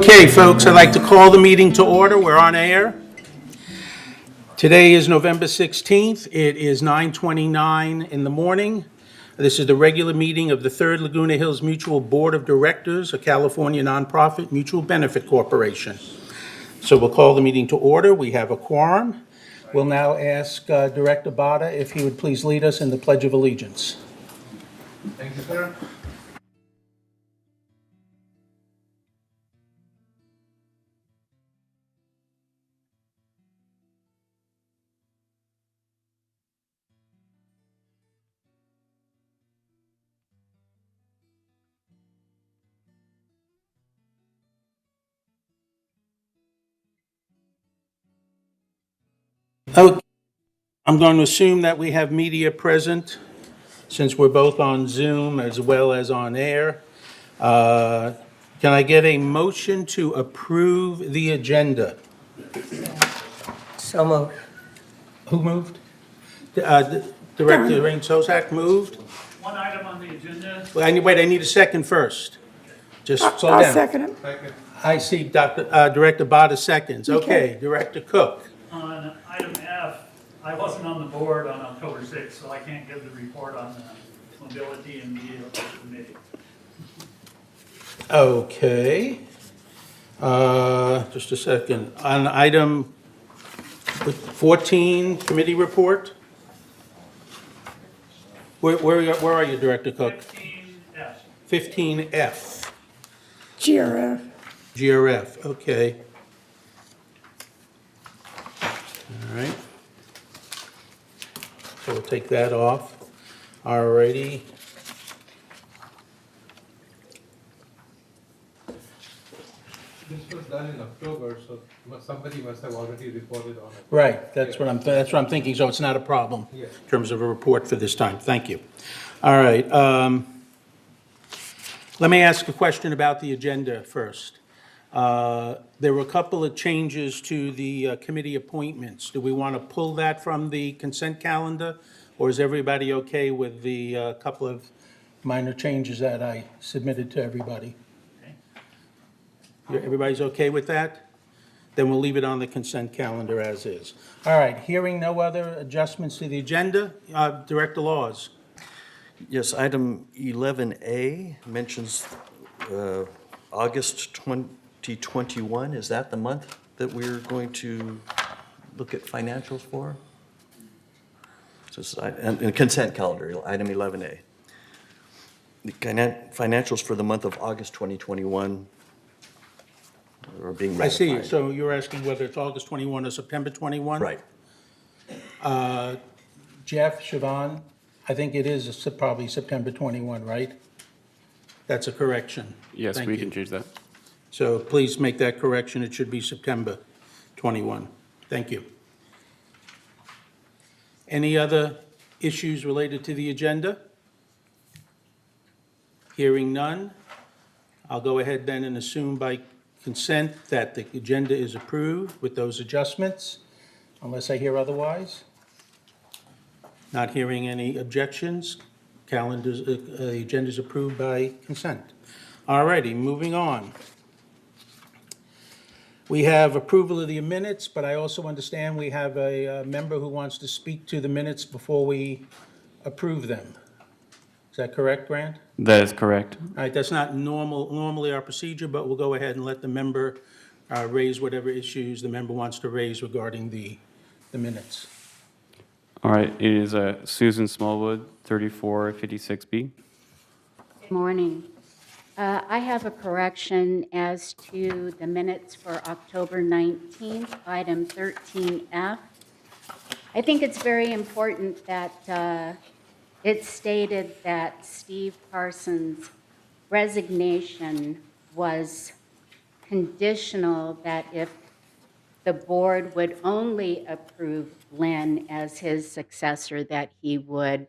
Okay, folks, I'd like to call the meeting to order. We're on air. Today is November 16th. It is 9:29 in the morning. This is the regular meeting of the Third Laguna Hills Mutual Board of Directors, a California nonprofit mutual benefit corporation. So we'll call the meeting to order. We have a quorum. We'll now ask Director Bada if he would please lead us in the Pledge of Allegiance. Thank you, sir. Okay, I'm going to assume that we have media present, since we're both on Zoom as well as on air. Can I get a motion to approve the agenda? So moved. Who moved? Director Rain Sozak moved? One item on the agenda. Wait, I need a second first. Just slow I'll down. second it. I see Director Bada seconds. Okay, Director Cook. On item F, I wasn't on the board on October 6th, so I can't give the report on the Mobility and Media Committee. Okay. Just a second. On item 14, committee report. Where are you, Director Cook? 15F. 15F, GRF. GRF, okay. All right. So we'll take that off. All righty. This was done in October, so somebody must have already reported on it. Right, that's what I'm thinking, so it's not a problem Yeah. in terms of a report for this time. Thank you. All right. Let me ask a question about the agenda first. There were a couple of changes to the committee appointments. Do we want to pull that from the consent calendar, or is everybody okay with the couple of minor changes that I submitted to everybody? Everybody's okay with that? Then we'll leave it on the consent calendar as is. All right, hearing no other adjustments to the agenda, Director Laws. Yes, item 11A mentions August 2021. Is that the month that we're going to look at financials for? So it's in the consent calendar, item 11A. The financials for the month of August 2021 are being I see, ratified. so you're asking whether it's August 21 or September 21? Right. Jeff, Siobhan, I think it is probably September 21, right? That's a correction. Yes, Thank we you. can change that. So please make that correction. It should be September 21. Thank you. Any other issues related to the agenda? Hearing none, I'll go ahead then and assume by consent that the agenda is approved with those adjustments, unless I hear otherwise. Not hearing any objections, the agenda is approved by consent. All righty, moving on. We have approval of the minutes, but I also understand we have a member who wants to speak to the minutes before we approve them. Is that correct, Grant? That is correct. All right, that's not normally our procedure, but we'll go ahead and let the member raise whatever issues the member wants to raise regarding the minutes. All right, it is Susan Smallwood, 3456B. Good morning. I have a correction as to the minutes for October 19th, item 13F. I think it's very important that it's stated that Steve Parsons' resignation was conditional, that if the board would only approve Lynn as his successor, that he would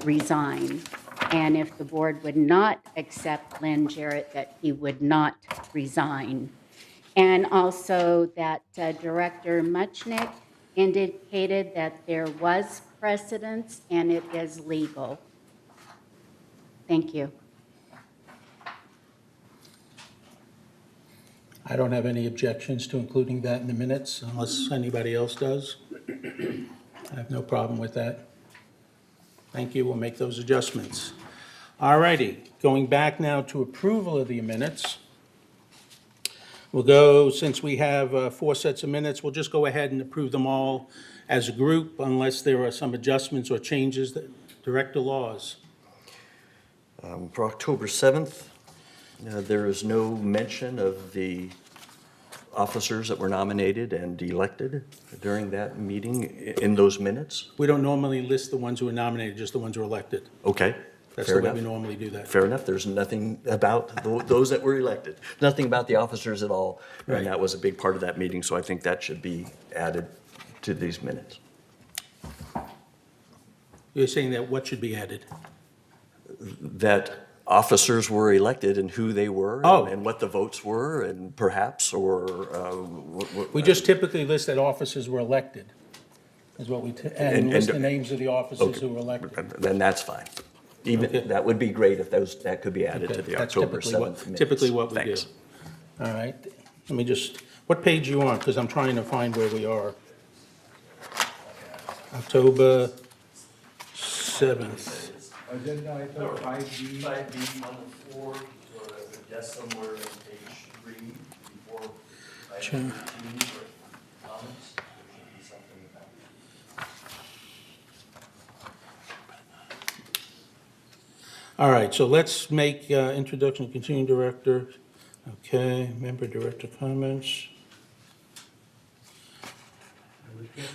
resign. And if the board would not accept Lynn Jarrett, that he would not resign. And also that Director Muchnick indicated that there was precedence and it is legal. Thank you. I don't have any objections to including that in the minutes unless anybody else does. I have no problem with that. Thank you, we'll make those adjustments. All righty, going back now to approval of the minutes. We'll go, since we have 4 sets of minutes, we'll just go ahead and approve them all as a group unless there are some adjustments or changes that Director Laws. For October 7th, there is no mention of the officers that were nominated and elected during that meeting in those minutes. We don't normally list the ones who are nominated, just the ones who are elected. Okay, That's fair the way enough. we normally do that. Fair enough. There's nothing about those that were elected, nothing about the officers at all. Right. And that was a big part of that meeting, so I think that should be added to these minutes. You're saying that what should be added? That officers were elected and who they were Oh. and what the votes were and perhaps, or. We just typically list that officers were elected, is what we, and And- list and- the names of the officers Okay. who were elected. Then that's fine. Okay. Even, that would be great if that could be added Okay, to the that's October typically 7th minutes. typically what we do. Thanks. All right, let me just, what page are you on? Because I'm trying to find where we are. October 7th. Agenda item 5B. 5B on the floor, so that's somewhere in page 3 before Sure. item 13 for comments. There should be something about. All right, so let's make introduction to continuing director. Okay, member director comments.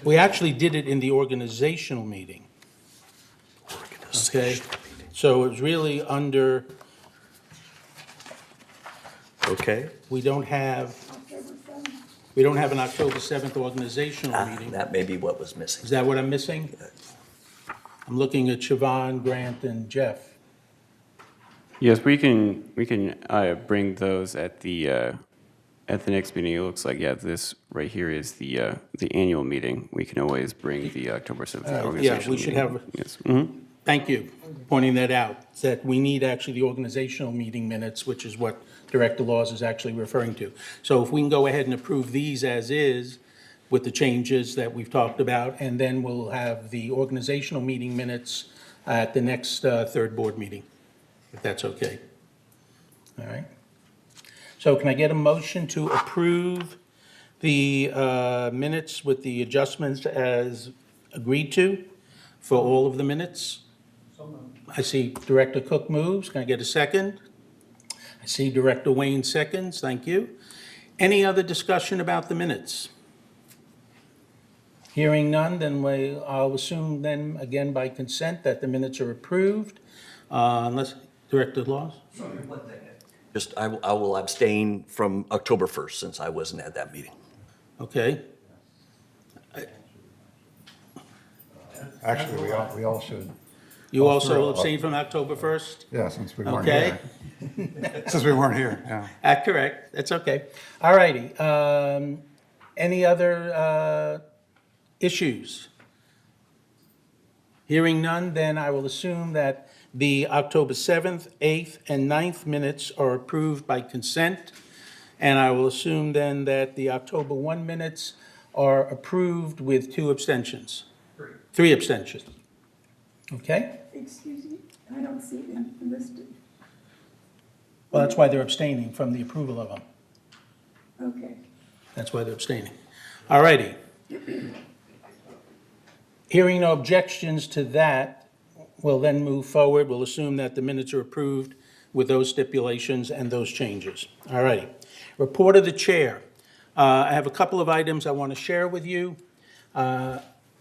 We actually did it in the organizational meeting. Okay, so it's really under, Okay. we don't have an October 7th organizational meeting. That may be what was missing. Is that what I'm missing? I'm looking at Siobhan, Grant, and Jeff. Yes, we can bring those at the next meeting. It looks like, yeah, this right here is the annual meeting. We can always bring the October 7th Yeah, organizational we should meeting. have- Yes. Mhm. Thank you for pointing that out, that we need actually the organizational meeting minutes, which is what Director Laws is actually referring to. So if we can go ahead and approve these as is with the changes that we've talked about, and then we'll have the organizational meeting minutes at the next third board meeting, if that's okay. All right. So can I get a motion to approve the minutes with the adjustments as agreed to for all of the minutes? I see Director Cook moves. Can I get a second? I see Director Wayne seconds. Thank you. Any other discussion about the minutes? Hearing none, then I'll assume then, again by consent, that the minutes are approved, unless, Director Laws? Just, I will abstain from October 1st since I wasn't at that meeting. Okay. Actually, we all should, You All also three. abstain from October 1st? yeah, since we weren't Okay. here. Since we weren't here, yeah. Correct, that's okay. All righty. Any other issues? Hearing none, then I will assume that the October 7th, 8th, and 9th minutes are approved by consent. And I will assume then that the October 1 minutes are approved with 2 abstentions. 3 abstentions. Okay? Excuse me, I don't see them listed. Well, that's why they're abstaining from the approval of them. Okay. That's why they're abstaining. All righty. Hearing no objections to that, we'll then move forward. We'll assume that the minutes are approved with those stipulations and those changes. All righty. Report of the chair. I have a couple of items I want to share with you.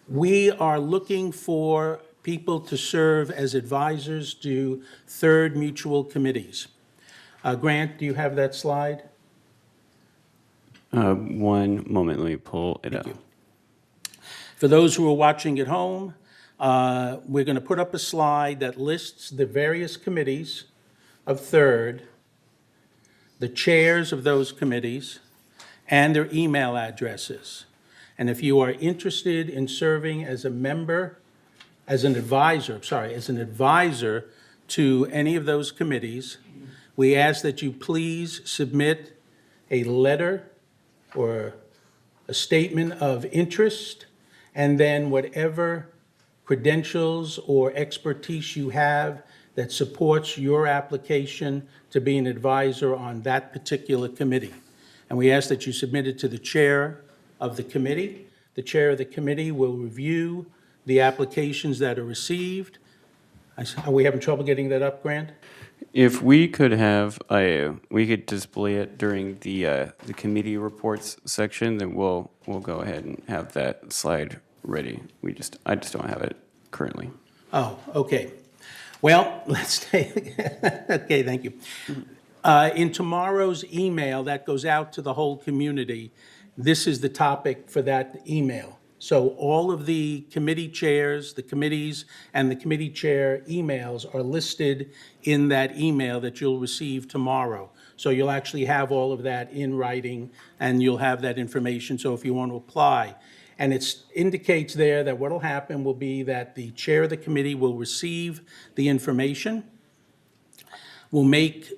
We are looking for people to serve as advisors to third mutual committees. Grant, do you have that slide? One moment, let me pull it up. Thank you. For those who are watching at home, we're going to put up a slide that lists the various committees of third, the chairs of those committees, and their email addresses. And if you are interested in serving as a member, as an advisor to any of those committees, we ask that you please submit a letter or a statement of interest, and then whatever credentials or expertise you have that supports your application to be an advisor on that particular committee. And we ask that you submit it to the chair of the committee. The chair of the committee will review the applications that are received. Are we having trouble getting that up, Grant? If we could have we could display it during the committee reports section, then we'll go ahead and have that slide ready. I just don't have it currently. Oh, okay. Well, let's take, okay, thank you. In tomorrow's email that goes out to the whole community, this is the topic for that email. So all of the committee chairs, the committees, and the committee chair emails are listed in that email that you'll receive tomorrow. So you'll actually have all of that in writing, and you'll have that information, so if you want to apply. And it indicates there that what'll happen will be that the chair of the committee will receive the information, will make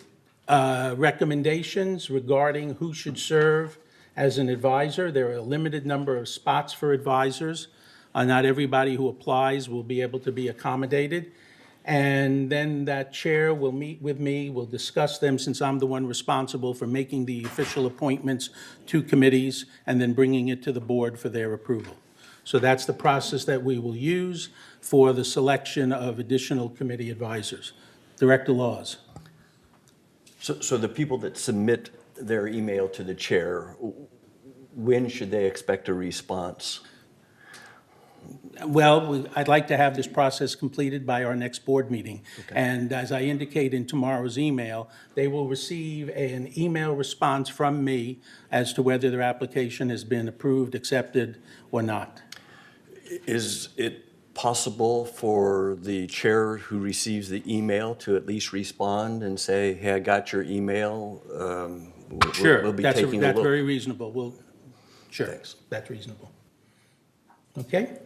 recommendations regarding who should serve as an advisor. There are a limited number of spots for advisors. Not everybody who applies will be able to be accommodated. And then that chair will meet with me, we'll discuss them, since I'm the one responsible for making the official appointments to committees and then bringing it to the board for their approval. So that's the process that we will use for the selection of additional committee advisors. Director Laws. So the people that submit their email to the chair, when should they expect a response? Well, I'd like to have this process completed by our next board meeting. Okay. And as I indicate in tomorrow's email, they will receive an email response from me as to whether their application has been approved, accepted, or not. Is it possible for the chair who receives the email to at least respond and say, hey, I got your email? Sure, We'll be that's taking a look. very reasonable. Sure, Thanks. that's reasonable. Okay?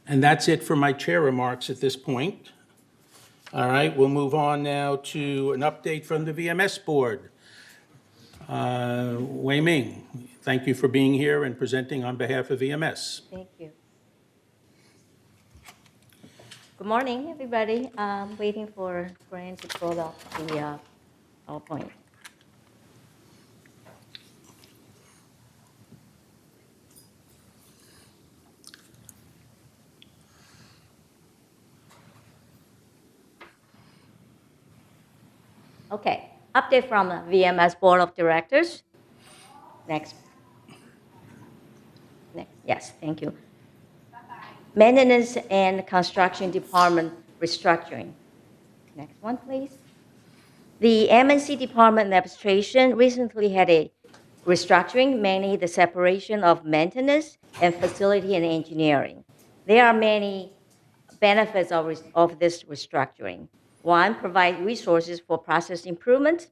And that's it for my chair remarks at this point. All right, we'll move on now to an update from the VMS board. Wei Ming, thank you for being here and presenting on behalf of VMS. Thank you. Good morning, everybody. I'm waiting for Brian to pull up the PowerPoint. Okay, update from VMS Board of Directors. Next. Yes, thank you. Maintenance and Construction Department restructuring. Next one, please. The M&C Department Administration recently had a restructuring, mainly the separation of maintenance and facility and engineering. There are many benefits of this restructuring. One, provide resources for process improvement.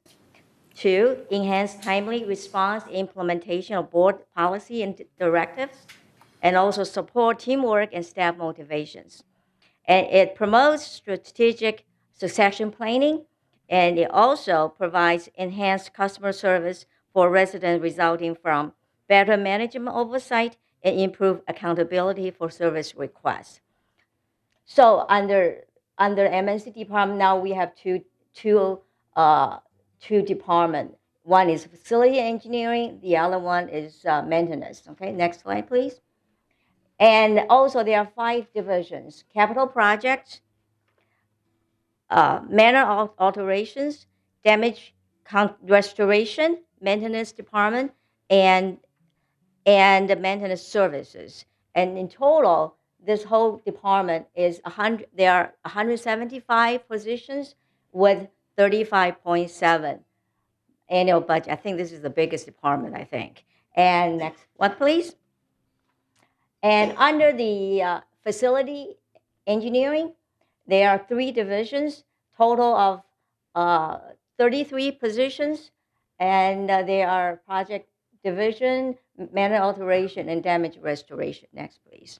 Two, enhance timely response implementation of board policy and directives, and also support teamwork and staff motivations. And it promotes strategic succession planning, and it also provides enhanced customer service for residents, resulting from better management oversight and improved accountability for service requests. So under MNC department, now we have two departments. One is facility engineering, the other one is maintenance. Okay, next slide, please. And also there are 5 divisions: capital projects, manor alterations, damage restoration, maintenance department, and maintenance services. And in total, this whole department is there are 175 positions with 35.7 annual budget. I think this is the biggest department, I think. And next one, please. And under the facility engineering, there are 3 divisions, total of 33 positions, and there are project division, manor alteration, and damage restoration. Next, please.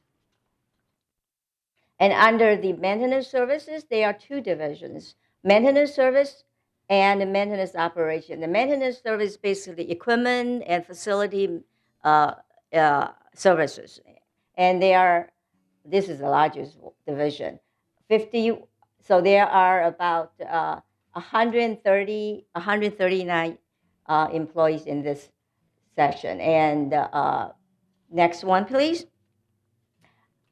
And under the maintenance services, there are 2 divisions: maintenance service and the maintenance operation. The maintenance service basically equipment and facility services. And this is the largest division. 50, so there are about 139 employees in this section. And next one, please.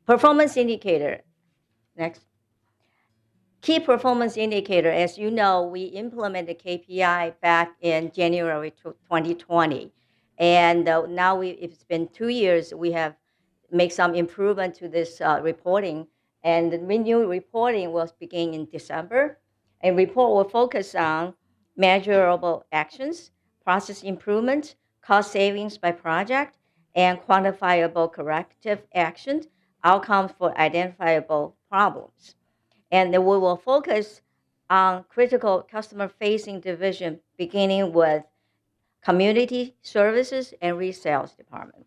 Performance indicator. Next. Key performance indicator, as you know, we implemented KPI back in January 2020. And now it's been 2 years, we have made some improvement to this reporting. And the new reporting will begin in December. And report will focus on measurable actions, process improvement, cost savings by project, and quantifiable corrective actions, outcomes for identifiable problems. And we will focus on critical customer-facing division, beginning with community services and resales department.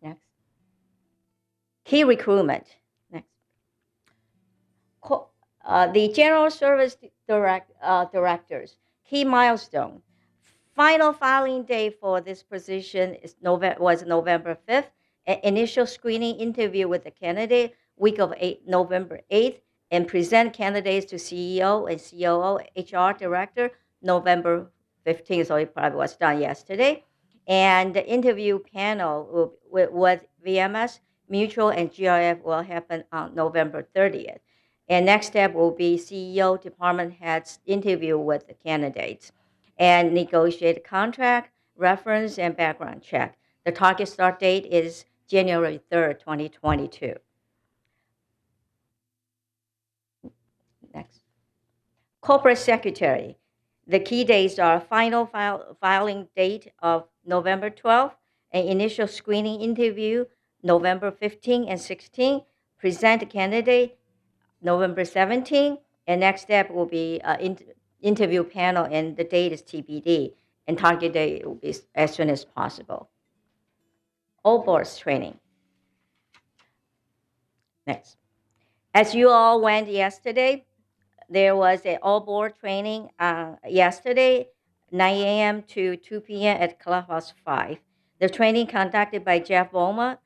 Next. Key recruitment. Next. The general service directors. Key milestone. Final filing date for this position was November 5th. Initial screening interview with the candidate week of November 8th, and present candidates to CEO and COO, HR director, November 15th, so it probably was done yesterday. And the interview panel with VMS, Mutual, and GRF will happen on November 30th. And next step will be CEO, department heads interview with the candidates and negotiate contract, reference, and background check. The target start date is January 3rd, 2022. Next. Corporate secretary. The key dates are final filing date of November 12th, an initial screening interview November 15 and 16, present candidate November 17, and next step will be interview panel, and the date is TBD, and target date will be as soon as possible. All boards training. Next. As you all went yesterday, there was an all-board training yesterday, 9 a.m. to 2 p.m. at Clubhouse 5. The training conducted by Jeff Boma,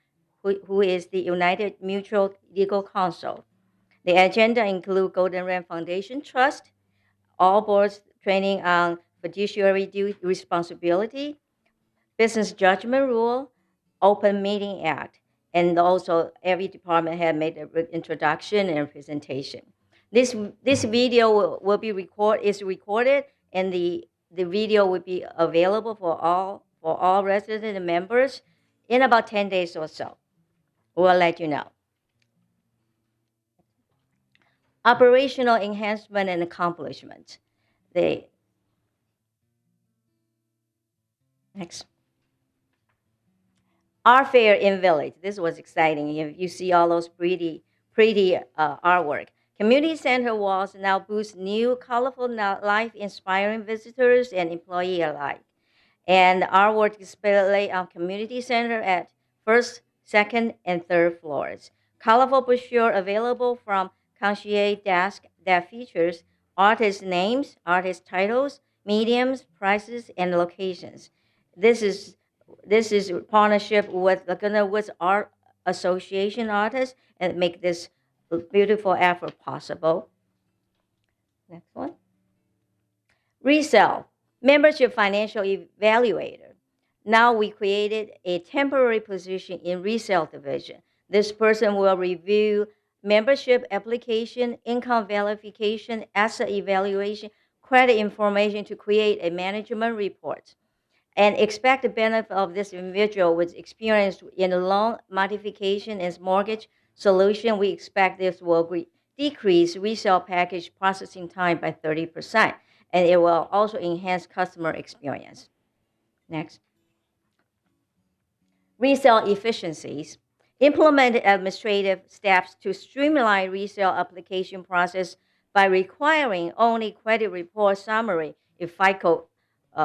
who is the United Mutual Legal Counsel. The agenda includes Golden Ram Foundation Trust, all boards training on fiduciary responsibility, business judgment rule, Open Meeting Act, and also every department had made an introduction and presentation. This video will be recorded, and the video will be available for all resident and members in about 10 days or so. We'll let you know. Operational enhancement and accomplishment. Next. Art fair in village. This was exciting. You see all those pretty artwork. Community center walls now boost new, colorful, life-inspiring visitors and employee alike. And artwork display on community center at first, second, and third floors. Colorful brochure available from concierge desk that features artist names, artist titles, mediums, prices, and locations. This is partnership with Laguna Woods Art Association artists and make this beautiful effort possible. Next one. Resell, membership financial evaluator. Now we created a temporary position in resale division. This person will review membership application, income verification, asset evaluation, credit information to create a management report. And expect the benefit of this individual with experience in loan modification and mortgage solution. We expect this will decrease resale package processing time by 30%, and it will also enhance customer experience. Next. Resale efficiencies. Implement administrative steps to streamline resale application process by requiring only credit report summary if FICO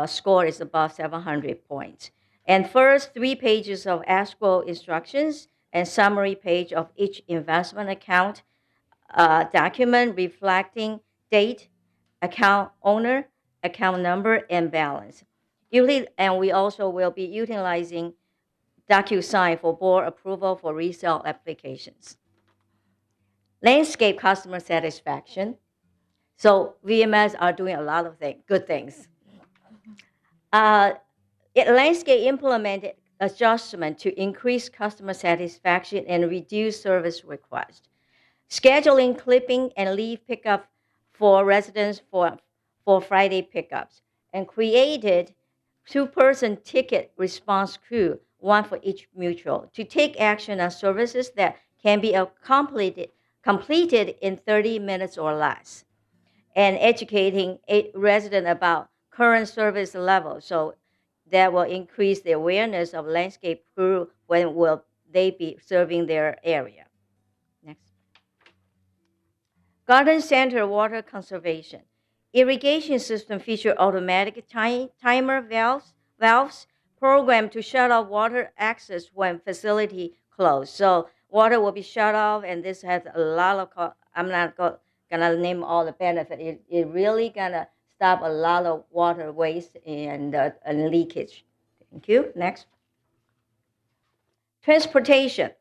score is above 700 points. And first 3 pages of escrow instructions and summary page of each investment account document reflecting date, account owner, account number, and balance. And we also will be utilizing DocuSign for board approval for resale applications. Landscape customer satisfaction. So VMS are doing a lot of good things. Landscape implemented adjustment to increase customer satisfaction and reduce service requests. Scheduling clipping and leaf pickup for residents for Friday pickups, and created two-person ticket response crew, one for each mutual, to take action on services that can be completed in 30 minutes or less, and educating a resident about current service level. So that will increase the awareness of landscape crew when will they be serving their area. Next. Garden center water conservation. Irrigation system feature automatic timer valves programmed to shut off water access when facility closed. So water will be shut off, and this has a lot of, I'm not gonna name all the benefit. It really gonna stop a lot of water waste and leakage. Thank you. Next. Transportation.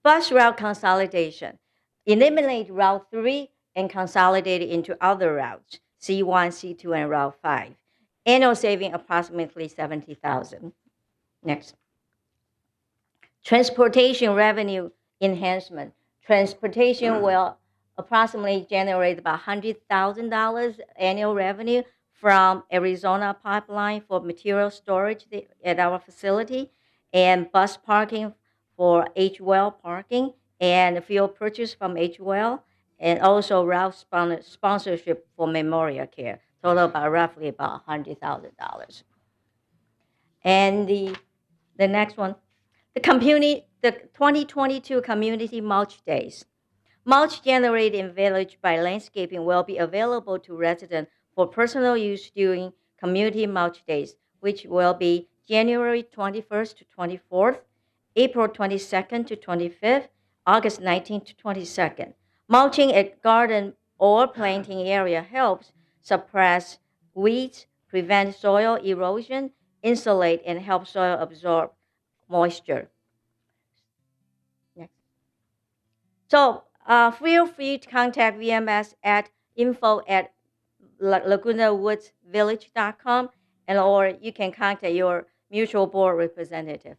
Bus route consolidation. Eliminate Route 3 and consolidate it into other routes, C1, C2, and Route 5. Annual saving approximately $70,000. Next. Transportation revenue enhancement. Transportation will approximately generate about $100,000 annual revenue from Arizona pipeline for material storage at our facility, and bus parking for H-Well parking, and fuel purchase from H-Well, and also route sponsorship for memorial care. Total about roughly about $100,000. And the next one, the 2022 Community Mulch Days. Mulch generated in village by landscaping will be available to residents for personal use during Community Mulch Days, which will be January 21st to 24th, April 22nd to 25th, August 19th to 22nd. Mulching a garden or planting area helps suppress weeds, prevent soil erosion, insulate, and help soil absorb moisture. Next. So feel free to contact VMS at info@lagunawoodsvillage.com, or you can contact your mutual board representative.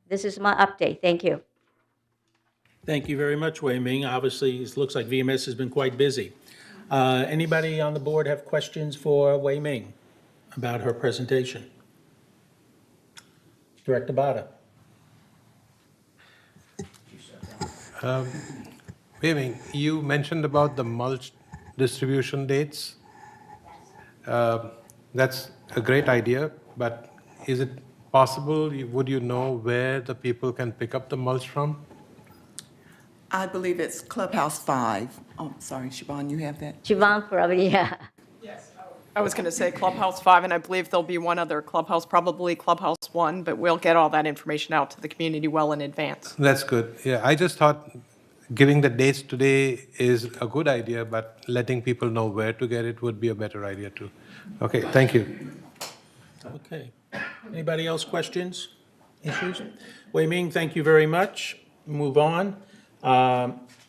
This is my update. Thank you. Thank you very much, Wei Ming. Obviously, it looks like VMS has been quite busy. Anybody on the board have questions for Wei Ming about her presentation? Director Bada. Wei Ming, you mentioned about the mulch distribution dates. That's a great idea, but is it possible, would you know where the people can pick up the mulch from? I believe it's Clubhouse 5. Oh, sorry, Siobhan, you have that? Siobhan, probably, yeah. I was going to say Clubhouse 5, and I believe there'll be one other clubhouse, probably Clubhouse 1, but we'll get all that information out to the community well in advance. That's good. Yeah, I just thought giving the dates today is a good idea, but letting people know where to get it would be a better idea too. Okay, thank you. Okay. Anybody else questions, issues? Wei Ming, thank you very much. Move on.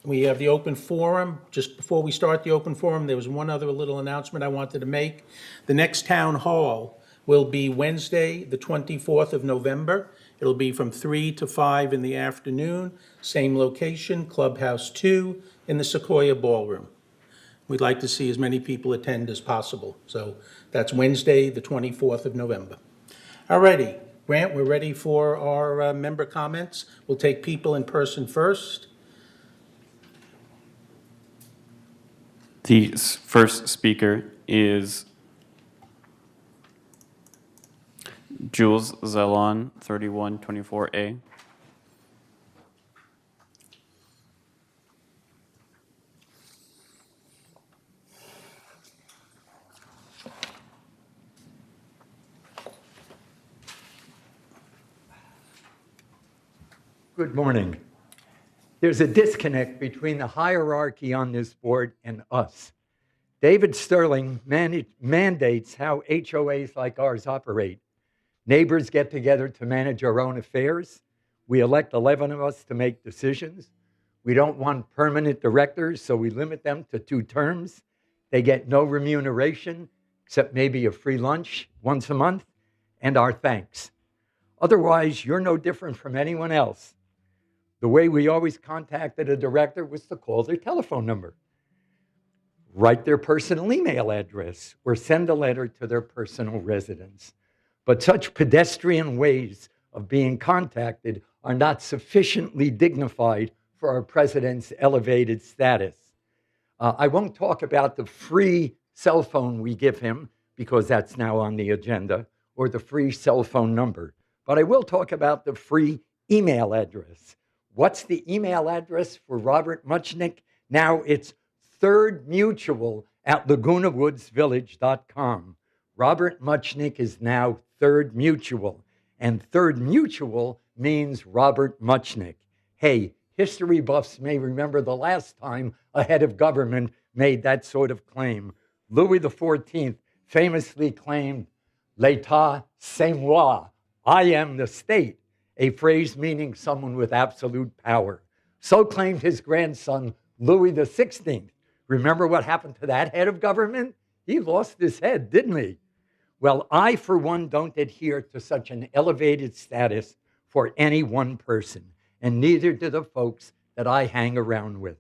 We have the open forum. Just before we start the open forum, there was one other little announcement I wanted to make. The next town hall will be Wednesday, the 24th of November. It'll be from 3 to 5 in the afternoon, same location, Clubhouse 2 in the Sequoia Ballroom. We'd like to see as many people attend as possible. So that's Wednesday, the 24th of November. All righty, Grant, we're ready for our member comments. We'll take people in person first. The first speaker is Jules Zelon, 3124A. Good morning. There's a disconnect between the hierarchy on this board and us. David Sterling mandates how HOAs like ours operate. Neighbors get together to manage our own affairs. We elect 11 of us to make decisions. We don't want permanent directors, so we limit them to 2 terms. They get no remuneration, except maybe a free lunch once a month, and our thanks. Otherwise, you're no different from anyone else. The way we always contacted a director was to call their telephone number, write their personal email address, or send a letter to their personal residence. But such pedestrian ways of being contacted are not sufficiently dignified for our president's elevated status. I won't talk about the free cell phone we give him, because that's now on the agenda, or the free cell phone number. But I will talk about the free email address. What's the email address for Robert Muchnick? Now it's thirdmutual@lagunawoodsvillage.com. Robert Muchnick is now Third Mutual, and Third Mutual means Robert Muchnick. Hey, history buffs may remember the last time a head of government made that sort of claim. Louis XIV famously claimed, "L'état, c'est moi," I am the state, a phrase meaning someone with absolute power. So claimed his grandson, Louis XVI. Remember what happened to that head of government? He lost his head, didn't he? Well, I, for one, don't adhere to such an elevated status for any one person, and neither do the folks that I hang around with.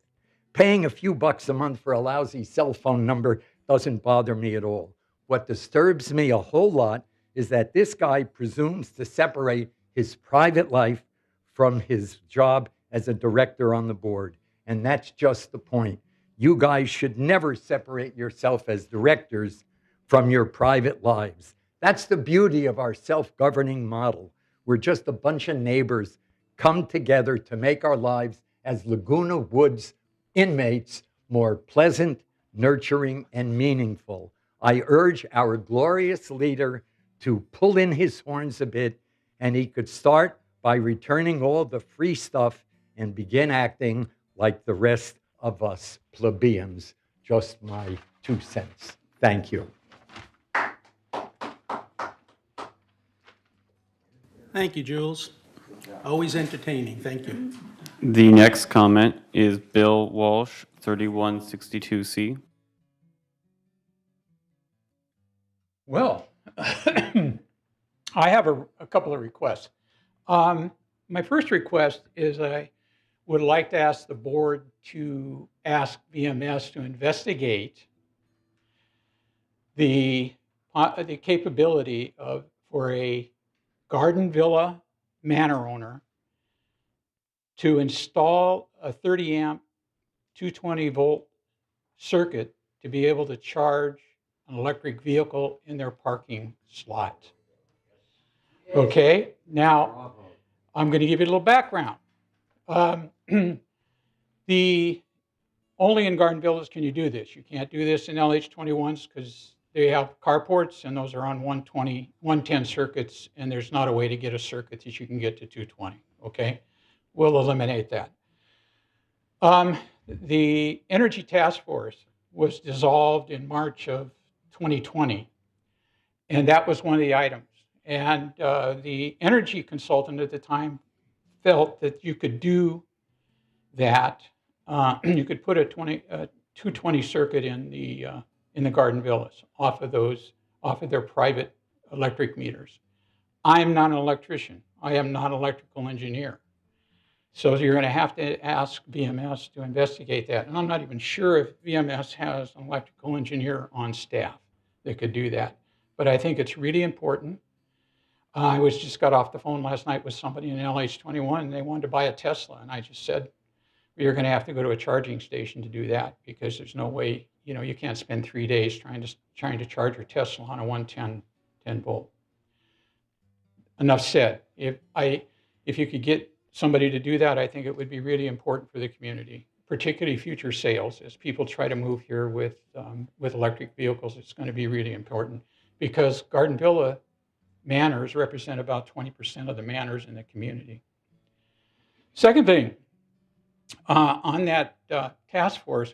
Paying a few bucks a month for a lousy cell phone number doesn't bother me at all. What disturbs me a whole lot is that this guy presumes to separate his private life from his job as a director on the board, and that's just the point. You guys should never separate yourself as directors from your private lives. That's the beauty of our self-governing model. We're just a bunch of neighbors come together to make our lives as Laguna Woods inmates more pleasant, nurturing, and meaningful. I urge our glorious leader to pull in his horns a bit, and he could start by returning all the free stuff and begin acting like the rest of us plebeians. Just my 2 cents. Thank you. Thank you, Jules. Always entertaining. Thank you. The next comment is Bill Walsh, 3162C. Well, I have a couple of requests. My first request is I would like to ask the board to ask VMS to investigate the capability for a garden villa manor owner to install a 30 amp 220 volt circuit to be able to charge an electric vehicle in their parking slot. Okay, now I'm going to give you a little background. Only in garden villas can you do this. You can't do this in LH21s because they have carports, and those are on 110 circuits, and there's not a way to get a circuit that you can get to 220, okay? We'll eliminate that. The Energy Task Force was dissolved in March of 2020, and that was one of the items. And the energy consultant at the time felt that you could do that. You could put a 220 circuit in the garden villas off of their private electric meters. I'm not an electrician. I am not an electrical engineer. So you're going to have to ask VMS to investigate that. And I'm not even sure if VMS has an electrical engineer on staff that could do that. But I think it's really important. I just got off the phone last night with somebody in LH21, and they wanted to buy a Tesla. And I just said, you're going to have to go to a charging station to do that, because there's no way, you can't spend 3 days trying to charge your Tesla on a 110 volt. Enough said. If you could get somebody to do that, I think it would be really important for the community, particularly future sales. As people try to move here with electric vehicles, it's going to be really important, because garden villa manors represent about 20% of the manors in the community. Second thing, on that task force,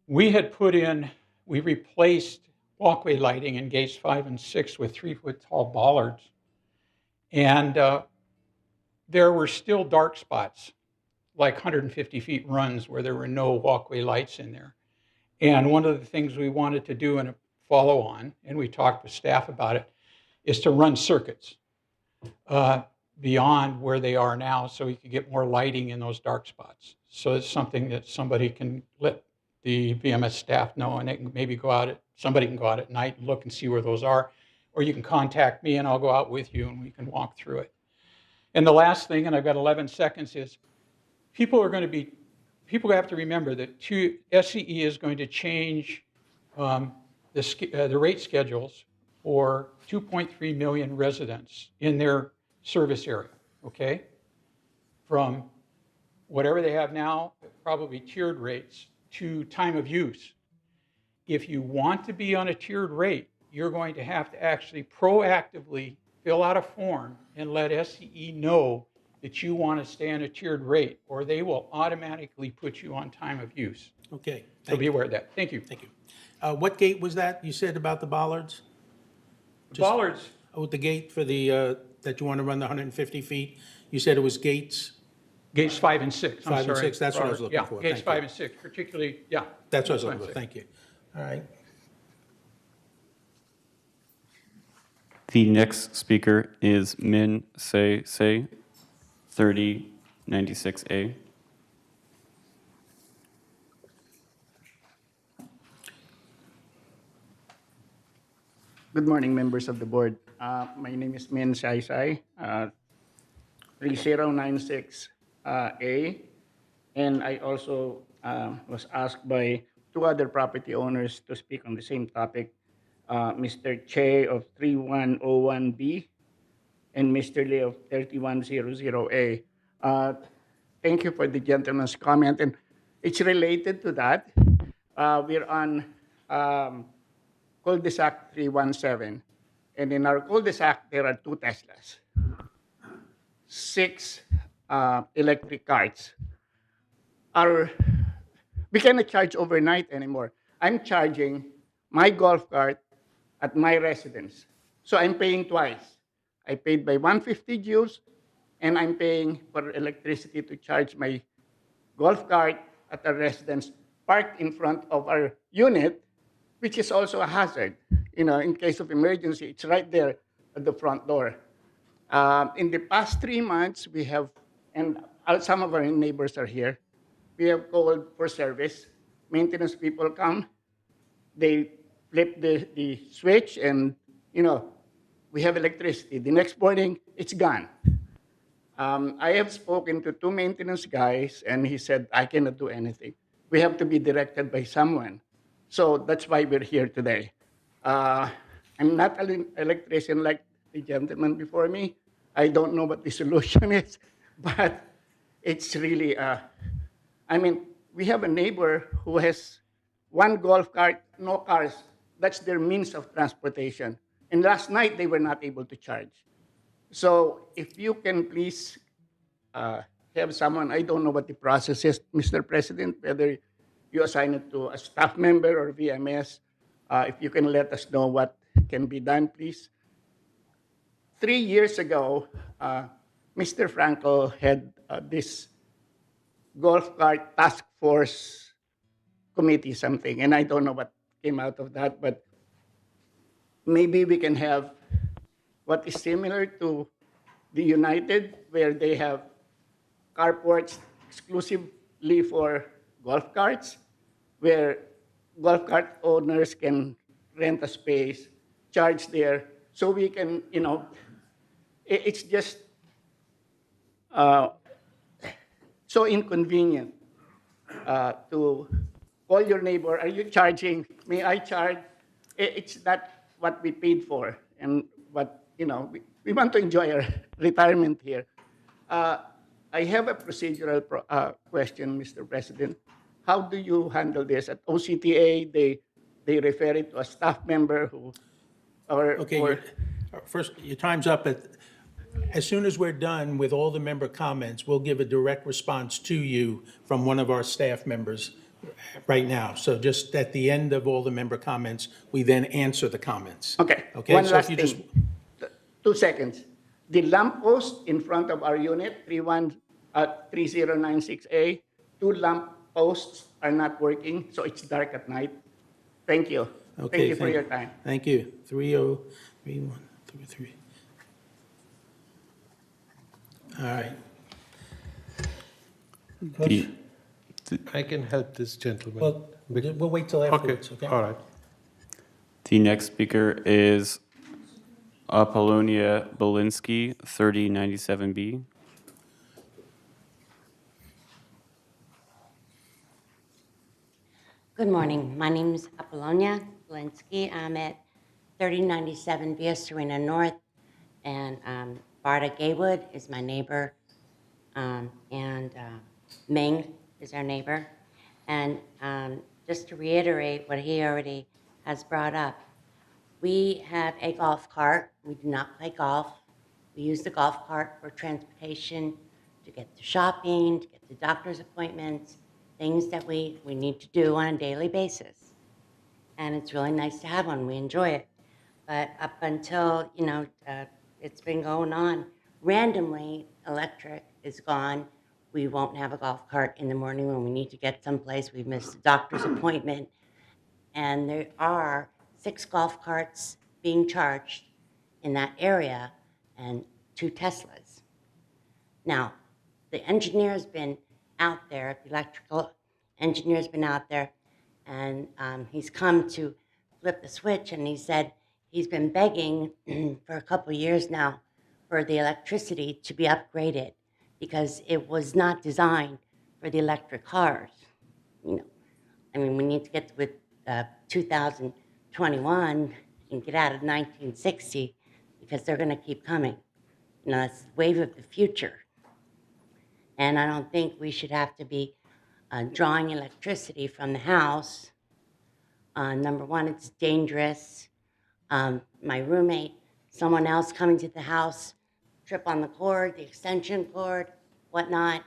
we had put in we replaced walkway lighting in gates 5 and 6 with 3-foot tall bollards. And there were still dark spots, like 150 feet runs where there were no walkway lights in there. And one of the things we wanted to do in a follow-on, and we talked with staff about it, is to run circuits beyond where they are now so we could get more lighting in those dark spots. So it's something that somebody can let the VMS staff know, and they can maybe go out somebody can go out at night and look and see where those are, or you can contact me and I'll go out with you and we can walk through it. And the last thing, and I've got 11 seconds, is people have to remember that SCE is going to change the rate schedules for 2.3 million residents in their service area, okay? From whatever they have now, probably tiered rates, to time of use. If you want to be on a tiered rate, you're going to have to actually proactively fill out a form and let SCE know that you want to stay on a tiered rate, or they will automatically put you on time of use. Okay. So be aware of that. Thank you. Thank you. What gate was that you said about the bollards? Bollards. Oh, the gate for the, that you want to run the 150 feet? You said it was gates? Gates 5 and 6. 5 and 6, that's what I was looking for. Yeah, gates Thank you. 5 and 6, particularly, yeah. That's what I was 5 looking and for, 6. thank you. All right. The next speaker is Ming Seizai, 3096A. Good morning, members of the board. My name is Ming Seizai, 3096A, and I also was asked by 2 other property owners to speak on the same topic, Mr. Che of 3101B and Mr. Lee of 3100A. Thank you for the gentleman's comment, and it's related to that. We're on cul-de-sac 317, and in our cul-de-sac, there are 2 Teslas, 6 electric carts. We cannot charge overnight anymore. I'm charging my golf cart at my residence, so I'm paying twice. I paid by 150 Jules, and I'm paying for electricity to charge my golf cart at a residence parked in front of our unit, which is also a hazard. You know, in case of emergency, it's right there at the front door. In the past 3 months, we have, and some of our neighbors are here, we have called for service. Maintenance people come, they flip the switch, and, you know, we have electricity. The next morning, it's gone. I have spoken to 2 maintenance guys, and he said, I cannot do anything. We have to be directed by someone. So that's why we're here today. I'm not an electrician like the gentleman before me. I don't know what the solution is, but it's really, I mean, we have a neighbor who has 1 golf cart, no cars. That's their means of transportation. And last night, they were not able to charge. So if you can please have someone, I don't know what the process is, Mr. President, whether you assign it to a staff member or VMS, if you can let us know what can be done, please. 3 years ago, Mr. Frankel had this golf cart task force committee something, and I don't know what came out of that, but maybe we can have what is similar to the United, where they have carports exclusively for golf carts, where golf cart owners can rent a space, charge there, so we can, you know, it's just so inconvenient to call your neighbor, are you charging? May I charge? It's not what we paid for, and what, you know, we want to enjoy our retirement here. I have a procedural question, Mr. President. How do you handle this? At OCTA, they refer it to a staff member who, Okay, first, your time's up. As soon as we're done with all the member comments, we'll give a direct response to you from one of our staff members right now. So just at the end of all the member comments, we then answer the comments. Okay, Okay, one so if last you just, thing. 2 seconds. The lamppost in front of our unit, 3096A, 2 lamp posts are not working, so it's dark at night. Thank you. Thank okay, you for your time. Thank you. 303133. All right. The- I can help this gentleman. Well, we'll wait till afterwards, okay? All right. The next speaker is Apollonia Blenski, 3097B. Good morning. My name is Apollonia Blenski. I'm at 3097 Via Serena North, and Barta Gaywood is my neighbor, and Ming is our neighbor. And just to reiterate what he already has brought up, we have a golf cart. We do not play golf. We use the golf cart for transportation, to get to shopping, to get to doctor's appointments, things that we need to do on a daily basis. And it's really nice to have one. We enjoy it. But up until, it's been going on, randomly, electric is gone. We won't have a golf cart in the morning when we need to get someplace. We've missed a doctor's appointment. And there are 6 golf carts being charged in that area and 2 Teslas. Now, the engineer's been out there, the electrical engineer's been out there, and he's come to flip the switch, and he said he's been begging for a couple of years now for the electricity to be upgraded because it was not designed for the electric cars. I mean, we need to get with 2021 and get out of 1960 because they're going to keep coming. It's the wave of the future. And I don't think we should have to be drawing electricity from the house. Number one, it's dangerous. My roommate, someone else coming to the house, trip on the cord, the extension cord, whatnot,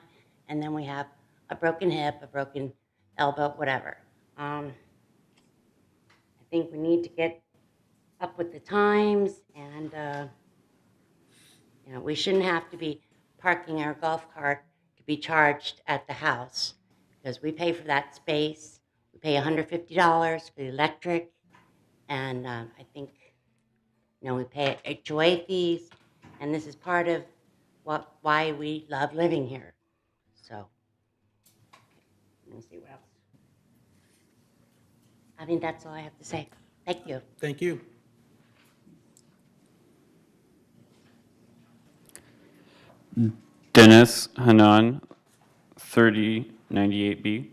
and then we have a broken hip, a broken elbow, whatever. I think we need to get up with the times, and we shouldn't have to be parking our golf cart to be charged at the house because we pay for that space. We pay $150 for the electric, and I think we pay HOA fees, and this is part of why we love living here. So, let me see what else. I think that's all I have to say. Thank you. Thank you. Dennis Hanon, 3098B.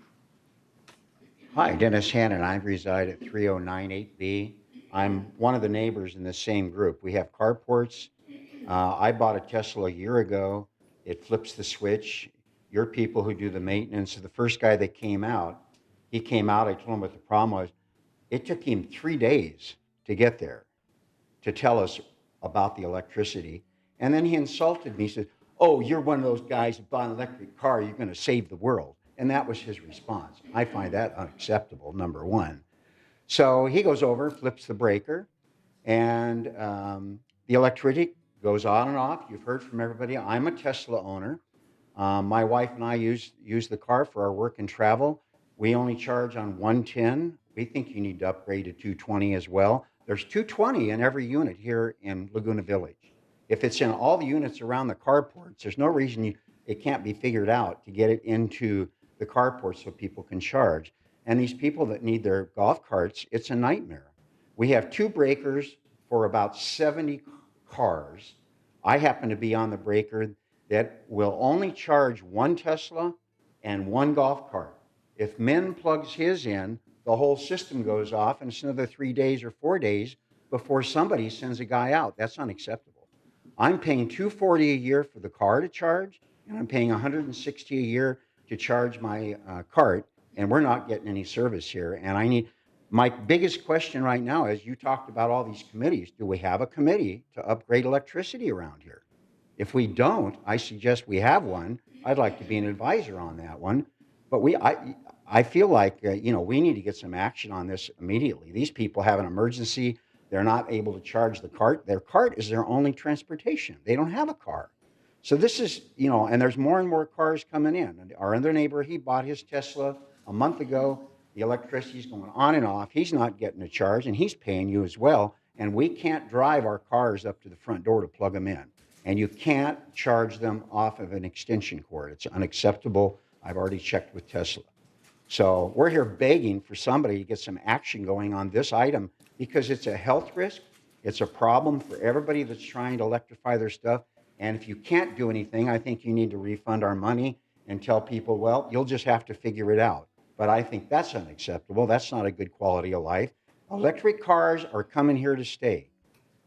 Hi, Dennis Hanon. I reside at 3098B. I'm one of the neighbors in the same group. We have carports. I bought a Tesla a year ago. It flips the switch. Your people who do the maintenance, the first guy that came out, I told him what the problem was. It took him 3 days to get there to tell us about the electricity. And then he insulted me. He said, "Oh, you're one of those guys who bought an electric car. You're going to save the world." And that was his response. I find that unacceptable, number one. So he goes over, flips the breaker, and the electricity goes on and off. You've heard from everybody. I'm a Tesla owner. My wife and I use the car for our work and travel. We only charge on 110. We think you need to upgrade to 220 as well. There's 220 in every unit here in Laguna Village. If it's in all the units around the carports, there's no reason it can't be figured out to get it into the carport so people can charge. And these people that need their golf carts, it's a nightmare. We have 2 breakers for about 70 cars. I happen to be on the breaker that will only charge 1 Tesla and 1 golf cart. If Min plugs his in, the whole system goes off, and it's another 3 days or 4 days before somebody sends a guy out. That's unacceptable. I'm paying $240 a year for the car to charge, and I'm paying $160 a year to charge my cart, and we're not getting any service here. And my biggest question right now is, you talked about all these committees. Do we have a committee to upgrade electricity around here? If we don't, I suggest we have one. I'd like to be an advisor on that one. But I feel like, we need to get some action on this immediately. These people have an emergency. They're not able to charge the cart. Their cart is their only transportation. They don't have a car. So this is, and there's more and more cars coming in. And our other neighbor, he bought his Tesla a month ago. The electricity's going on and off. He's not getting a charge, and he's paying you as well. And we can't drive our cars up to the front door to plug them in. And you can't charge them off of an extension cord. It's unacceptable. I've already checked with Tesla. So we're here begging for somebody to get some action going on this item because it's a health risk. It's a problem for everybody that's trying to electrify their stuff. And if you can't do anything, I think you need to refund our money and tell people, well, you'll just have to figure it out. But I think that's unacceptable. That's not a good quality of life. Electric cars are coming here to stay.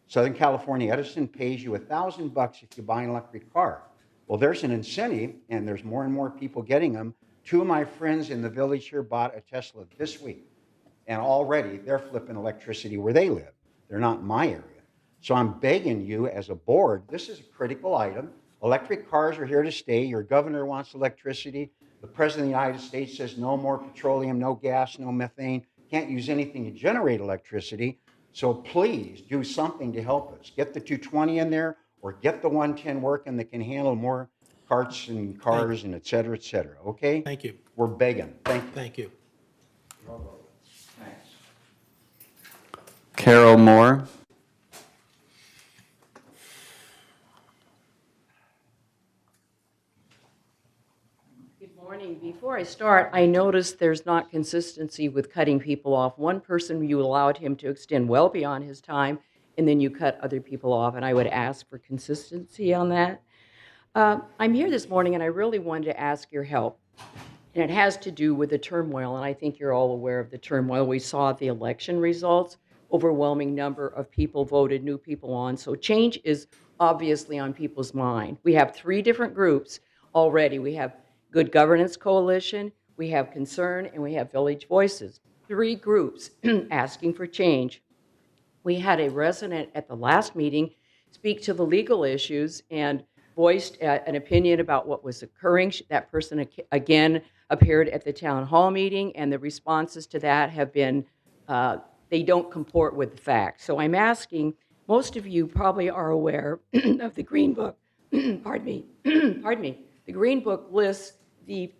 Southern California Edison pays you $1,000 if you buy an electric car. Well, there's an incentive, and there's more and more people getting them. 2 of my friends in the village here bought a Tesla this week, and already they're flipping electricity where they live. They're not in my area. So I'm begging you as a board, this is a critical item. Electric cars are here to stay. Your governor wants electricity. The president of the United States says no more petroleum, no gas, no methane. Can't use anything to generate electricity. So please do something to help us. Get the 220 in there or get the 110 working that can handle more carts and cars and et cetera, okay? Thank you. We're begging. Thank you. Thank you. Thanks. Carol Moore. Good morning. Before I start, I noticed there's not consistency with cutting people off. One person, you allowed him to extend well beyond his time, and then you cut other people off, and I would ask for consistency on that. I'm here this morning, and I really wanted to ask your help, and it has to do with the turmoil, and I think you're all aware of the turmoil. We saw the election results. Overwhelming number of people voted new people on, so change is obviously on people's mind. We have 3 different groups already. We have Good Governance Coalition, we have Concern, and we have Village Voices. 3 groups asking for change. We had a resident at the last meeting speak to the legal issues and voiced an opinion about what was occurring. That person again appeared at the town hall meeting, and the responses to that have been, they don't comport with the facts. So I'm asking, most of you probably are aware of the Green Book. Pardon me. Pardon me. The Green Book lists the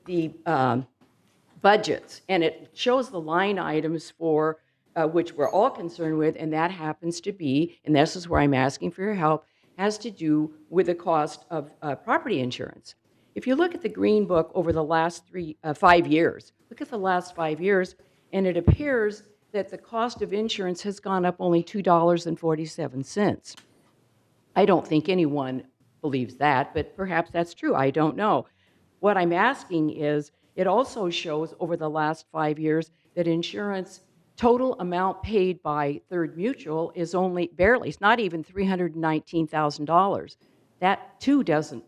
budgets, and it shows the line items for which we're all concerned with, and that happens to be, and this is where I'm asking for your help, has to do with the cost of property insurance. If you look at the Green Book over the last 5 years, look at the last 5 years, and it appears that the cost of insurance has gone up only $2.47. I don't think anyone believes that, but perhaps that's true. I don't know. What I'm asking is, it also shows over the last 5 years that insurance total amount paid by Third Mutual is only barely, it's not even $319,000. That too doesn't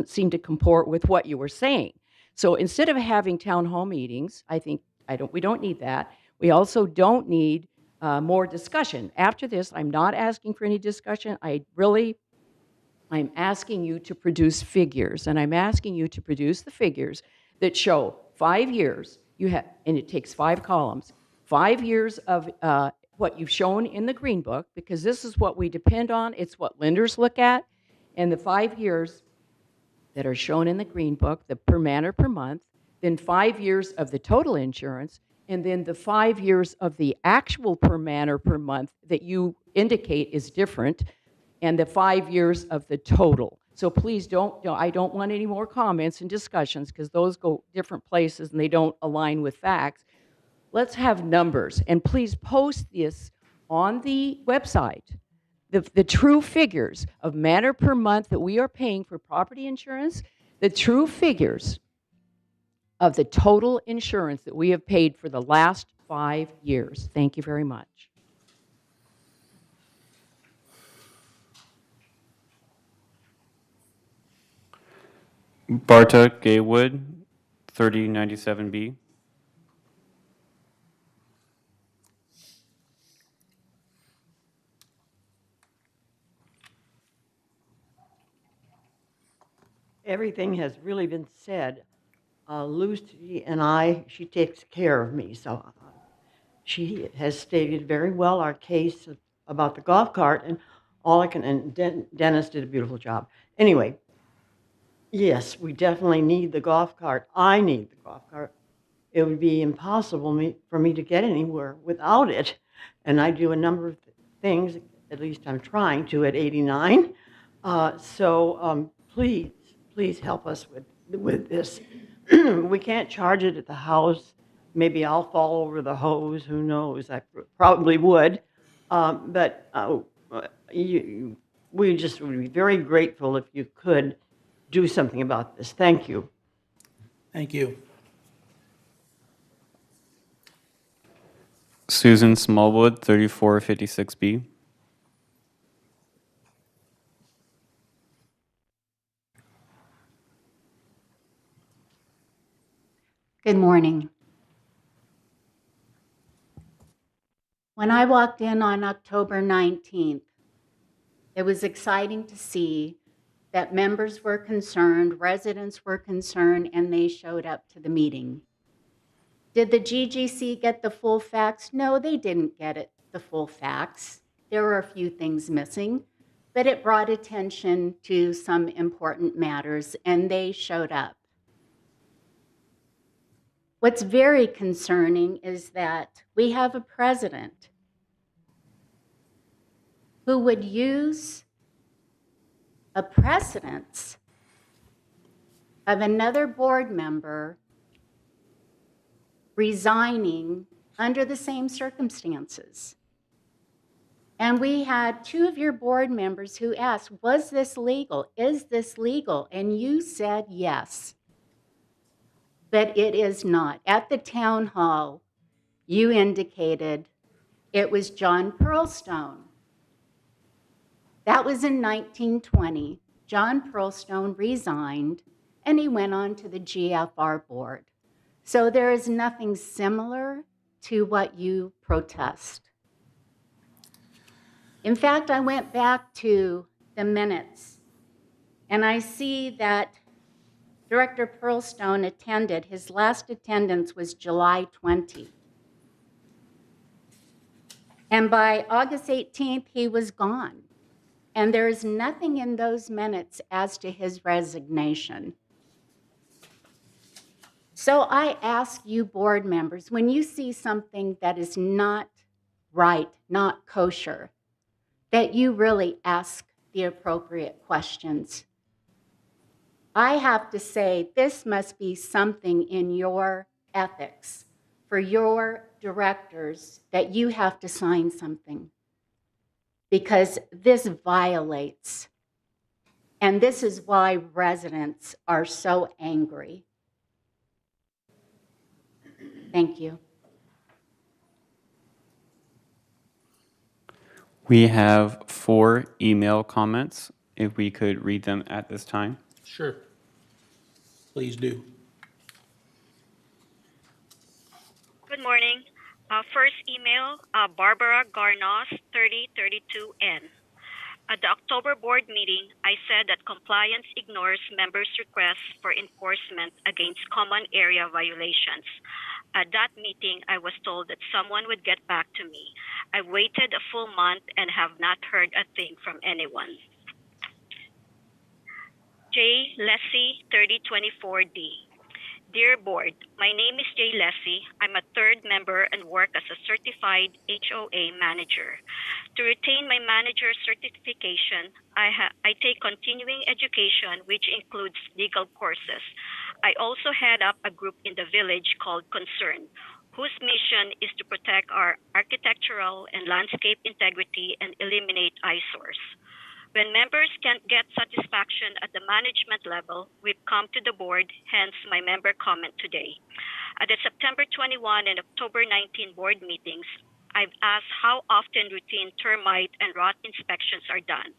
seem to comport with what you were saying. So instead of having town hall meetings, we don't need that. We also don't need more discussion. After this, I'm not asking for any discussion. I'm asking you to produce figures, and I'm asking you to produce the figures that show 5 years, and it takes 5 columns, 5 years of what you've shown in the Green Book, because this is what we depend on, it's what lenders look at, and the 5 years that are shown in the Green Book, the per man or per month, then 5 years of the total insurance, and then the 5 years of the actual per man or per month that you indicate is different, and the 5 years of the total. So please I don't want any more comments and discussions because those go different places and they don't align with facts. Let's have numbers, and please post this on the website. The true figures of manner per month that we are paying for property insurance, the true figures of the total insurance that we have paid for the last 5 years. Thank you very much. Barta Gaywood, 3097B. Everything has really been said. Lucy and she takes care of me, so she has stated very well our case about the golf cart, and Dennis did a beautiful job. Anyway, yes, we definitely need the golf cart. I need the golf cart. It would be impossible for me to get anywhere without it. And I do a number of things, at least I'm trying to at 89. Please, please help us with this. We can't charge it at the house. Maybe I'll fall over the hose, who knows? I probably would. We just would be very grateful if you could do something about this. Thank you. Thank you. Susan Smallwood, 3456B. Good morning. When I walked in on October 19th, it was exciting to see that members were concerned, residents were concerned, and they showed up to the meeting. Did the GGC get the full facts? No, they didn't get the full facts. There were a few things missing, but it brought attention to some important matters, and they showed up. What's very concerning is that we have a president who would use a precedence of another board member resigning under the same circumstances. And we had two of your board members who asked, was this legal? Is this legal? And you said yes. But it is not. At the town hall, you indicated it was John Pearlstone. That was in 1920. John Pearlstone resigned, and he went on to the GFR board. So there is nothing similar to what you protest. In fact, I went back to the minutes, and I see that Director Pearlstone attended. His last attendance was July 20. And by August 18th, he was gone. And there is nothing in those minutes as to his resignation. So I ask you board members, when you see something that is not right, not kosher, that you really ask the appropriate questions. I have to say, this must be something in your ethics for your directors that you have to sign something, because this violates, and this is why residents are so angry. Thank you. We have 4 email comments, if we could read them at this time. Sure. Please do. Good morning. First email, Barbara Garnos, 3032N. At the October board meeting, I said that compliance ignores members' requests for enforcement against common area violations. At that meeting, I was told that someone would get back to me. I waited a full month and have not heard a thing from anyone. J. Leslie, 3024D. Dear Board, my name is Jay Leslie. I'm a third member and work as a certified HOA manager. To retain my manager certification, I take continuing education, which includes legal courses. I also head up a group in the village called Concern, whose mission is to protect our architectural and landscape integrity and eliminate eyesores. When members can't get satisfaction at the management level, we've come to the board, hence my member comment today. At the September 21 and October 19 board meetings, I've asked how often routine termite and rot inspections are done.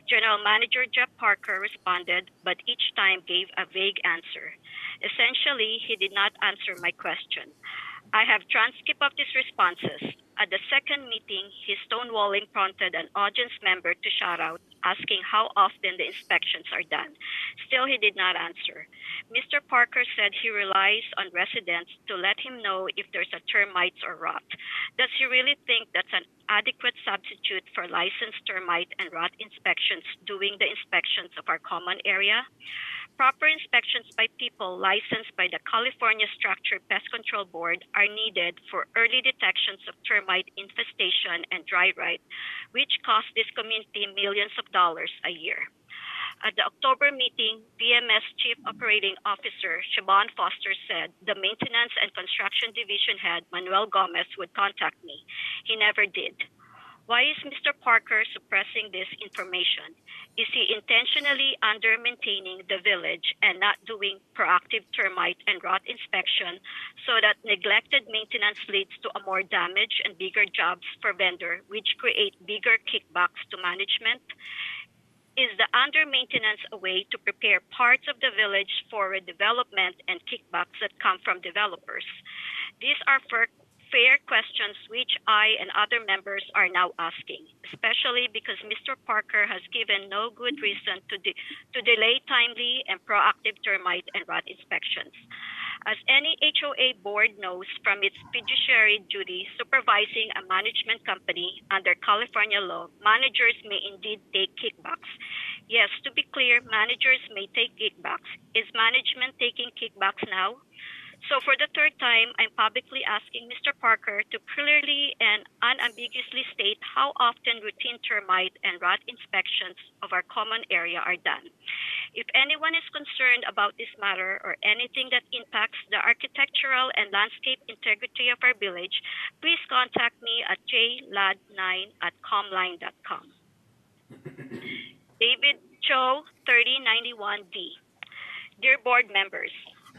General Manager Jeff Parker responded, but each time gave a vague answer. Essentially, he did not answer my question. I have transcript of these responses. At the second meeting, his stonewalling prompted an audience member to shout out, asking how often the inspections are done. Still, he did not answer. Mr. Parker said he relies on residents to let him know if there's a termites or rot. Does he really think that's an adequate substitute for licensed termite and rot inspections doing the inspections of our common area? Proper inspections by people licensed by the California Structure Pest Control Board are needed for early detections of termite infestation and dry rot, which cost this community millions of dollars a year. At the October meeting, VMS Chief Operating Officer Siobhan Foster said the Maintenance and Construction Division head, Manuel Gomez, would contact me. He never did. Why is Mr. Parker suppressing this information? Is he intentionally under-maintaining the village and not doing proactive termite and rot inspection so that neglected maintenance leads to a more damage and bigger jobs for vendor, which create bigger kickbacks to management? Is the under-maintenance a way to prepare parts of the village for redevelopment and kickbacks that come from developers? These are fair questions which I and other members are now asking, especially because Mr. Parker has given no good reason to delay timely and proactive termite and rot inspections. As any HOA board knows from its fiduciary duty supervising a management company under California law, managers may indeed take kickbacks. Yes, to be clear, managers may take kickbacks. Is management taking kickbacks now? So for the third time, I'm publicly asking Mr. Parker to clearly and unambiguously state how often routine termite and rot inspections of our common area are done. If anyone is concerned about this matter or anything that impacts the architectural and landscape integrity of our village, please contact me at jlad9@comline.com. David Cho, 3091D. Dear board members,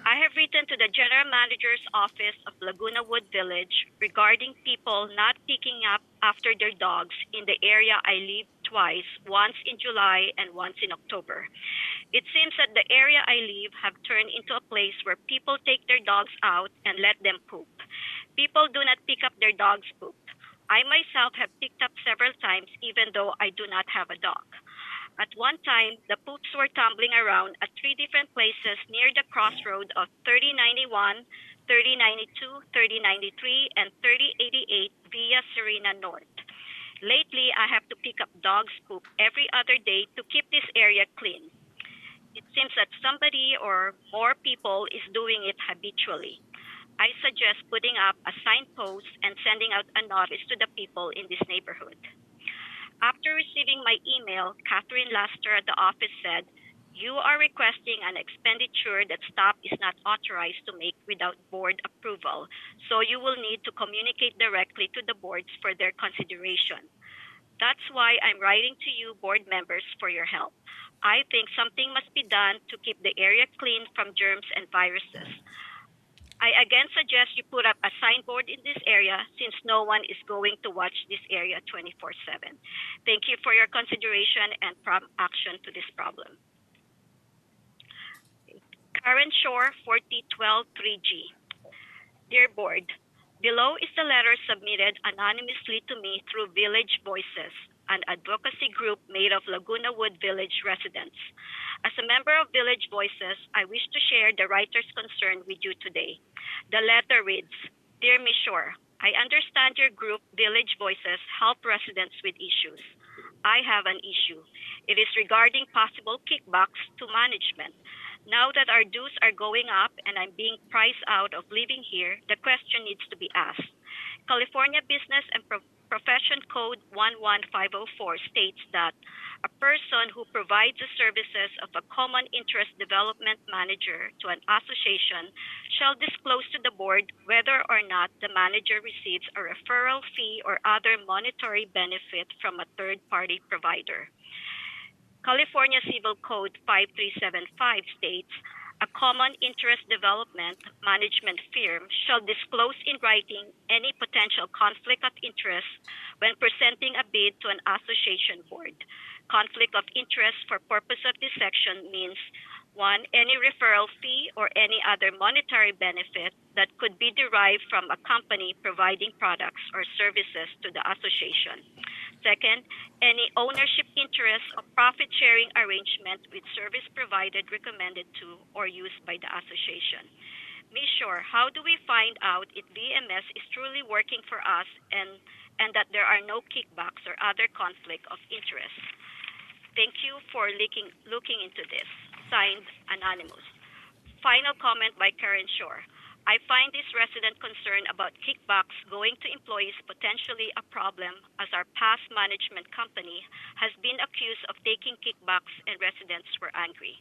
I have written to the General Manager's Office of Laguna Wood Village regarding people not picking up after their dogs in the area I live twice, once in July and once in October. It seems that the area I live have turned into a place where people take their dogs out and let them poop. People do not pick up their dogs' poop. I myself have picked up several times even though I do not have a dog. At one time, the poops were tumbling around at 3 different places near the crossroad of 3091, 3092, 3093, and 3088 via Serena North. Lately, I have to pick up dog's poop every other day to keep this area clean. It seems that somebody or more people is doing it habitually. I suggest putting up a signpost and sending out a notice to the people in this neighborhood. After receiving my email, Catherine Laster at the office said, "You are requesting an expenditure that staff is not authorized to make without board approval, so you will need to communicate directly to the boards for their consideration. That's why I'm writing to you, board members, for your help. I think something must be done to keep the area clean from germs and viruses. I again suggest you put up a signboard in this area since no one is going to watch this area 24/7. Thank you for your consideration and prompt action to this problem." Karen Shore, 40123G. Dear Board, below is the letter submitted anonymously to me through Village Voices, an advocacy group made of Laguna Wood Village residents. As a member of Village Voices, I wish to share the writer's concern with you today. The letter reads, "Dear Ms. Shore, I understand your group, Village Voices, help residents with issues. I have an issue. It is regarding possible kickbacks to management. Now that our dues are going up and I'm being priced out of living here, the question needs to be asked. California Business and Profession Code 11504 states that a person who provides the services of a common interest development manager to an association shall disclose to the board whether or not the manager receives a referral fee or other monetary benefit from a third-party provider. California Civil Code 5375 states, a common interest development management firm shall disclose in writing any potential conflict of interest when presenting a bid to an association board. Conflict of interest for purpose of this section means 1, any referral fee or any other monetary benefit that could be derived from a company providing products or services to the association. Second, any ownership interest of profit-sharing arrangement with service provided, recommended to, or used by the association. Ms. Shore, how do we find out if VMS is truly working for us and that there are no kickbacks or other conflict of interest? Thank you for looking into this. Signed, Anonymous. Final comment by Karen Shore. I find this resident concern about kickbacks going to employees potentially a problem, as our past management company has been accused of taking kickbacks and residents were angry.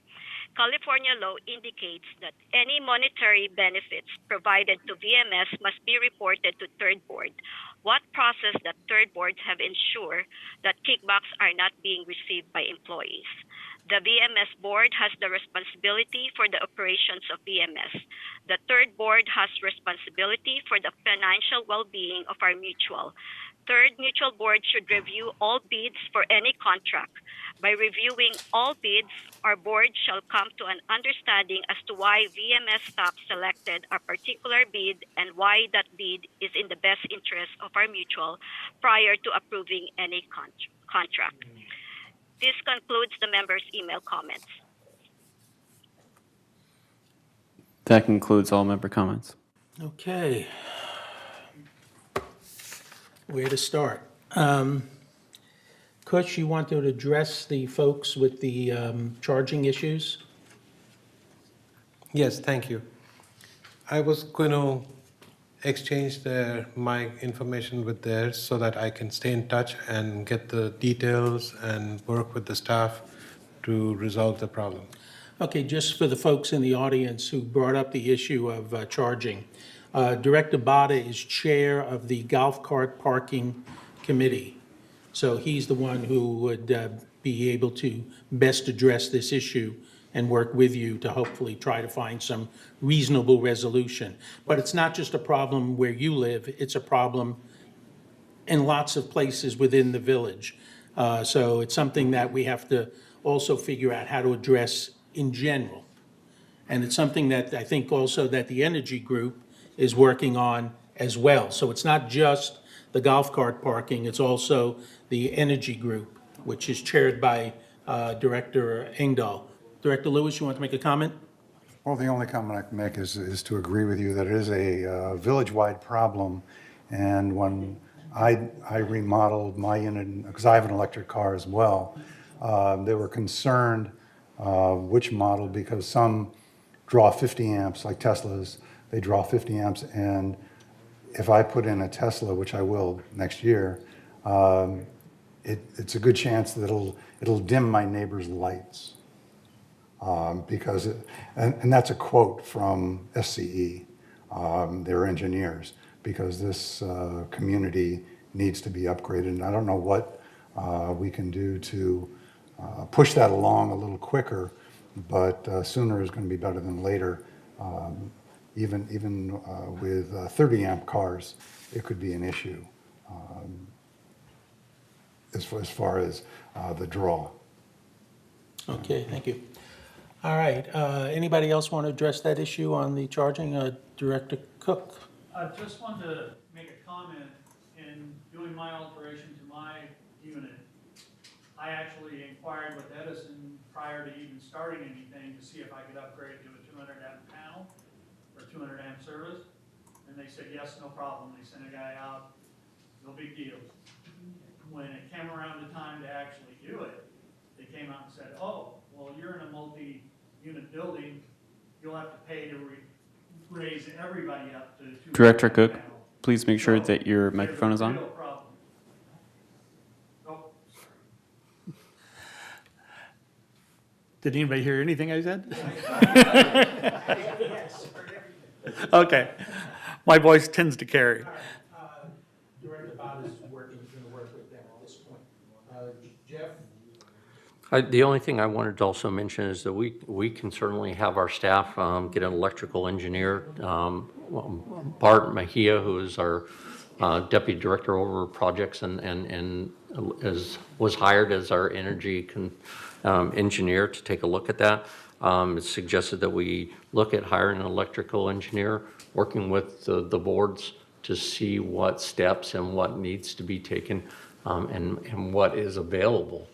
California law indicates that any monetary benefits provided to VMS must be reported to third board. What process that third boards have ensured that kickbacks are not being received by employees? The VMS board has the responsibility for the operations of VMS. The third board has responsibility for the financial well-being of our mutual. Third mutual board should review all bids for any contract. By reviewing all bids, our board shall come to an understanding as to why VMS staff selected a particular bid and why that bid is in the best interest of our mutual prior to approving any contract. This concludes the members' email comments. That concludes all member comments. Okay. Where to start? Kush, you want to address the folks with the charging issues? Yes, thank you. I was going to exchange my information with theirs so that I can stay in touch and get the details and work with the staff to resolve the problem. Okay, just for the folks in the audience who brought up the issue of charging, Director Bada is chair of the Golf Cart Parking Committee. So he's the one who would be able to best address this issue and work with you to hopefully try to find some reasonable resolution. But it's not just a problem where you live, it's a problem in lots of places within the village. So it's something that we have to also figure out how to address in general. And it's something that I think also that the Energy Group is working on as well. So it's not just the golf cart parking, it's also the Energy Group, which is chaired by Director Engdahl. Director Lewis, you want to make a comment? Well, the only comment I can make is to agree with you that it is a village-wide problem. And when I remodeled my unit, because I have an electric car as well, they were concerned which model, because some draw 50 amps, like Teslas, they draw 50 amps. And if I put in a Tesla, which I will next year, it's a good chance that it'll dim my neighbor's lights. Because and that's a quote from SCE, their engineers, because this community needs to be upgraded. And I don't know what we can do to push that along a little quicker, but sooner is going to be better than later. Even with 30 amp cars, it could be an issue as far as the draw. Okay, thank you. All right, anybody else want to address that issue on the charging? Director Cook? I just wanted to make a comment. In doing my alteration to my unit, I actually inquired with Edison prior to even starting anything to see if I could upgrade to a 200 amp panel or 200 amp service. And they said, yes, no problem. They sent a guy out, no big deal. When it came around the time to actually do it, they came out and said, oh, well, you're in a multi-unit building, you'll have to pay to raise everybody up to 200 Director Cook, panel. please make sure So that your there's a microphone is on. real problem. Oh, Did anybody hear anything I said? Okay. My voice tends to carry. Director Bada is going to work with them on this point. Jeff? The only thing I wanted to also mention is that we can certainly have our staff get an electrical engineer. Bart Mejia, who is our deputy director over projects and was hired as our energy engineer to take a look at that. It's suggested that we look at hiring an electrical engineer, working with the boards to see what steps and what needs to be taken and what is available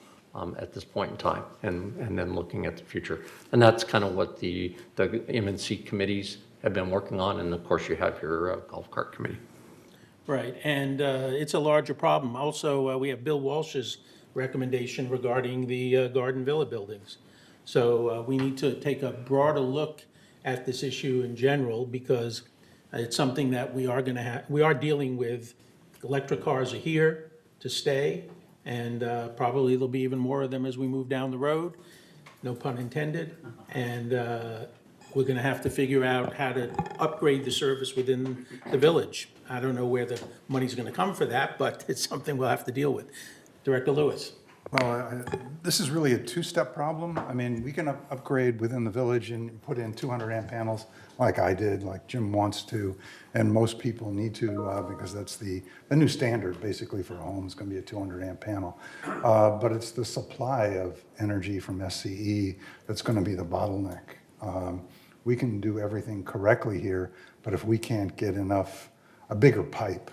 at this point in time, and then looking at the future. And that's kind of what the M&C committees have been working on, and of course you have your golf cart committee. Right, and it's a larger problem. Also, we have Bill Walsh's recommendation regarding the Garden Villa buildings. So we need to take a broader look at this issue in general, because it's something that we are going to have, we are dealing with. Electric cars are here to stay, and probably there'll be even more of them as we move down the road, no pun intended. And we're going to have to figure out how to upgrade the service within the village. I don't know where the money's going to come for that, but it's something we'll have to deal with. Director Lewis. Well, this is really a two-step problem. I mean, we can upgrade within the village and put in 200 amp panels like I did, like Jim wants to, and most people need to because that's the new standard basically for a home is going to be a 200 amp panel. But it's the supply of energy from SCE that's going to be the bottleneck. We can do everything correctly here, but if we can't get a bigger pipe,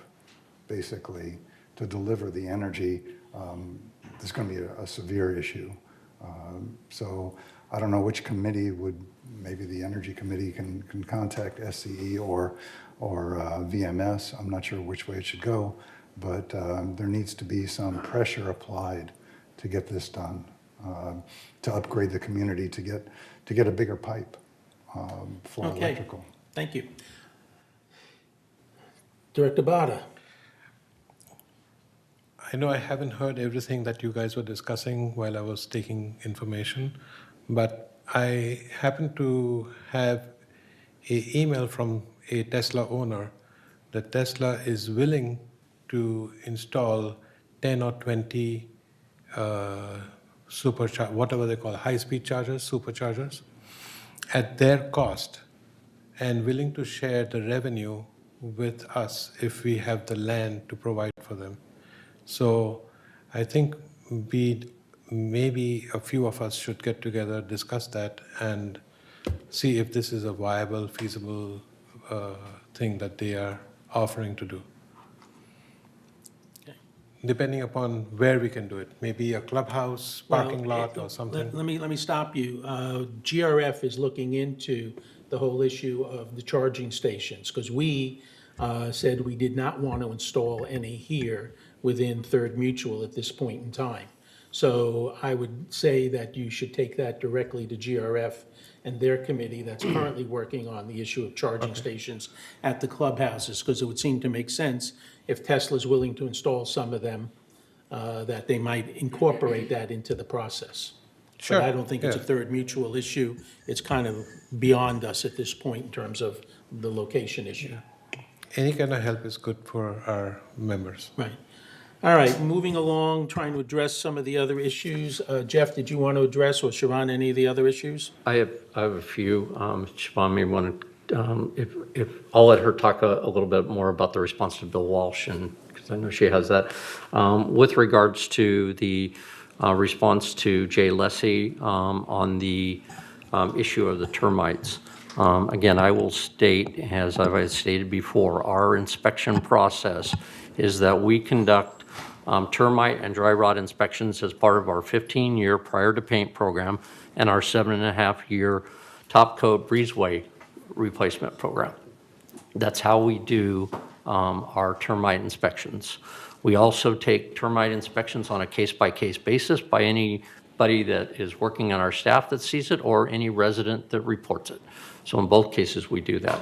basically, to deliver the energy, there's going to be a severe issue. So I don't know which committee maybe the Energy Committee can contact SCE or VMS. I'm not sure which way it should go, but there needs to be some pressure applied to get this done, to upgrade the community, to get a bigger pipe for electrical. Thank you. Director Bada. I know I haven't heard everything that you guys were discussing while I was taking information, but I happen to have an email from a Tesla owner that Tesla is willing to install 10 or 20 whatever they call high-speed chargers, superchargers, at their cost, and willing to share the revenue with us if we have the land to provide for them. So I think maybe a few of us should get together, discuss that, and see if this is a viable, feasible thing that they are offering to do. Depending upon where we can do it, maybe a clubhouse, parking lot, or something. Let me stop you. GRF is looking into the whole issue of the charging stations, because we said we did not want to install any here within Third Mutual at this point in time. So I would say that you should take that directly to GRF and their committee that's currently working on the issue of charging stations at the clubhouses, because it would seem to make sense if Tesla's willing to install some of them, that they might incorporate that into the process. Sure. But I don't think it's a Third Mutual issue. It's kind of beyond us at this point in terms of the location issue. Any kind of help is good for our members. Right. All right, moving along, trying to address some of the other issues. Jeff, did you want to address, or Sharon, any of the other issues? I have a few. Siobhan may want to, if I'll let her talk a little bit more about the response to Bill Walsh, and because I know she has that. With regards to the response to Jay Lessie on the issue of the termites. Again, I will state, as I've stated before, our inspection process is that we conduct termite and dry rot inspections as part of our 15-year prior to paint program and our 7.5-year top coat breezeway replacement program. That's how we do our termite inspections. We also take termite inspections on a case-by-case basis by anybody that is working on our staff that sees it or any resident that reports it. So in both cases, we do that.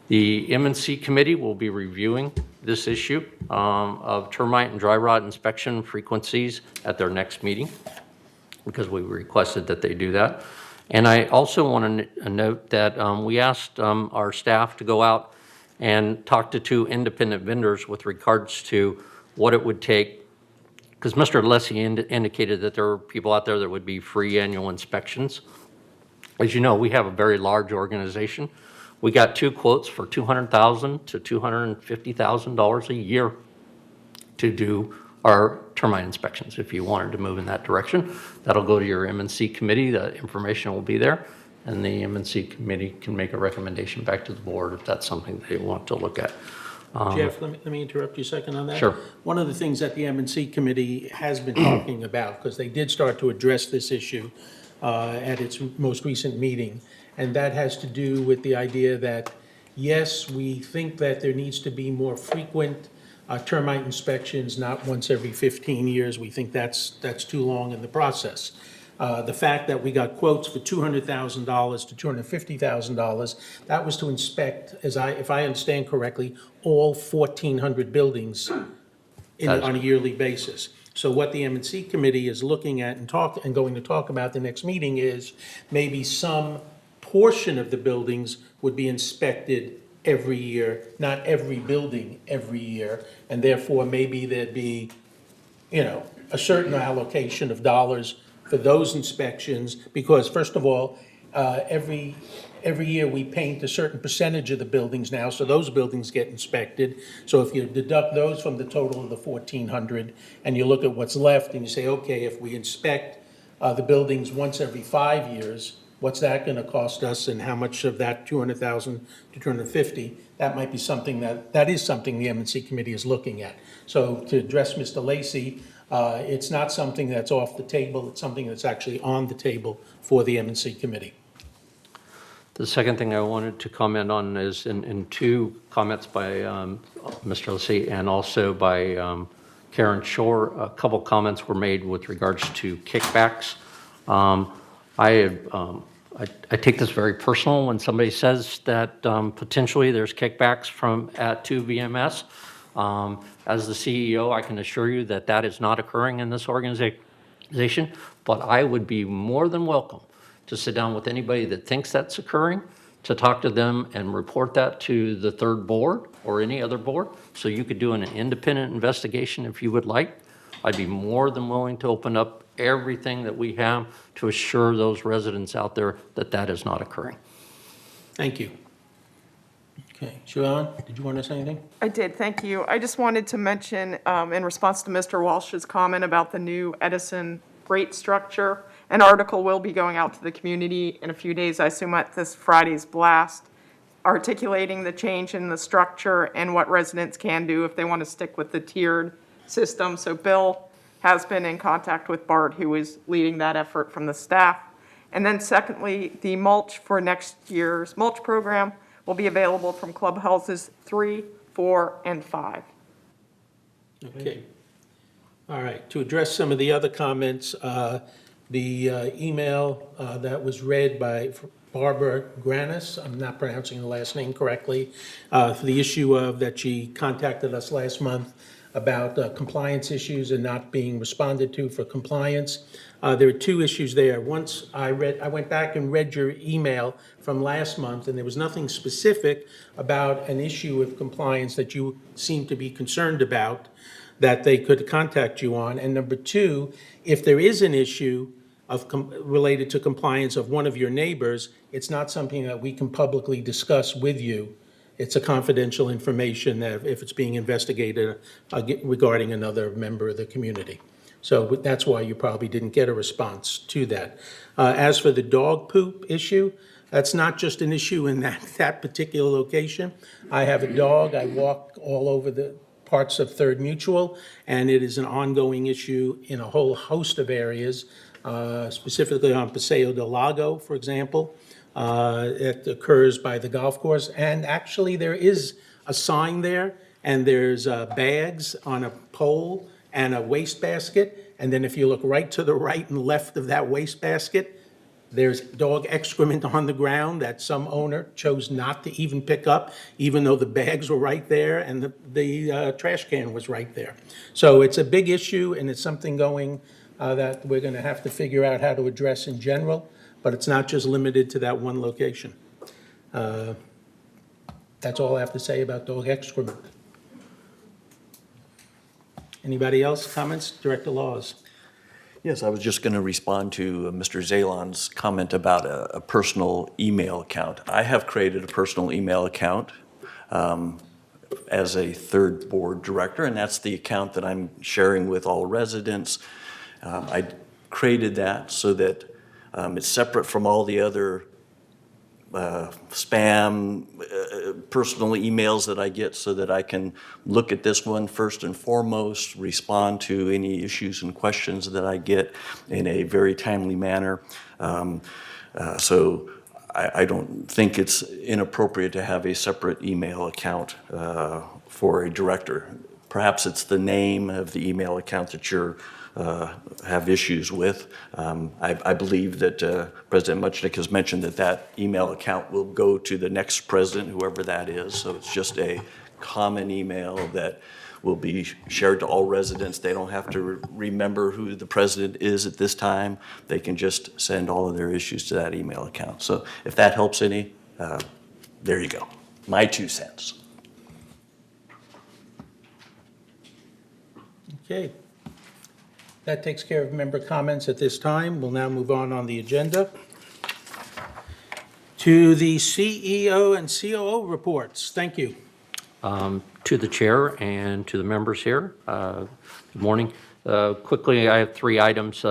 The M&C committee will be reviewing this issue of termite and dry rot inspection frequencies at their next meeting, because we requested that they do that. And I also want to note that we asked our staff to go out and talk to 2 independent vendors with regards to what it would take, because Mr. Lessie indicated that there are people out there that would be free annual inspections. As you know, we have a very large organization. We got 2 quotes for $200,000 to $250,000 a year to do our termite inspections. If you wanted to move in that direction, that'll go to your M&C committee. The information will be there, and the M&C committee can make a recommendation back to the board if that's something they want to look at. Jeff, let me interrupt you a second on that. Sure. One of the things that the M&C committee has been talking about, because they did start to address this issue at its most recent meeting, and that has to do with the idea that, yes, we think that there needs to be more frequent termite inspections, not once every 15 years. We think that's too long in the process. The fact that we got quotes for $200,000 to $250,000, that was to inspect, if I understand correctly, all 1,400 buildings on a yearly basis. So what the M&C committee is looking at and going to talk about the next meeting is maybe some portion of the buildings would be inspected every year, not every building every year, and therefore maybe there'd be, a certain allocation of dollars for those inspections, because first of all, every year we paint a certain percentage of the buildings now, so those buildings get inspected. So if you deduct those from the total of the 1,400 and you look at what's left and you say, okay, if we inspect the buildings once every 5 years, what's that going to cost us, and how much of that 200,000 to 250? That might be something that is something the M&C committee is looking at. So to address Mr. Lacy, it's not something that's off the table. It's something that's actually on the table for the M&C committee. The second thing I wanted to comment on is in two comments by Mr. Lacy and also by Karen Shore, a couple comments were made with regards to kickbacks. I take this very personal when somebody says that potentially there's kickbacks to VMS. As the CEO, I can assure you that that is not occurring in this organization, but I would be more than welcome to sit down with anybody that thinks that's occurring, to talk to them and report that to the third board or any other board, so you could do an independent investigation if you would like. I'd be more than willing to open up everything that we have to assure those residents out there that that is not occurring. Thank you. Okay, Siobhan, did you want to say anything? I did, thank you. I just wanted to mention, in response to Mr. Walsh's comment about the new Edison rate structure, an article will be going out to the community in a few days, I assume at this Friday's blast, articulating the change in the structure and what residents can do if they want to stick with the tiered system. So Bill has been in contact with Bart, who is leading that effort from the staff. And then secondly, the mulch for next year's mulch program will be available from clubhouses 3, 4, and 5. Okay. All right, to address some of the other comments, the email that was read by Barbara Granis, I'm not pronouncing the last name correctly, for the issue of that she contacted us last month about compliance issues and not being responded to for compliance. There are two issues there. Once I went back and read your email from last month, and there was nothing specific about an issue of compliance that you seem to be concerned about that they could contact you on. And number two, if there is an issue related to compliance of one of your neighbors, it's not something that we can publicly discuss with you. It's a confidential information that if it's being investigated regarding another member of the community. So that's why you probably didn't get a response to that. As for the dog poop issue, that's not just an issue in that particular location. I have a dog. I walk all over the parts of Third Mutual, and it is an ongoing issue in a whole host of areas, specifically on Paseo del Lago, for example. It occurs by the golf course, and actually there is a sign there, and there's bags on a pole and a wastebasket, and then if you look right to the right and left of that wastebasket, there's dog excrement on the ground that some owner chose not to even pick up, even though the bags were right there and the trash can was right there. So it's a big issue, and it's something going that we're going to have to figure out how to address in general, but it's not just limited to that one location. That's all I have to say about dog excrement. Anybody else? Comments? Director Laws. Yes, I was just going to respond to Mr. Zelon's comment about a personal email account. I have created a personal email account as a third board director, and that's the account that I'm sharing with all residents. I created that so that it's separate from all the other spam, personal emails that I get so that I can look at this one first and foremost, respond to any issues and questions that I get in a very timely manner. So I don't think it's inappropriate to have a separate email account for a director. Perhaps it's the name of the email account that you're have issues with. I believe that President Muchnick has mentioned that that email account will go to the next president, whoever that is. So it's just a common email that will be shared to all residents. They don't have to remember who the president is at this time. They can just send all of their issues to that email account. So if that helps any, there you go. My 2 cents. Okay. That takes care of member comments at this time. We'll now move on the agenda to the CEO and COO reports. Thank you. To the chair and to the members here, good morning. Quickly, I have 3 items.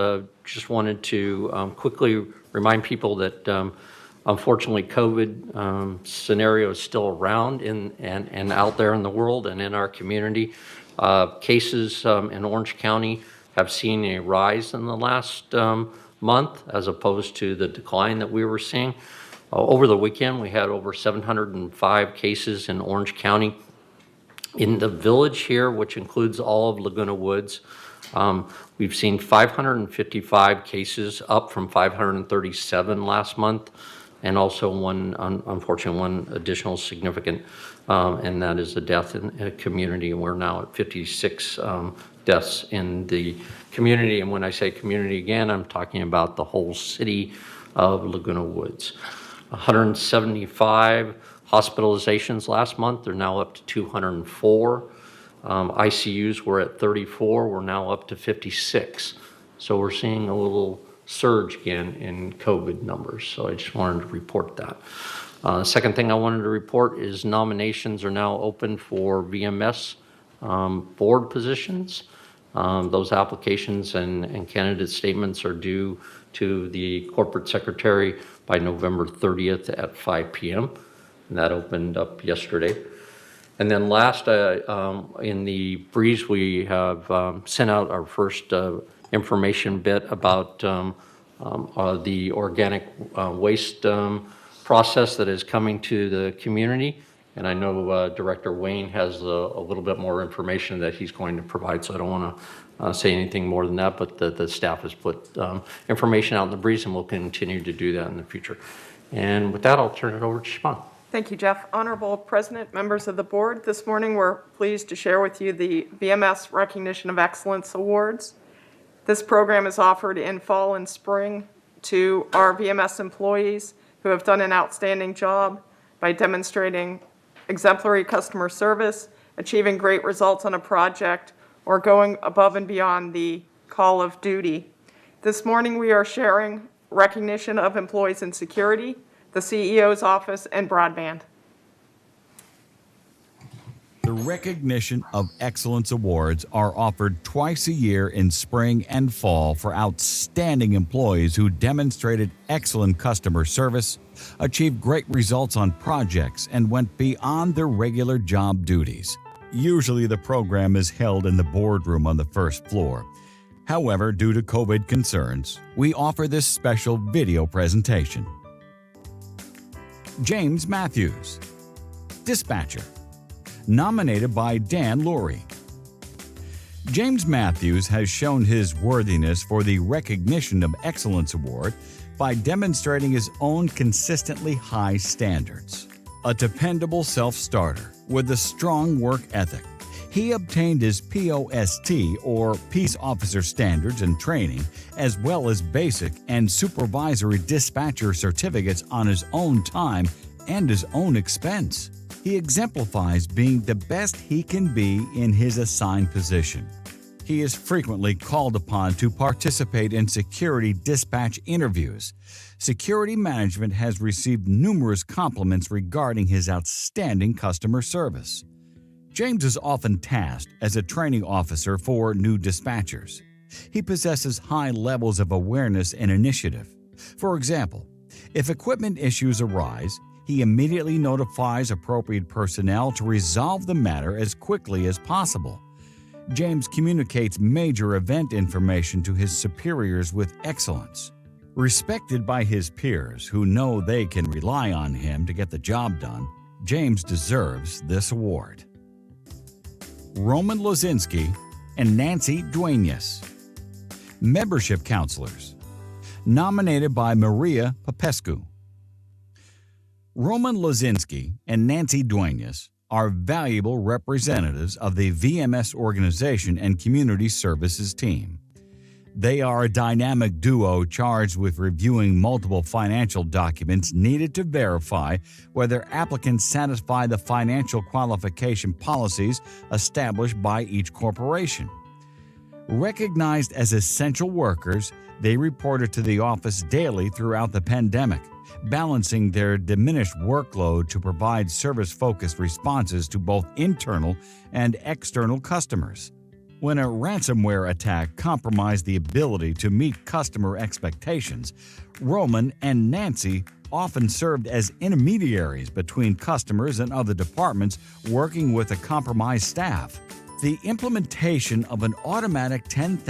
Just wanted to quickly remind people that unfortunately COVID scenario is still around and out there in the world and in our community. Cases in Orange County have seen a rise in the last month as opposed to the decline that we were seeing. Over the weekend, we had over 705 cases in Orange County. In the village here, which includes all of Laguna Woods, we've seen 555 cases, up from 537 last month, and also unfortunately, one additional significant, and that is a death in a community, and we're now at 56 deaths in the community. And when I say community again, I'm talking about the whole city of Laguna Woods. 175 hospitalizations last month. They're now up to 204. ICUs were at 34. We're now up to 56. So we're seeing a little surge again in COVID numbers. So I just wanted to report that. The second thing I wanted to report is nominations are now open for VMS board positions. Those applications and candidate statements are due to the corporate secretary by November 30th at 5 p.m. And that opened up yesterday. And then last, in the breeze, we have sent out our first information bit about the organic waste process that is coming to the community. And I know Director Wayne has a little bit more information that he's going to provide, so I don't want to say anything more than that, but the staff has put information out in the breeze, and we'll continue to do that in the future. And with that, I'll turn it over to Siobhan. Thank you, Jeff. Honorable President, members of the board, this morning we're pleased to share with you the VMS Recognition of Excellence Awards. This program is offered in fall and spring to our VMS employees who have done an outstanding job by demonstrating exemplary customer service, achieving great results on a project, or going above and beyond the call of duty. This morning we are sharing recognition of employees in security, the CEO's office, and broadband. The Recognition of Excellence Awards are offered twice a year in spring and fall for outstanding employees who demonstrated excellent customer service, achieved great results on projects, and went beyond their regular job duties. Usually the program is held in the boardroom on the first floor. However, due to COVID concerns, we offer this special video presentation. James Matthews, dispatcher, nominated by Dan Lurie. James Matthews has shown his worthiness for the Recognition of Excellence Award by demonstrating his own consistently high standards. A dependable self-starter with a strong work ethic, he obtained his POST, or Peace Officer Standards and Training, as well as basic and supervisory dispatcher certificates on his own time and his own expense. He exemplifies being the best he can be in his assigned position. He is frequently called upon to participate in security dispatch interviews. Security management has received numerous compliments regarding his outstanding customer service. James is often tasked as a training officer for new dispatchers. He possesses high levels of awareness and initiative. For example, If equipment issues arise, he immediately notifies appropriate personnel to resolve the matter as quickly as possible. James communicates major event information to his superiors with excellence. Respected by his peers who know they can rely on him to get the job done, James deserves this award. Roman Lozinski and Nancy Duenas. Membership Counselors. Nominated by Maria Popescu. Roman Lozinski and Nancy Duenas are valuable representatives of the VMS organization and community services team. They are a dynamic duo charged with reviewing multiple financial documents needed to verify whether applicants satisfy the financial qualification policies established by each corporation. Recognized as essential workers, they reported to the office daily throughout the pandemic, balancing their diminished workload to provide service-focused responses to both internal and external customers. When a ransomware attack compromised the ability to meet customer expectations, Roman and Nancy often served as intermediaries between customers and other departments working with a compromised staff. The implementation of an automatic $10,000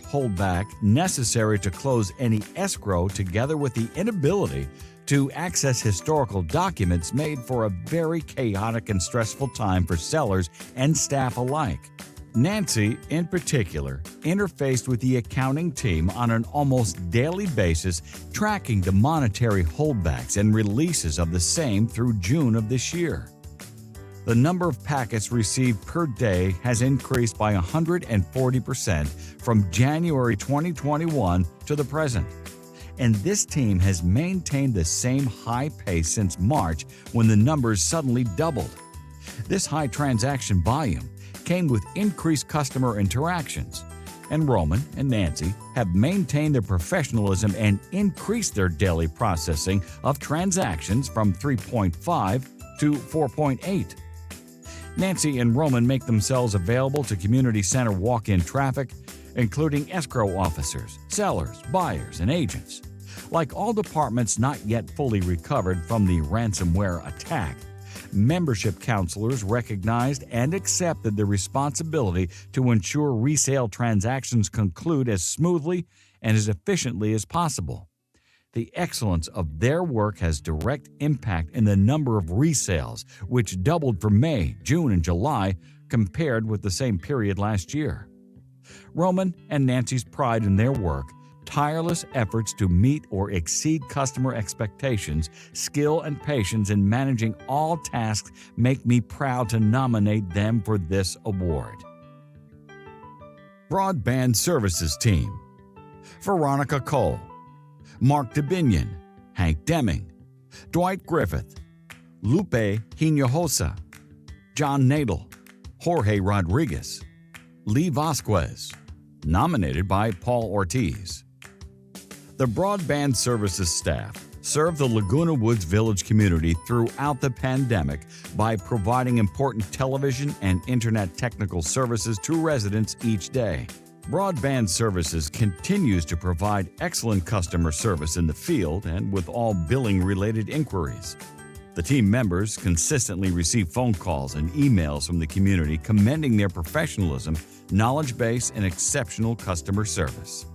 holdback necessary to close any escrow, together with the inability to access historical documents, made for a very chaotic and stressful time for sellers and staff alike. Nancy, in particular, interfaced with the accounting team on an almost daily basis, tracking the monetary holdbacks and releases of the same through June of this year. The number of packets received per day has increased by 140% from January 2021 to the present. And this team has maintained the same high pace since March, when the numbers suddenly doubled. This high transaction volume came with increased customer interactions, and Roman and Nancy have maintained their professionalism and increased their daily processing of transactions from 3.5 to 4.8. Nancy and Roman make themselves available to community center walk-in traffic, including escrow officers, sellers, buyers, and agents. Like all departments not yet fully recovered from the ransomware attack, membership counselors recognized and accepted the responsibility to ensure resale transactions conclude as smoothly and as efficiently as possible. The excellence of their work has direct impact in the number of resales, which doubled for May, June, and July compared with the same period last year. Roman and Nancy's pride in their work, tireless efforts to meet or exceed customer expectations, skill and patience in managing all tasks make me proud to nominate them for this award. Broadband Services Team. Veronica Cole, Mark DeBinion, Hank Deming, Dwight Griffith, Lupe Hinojosa, John Nadel, Jorge Rodriguez, Lee Vasquez, nominated by Paul Ortiz. The Broadband Services staff served the Laguna Woods Village community throughout the pandemic by providing important television and internet technical services to residents each day. Broadband Services continues to provide excellent customer service in the field and with all billing-related inquiries. The team members consistently receive phone calls and emails from the community commending their professionalism, knowledge base, and exceptional customer service.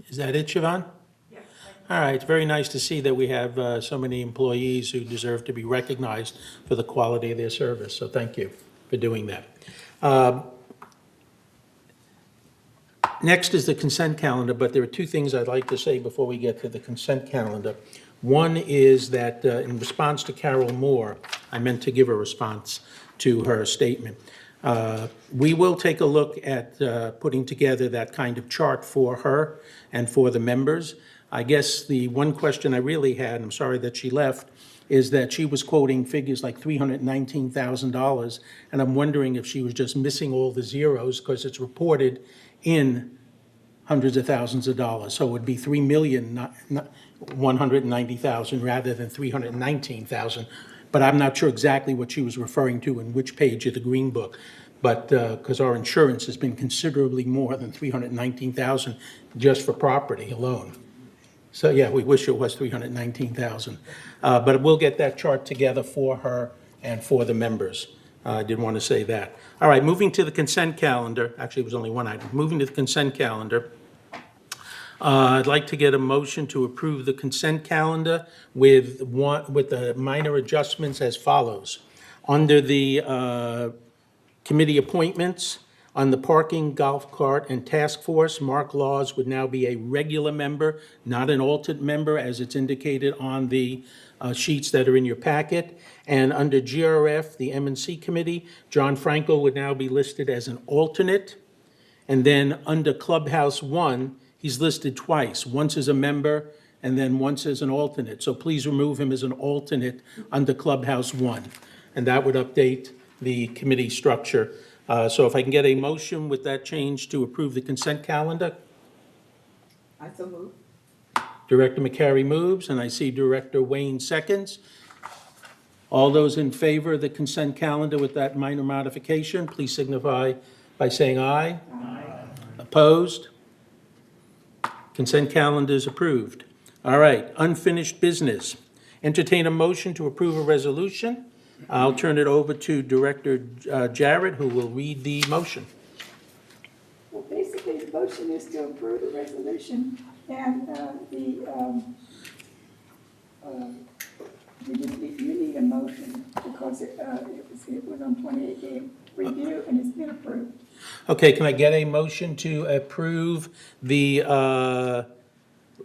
Is that it, Siobhan? Yes. All right, it's very nice to see that we have so many employees who deserve to be recognized for the quality of their service, so thank you for doing that. Next is the consent calendar, but there are two things I'd like to say before we get to the consent calendar. One is that in response to Carol Moore, I meant to give a response to her statement. We will take a look at putting together that kind of chart for her and for the members. I guess the one question I really had, and I'm sorry that she left, is that she was quoting figures like $319,000, and I'm wondering if she was just missing all the zeros because it's reported in hundreds of thousands of dollars. So it would be $3,190,000 rather than $319,000. but I'm not sure exactly what she was referring to in which page of the Green Book. But, because our insurance has been considerably more than 319,000 just for property alone. So, yeah, we wish it was 319,000. But we'll get that chart together for her and for the members. I did want to say that. All right, moving to the consent calendar. Actually, it was only one item. Moving to the consent calendar. I'd like to get a motion to approve the consent calendar with the minor adjustments as follows. Under the committee appointments, on the parking, golf cart, and task force, Mark Laws would now be a regular member, not an alternate member, as it's indicated on the sheets that are in your packet. And under GRF, the M&C committee, John Frankel would now be listed as an alternate. And then under Clubhouse 1, he's listed twice, once as a member and then once as an alternate. So please remove him as an alternate under Clubhouse 1. And that would update the committee structure. So if I can get a motion with that change to approve the consent calendar. I so move. Director McCary moves, and I see Director Wayne seconds. All those in favor of the consent calendar with that minor modification, please signify by saying aye. Aye. Opposed? Consent calendar is approved. All right, unfinished business. Entertain a motion to approve a resolution. I'll turn it over to Director Jarrett, who will read the motion. Well, basically, the motion is to approve the resolution, and you need a motion because it was on 28-day review and it's been approved. Okay, can I get a motion to approve the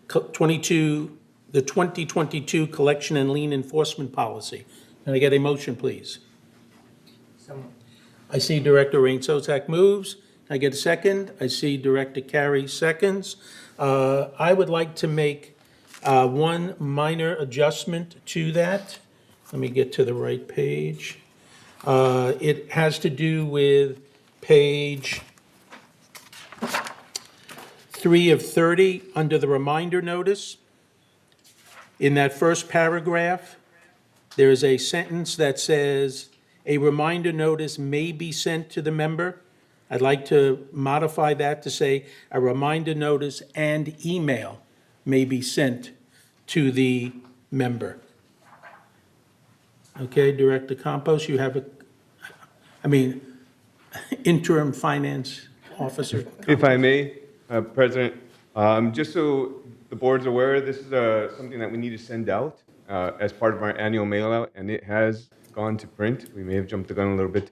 2022 collection and lien enforcement policy? Can I get a motion, please? I see Director Rain Sozak moves. Can I get a second? I see Director Carey seconds. I would like to make one minor adjustment to that. Let me get to the right page. It has to do with page 3 of 30 under the reminder notice. In that first paragraph, there is a sentence that says, a reminder notice may be sent to the member. I'd like to modify that to say, a reminder notice and email may be sent to the member. Okay, Director Campos, you have interim finance officer. If I may, President, just so the board's aware, this is something that we need to send out as part of our annual mail out, and it has gone to print. We may have jumped the gun a little bit.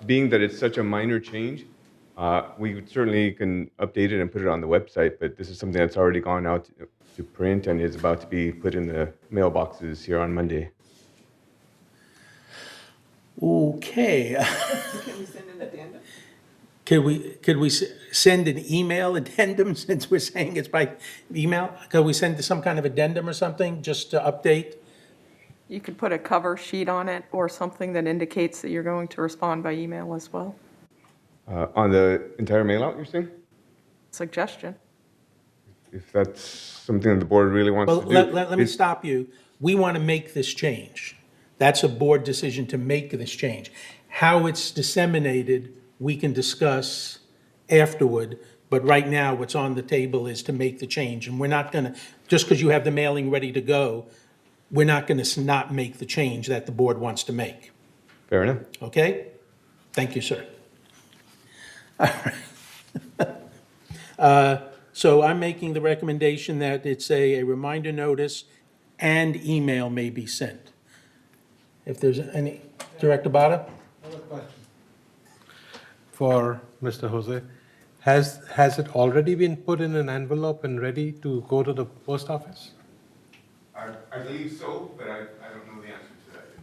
Being that it's such a minor change, we certainly can update it and put it on the website, but this is something that's already gone out to print and is about to be put in the mailboxes here on Monday. Okay. Can we send an addendum? Could we send an email addendum since we're saying it's by email? Could we send some kind of addendum or something just to update? You could put a cover sheet on it or something that indicates that you're going to respond by email as well. On the entire mail out, you're saying? Suggestion. If that's something that the board really wants to do. Let me stop you. We want to make this change. That's a board decision to make this change. How it's disseminated, we can discuss afterward, but right now what's on the table is to make the change. And we're not going to, just because you have the mailing ready to go, we're not going to not make the change that the board wants to make. Fair enough. Okay? Thank you, sir. All right. So I'm making the recommendation that it's a reminder notice and email may be sent. If there's any, Director Bada? I have a question for Mr. Jose. Has it already been put in an envelope and ready to go to the post office? I believe so, but I don't know the answer to that yet.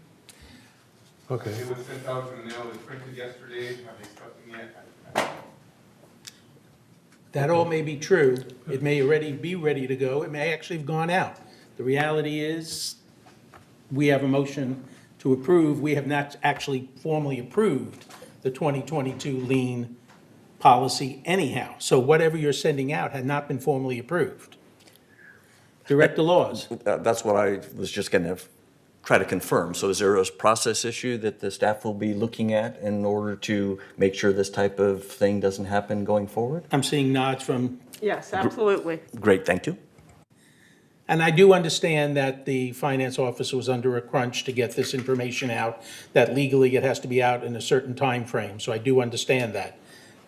Okay. It was sent out in the mail, it was printed yesterday, have they stuck them yet? I don't know. That all may be true. It may already be ready to go. It may actually have gone out. The reality is, we have a motion to approve. We have not actually formally approved the 2022 lien policy anyhow. So whatever you're sending out had not been formally approved. Director Laws. That's what I was just going to try to confirm. So is there a process issue that the staff will be looking at in order to make sure this type of thing doesn't happen going forward? I'm seeing nods from, Yes, absolutely. Great, thank you. and I do understand that the finance officer was under a crunch to get this information out, that legally it has to be out in a certain time frame. So I do understand that,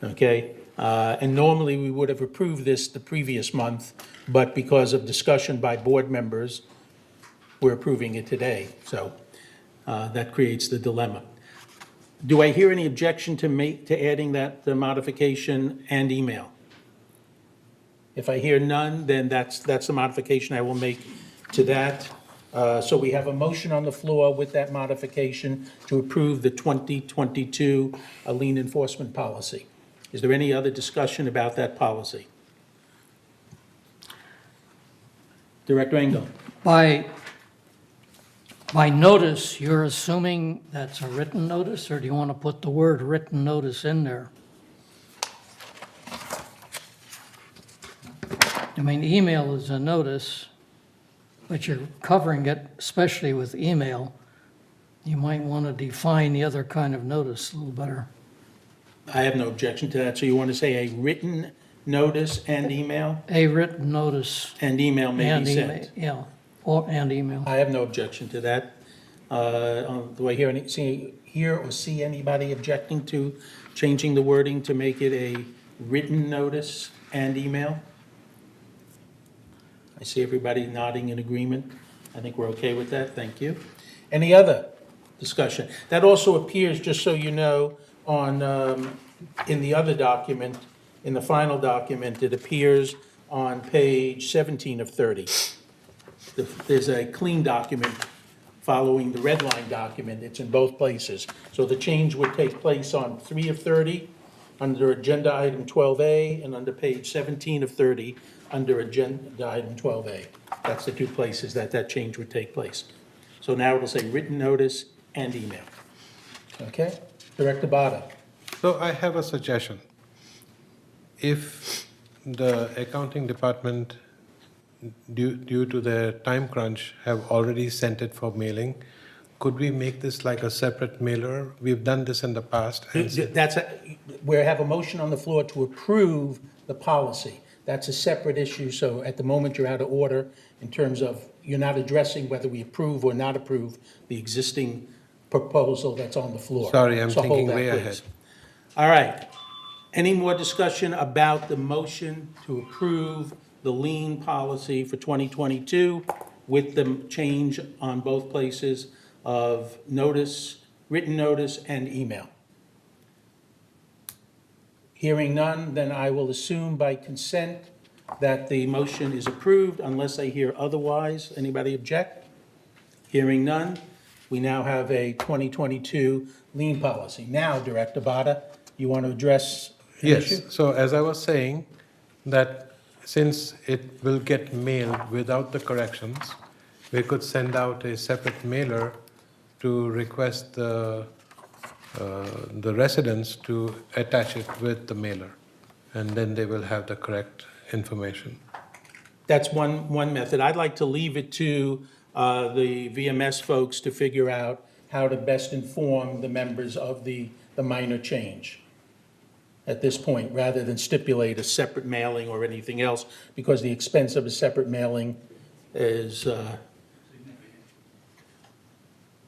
okay? And normally we would have approved this the previous month, but because of discussion by board members, we're approving it today. So that creates the dilemma. Do I hear any objection to adding that the modification and email? If I hear none, then that's the modification I will make to that. So we have a motion on the floor with that modification to approve the 2022 lien enforcement policy. Is there any other discussion about that policy? Director Engel. By notice, you're assuming that's a written notice, or do you want to put the word written notice in there? I mean, email is a notice, but you're covering it, especially with email. You might want to define the other kind of notice a little better. I have no objection to that. So you want to say a written notice and email? A written notice. And email may be sent. Yeah, and email. I have no objection to that. Do I hear or see anybody objecting to changing the wording to make it a written notice and email? I see everybody nodding in agreement. I think we're okay with that. Thank you. Any other discussion? That also appears, just so you know, on in the other document, in the final document, it appears on page 17 of 30. There's a clean document following the red line document. It's in both places. So the change would take place on 3 of 30 under agenda item 12A and under page 17 of 30 under agenda item 12A. That's the two places that change would take place. So now it'll say written notice and email. Okay? Director Bada. So I have a suggestion. If the accounting department, due to their time crunch, have already sent it for mailing, could we make this like a separate mailer? We've done this in the past. We have a motion on the floor to approve the policy. That's a separate issue, so at the moment you're out of order in terms of you're not addressing whether we approve or not approve the existing proposal that's on the floor. Sorry, I'm So hold thinking that, way please. ahead. All right. Any more discussion about the motion to approve the lien policy for 2022 with the change on both places of notice, written notice, and email? Hearing none, then I will assume by consent that the motion is approved unless I hear otherwise. Anybody object? Hearing none, we now have a 2022 lien policy. Now, Director Bada, you want to address an issue? Yes, so as I was saying, that since it will get mailed without the corrections, we could send out a separate mailer to request the residents to attach it with the mailer, and then they will have the correct information. That's one method. I'd like to leave it to the VMS folks to figure out how to best inform the members of the minor change at this point, rather than stipulate a separate mailing or anything else, because the expense of a separate mailing is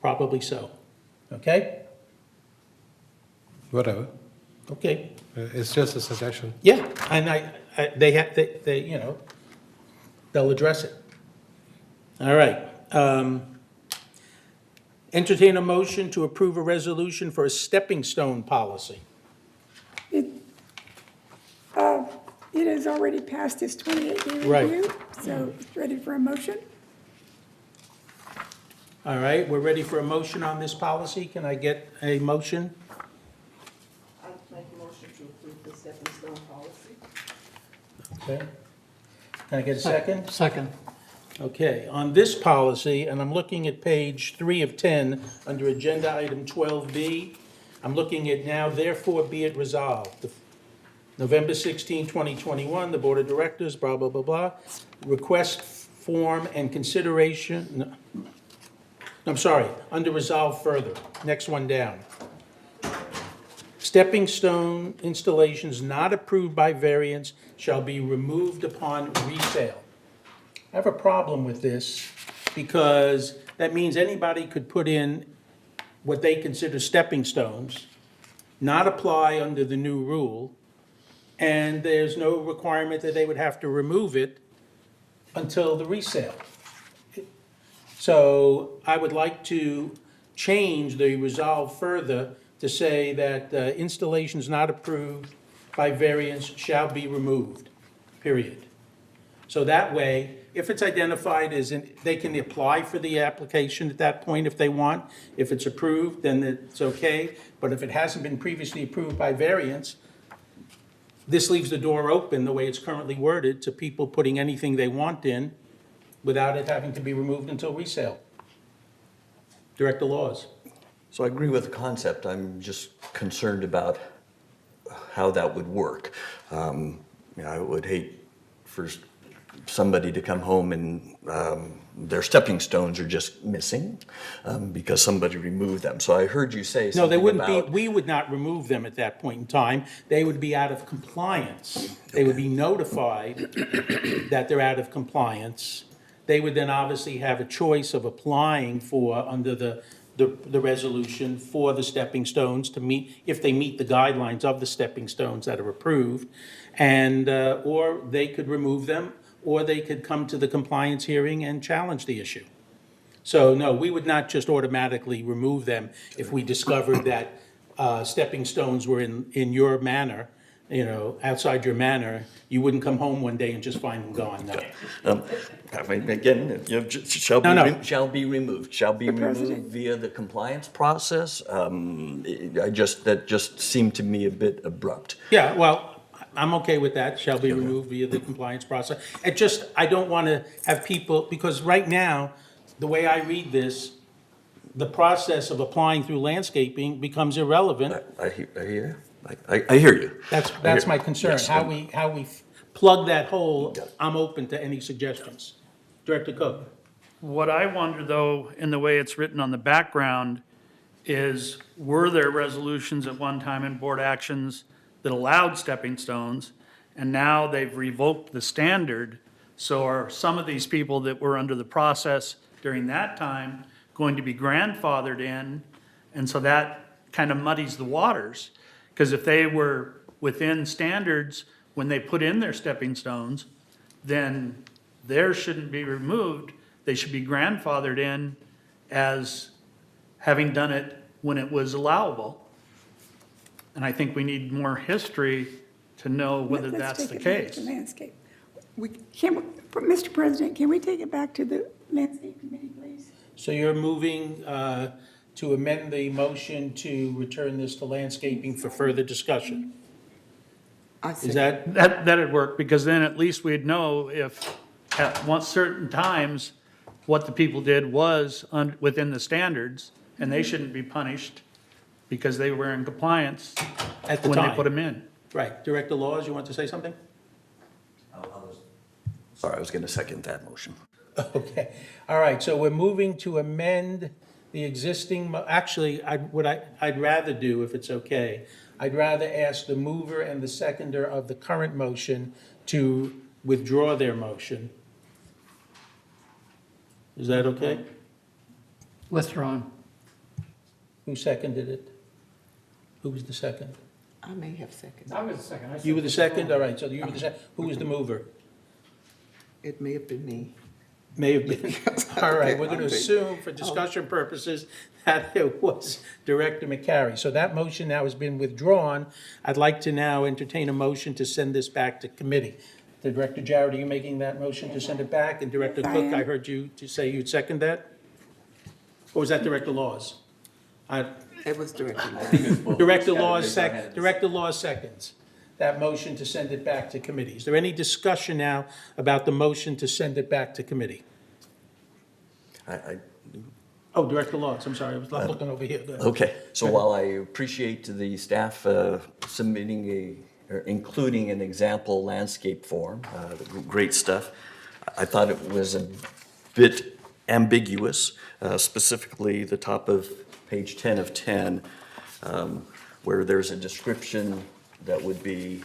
probably so. Okay? Whatever. Okay. It's just a suggestion. Yeah, and they you know, they'll address it. All right. Entertain a motion to approve a resolution for a stepping stone policy. It has already passed its 28-day Right. review, so it's ready for a motion. All right, we're ready for a motion on this policy. Can I get a motion? I'd make a motion to approve the stepping stone policy. Okay. Can I get a second? Second. Okay, on this policy, and I'm looking at page 3 of 10, under agenda item 12B, I'm looking at now, therefore be it resolved. November 16, 2021, the Board of Directors, blah, blah, blah, blah, request form and consideration, I'm sorry, under resolve further, next one down. Stepping stone installations not approved by variance shall be removed upon resale. I have a problem with this because that means anybody could put in what they consider stepping stones, not apply under the new rule, and there's no requirement that they would have to remove it until the resale. So I would like to change the resolve further to say that installations not approved by variance shall be removed, period. So that way, if it's identified as, they can apply for the application at that point if they want. If it's approved, then it's okay. But if it hasn't been previously approved by variance, this leaves the door open, the way it's currently worded, to people putting anything they want in without it having to be removed until resale. Director Laws. So I agree with the concept. I'm just concerned about how that would work. I would hate for somebody to come home and their stepping stones are just missing because somebody removed them. So I heard you say something No, they wouldn't about... be, we would not remove them at that point in time. They would be out of compliance. They would be notified that they're out of compliance. They would then obviously have a choice of applying for, under the resolution, for the stepping stones to meet, if they meet the guidelines of the stepping stones that are approved, and, or they could remove them, or they could come to the compliance hearing and challenge the issue. So no, we would not just automatically remove them if we discovered that stepping stones were in your manor, outside your manor. You wouldn't come home one day and just find them gone, no. Again, shall be removed via the compliance process. That just seemed to me a bit abrupt. Yeah, well, I'm okay with that, shall be removed via the compliance process. I don't want to have people, because right now, the way I read this, the process of applying through landscaping becomes irrelevant. I hear you. That's my concern. Yes. How we plug that hole, I'm open to any suggestions. Director Cook. What I wonder, though, in the way it's written on the background, is were there resolutions at one time in board actions that allowed stepping stones, and now they've revoked the standard? So are some of these people that were under the process during that time going to be grandfathered in? And so that kind of muddies the waters. Because if they were within standards when they put in their stepping stones, then theirs shouldn't be removed. They should be grandfathered in as having done it when it was allowable. And I think we need more history to know whether that's the case. Landscape. Mr. President, can we take it back to the landscape committee, please? So you're moving to amend the motion to return this to landscaping for further discussion? Is that? That'd work, because then at least we'd know if at certain times what the people did was within the standards, and they shouldn't be punished because they were in compliance At the when time. they put them in. Right. Director Laws, you want to say something? Sorry, I was going to second that motion. Okay. All right. So we're moving to amend the existing, actually, I'd rather do, if it's okay, I'd rather ask the mover and the seconder of the current motion to withdraw their motion. Is that okay? Withdrawn. Who seconded it? Who was the second? I may have seconded. I was the second. You were the second? All right, so you were the second. Who was the mover? It may have been me. May have been. All right, we're going to assume for discussion purposes that it was Director McCary. So that motion now has been withdrawn. I'd like to now entertain a motion to send this back to committee. Director Jarrett, are you making that motion to send it back? And Director Cook, I heard you to say you'd second that? Or was that Director Laws? It was Director. Director Laws seconds that motion to send it back to committee. Is there any discussion now about the motion to send it back to committee? Oh, Director Laws, I'm sorry, I was looking over here. Go ahead. Okay, so while I appreciate the staff submitting or including an example landscape form, great stuff, I thought it was a bit ambiguous, specifically the top of page 10 of 10, where there's a description that would be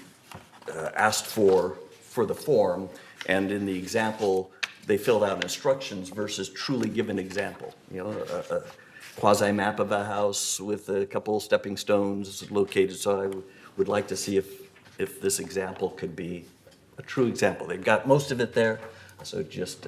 asked for the form, and in the example, they filled out instructions versus truly give an example. You know, a quasi-map of a house with a couple stepping stones located, so I would like to see if this example could be a true example. They've got most of it there, so just...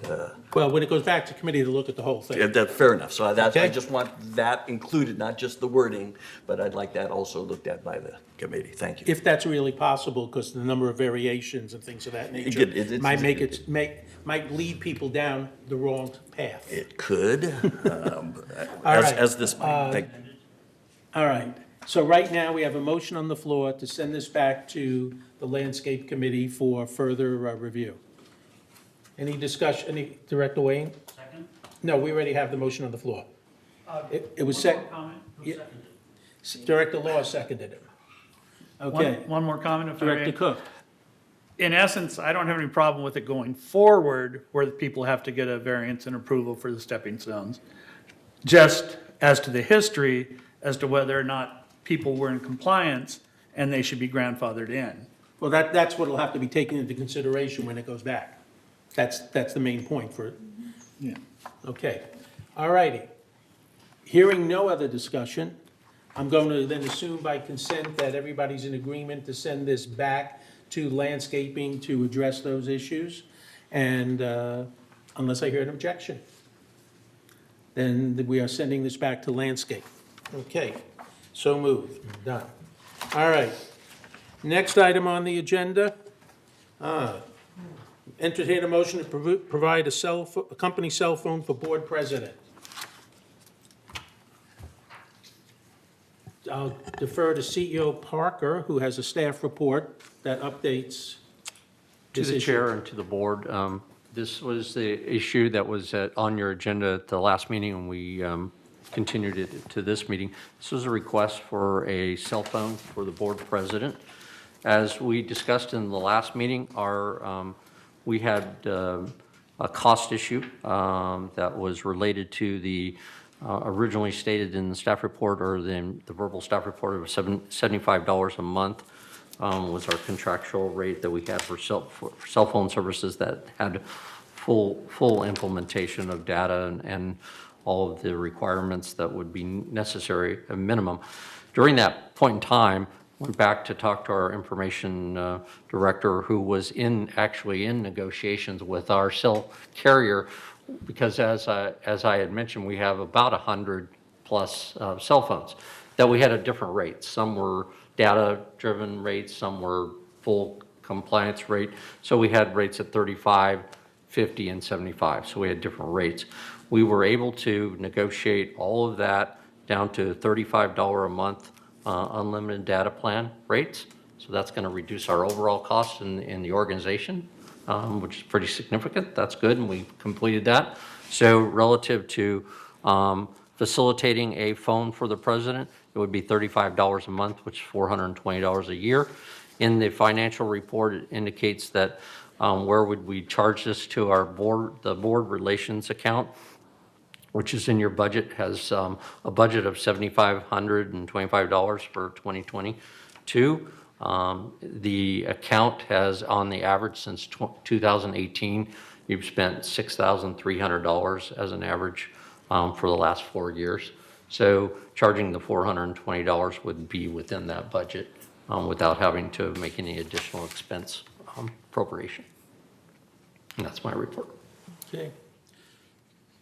Well, when it goes back to committee to look at the whole thing. Yeah, fair enough. So I Okay. just want that included, not just the wording, but I'd like that also looked at by the committee. Thank you. If that's really possible, because the number of variations and things of that nature It- might lead people down the wrong path. It could, All right. as this might. Thank- All right, so right now, we have a motion on the floor to send this back to the Landscape Committee for further review. Any discussion, Director Wayne? Second? No, we already have the motion on the floor. It was One more comment. Who Yeah. seconded it? Director Law seconded it. Okay. One more comment, if I may. Director Cook. In essence, I don't have any problem with it going forward where the people have to get a variance and approval for the stepping stones. Just as to the history, as to whether or not people were in compliance and they should be grandfathered in. Well, that's what'll have to be taken into consideration when it goes back. That's the main point for it. Yeah. Okay, all righty. Hearing no other discussion, I'm going to then assume by consent that everybody's in agreement to send this back to landscaping to address those issues. And unless I hear an objection, then we are sending this back to landscape. Okay, so moved, done. All right, next item on the agenda. Entertain a motion to provide a company cell phone for board president. I'll defer to CEO Parker, who has a staff report that updates To this the issue. chair and to the board, this was the issue that was on your agenda at the last meeting, and we continued it to this meeting. This was a request for a cell phone for the board president. As we discussed in the last meeting, we had a cost issue that was related to the originally stated in the staff report, or the verbal staff report, of $75 a month was our contractual rate that we had for cell phone services that had full implementation of data and all of the requirements that would be necessary, a minimum. During that point in time, went back to talk to our information director, who was actually in negotiations with our cell carrier, because as I had mentioned, we have about 100 plus cell phones that we had at different rates. Some were data-driven rates, some were full compliance rate. So we had rates at 35, 50, and 75. So we had different rates. We were able to negotiate all of that down to $35 a month unlimited data plan rates. So that's going to reduce our overall costs in the organization, which is pretty significant. That's good, and we completed that. So relative to facilitating a phone for the president, it would be $35 a month, which is $420 a year. In the financial report, it indicates that where would we charge this to our board, the board relations account, which is in your budget, has a budget of $7,525 for 2022. The account has, on the average since 2018, you've spent $6,300 as an average for the last 4 years. So charging the $420 would be within that budget without having to make any additional expense appropriation. And that's my report. Okay.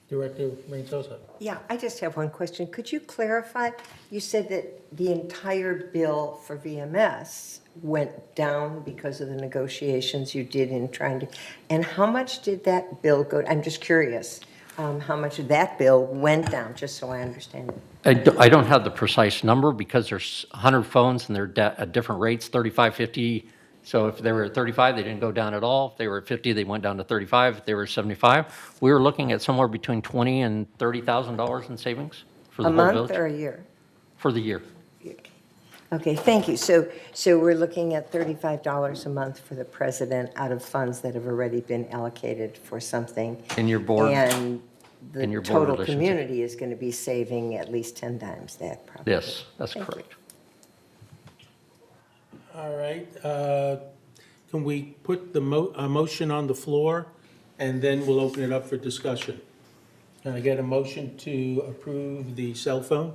Director Ming Seizai. Yeah, I just have one question. Could you clarify? You said that the entire bill for VMS went down because of the negotiations you did in trying to, and how much did that bill go? I'm just curious. How much of that bill went down, just so I understand it. I don't have the precise number because there's 100 phones and they're at different rates, 35, 50. So if they were at 35, they didn't go down at all. If they were at 50, they went down to 35. If they were at 75, we were looking at somewhere between $20,000 and $30,000 in savings for the A whole month village. or a year? For the year. Okay, thank you. So we're looking at $35 a month for the president out of funds that have already been allocated for something. In your board. And the In your board total relations. community is going to be saving at least 10 times that probably. Yes, that's Thank you. correct. All right, can we put the motion on the floor, and then we'll open it up for discussion? Can I get a motion to approve the cell phone?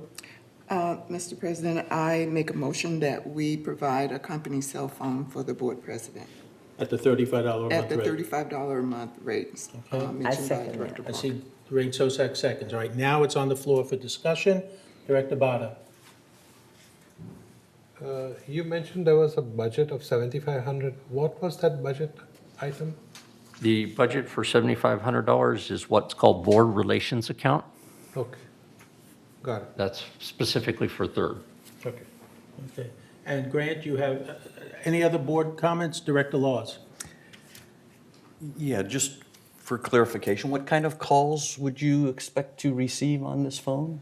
Mr. President, I make a motion that we provide a company cell phone for the board president At the $35 a month rate? at the $35 a month rate mentioned by second Director I Barr. see Ray Sosak seconds. All right, now it's on the floor for discussion. Director Bada. You mentioned there was a budget of 7,500. What was that budget item? The budget for $7,500 is what's called board relations account. Okay, got it. That's specifically for third. Okay. Okay. And Grant, you have any other board comments? Director Laws. Yeah, just for clarification, what kind of calls would you expect to receive on this phone?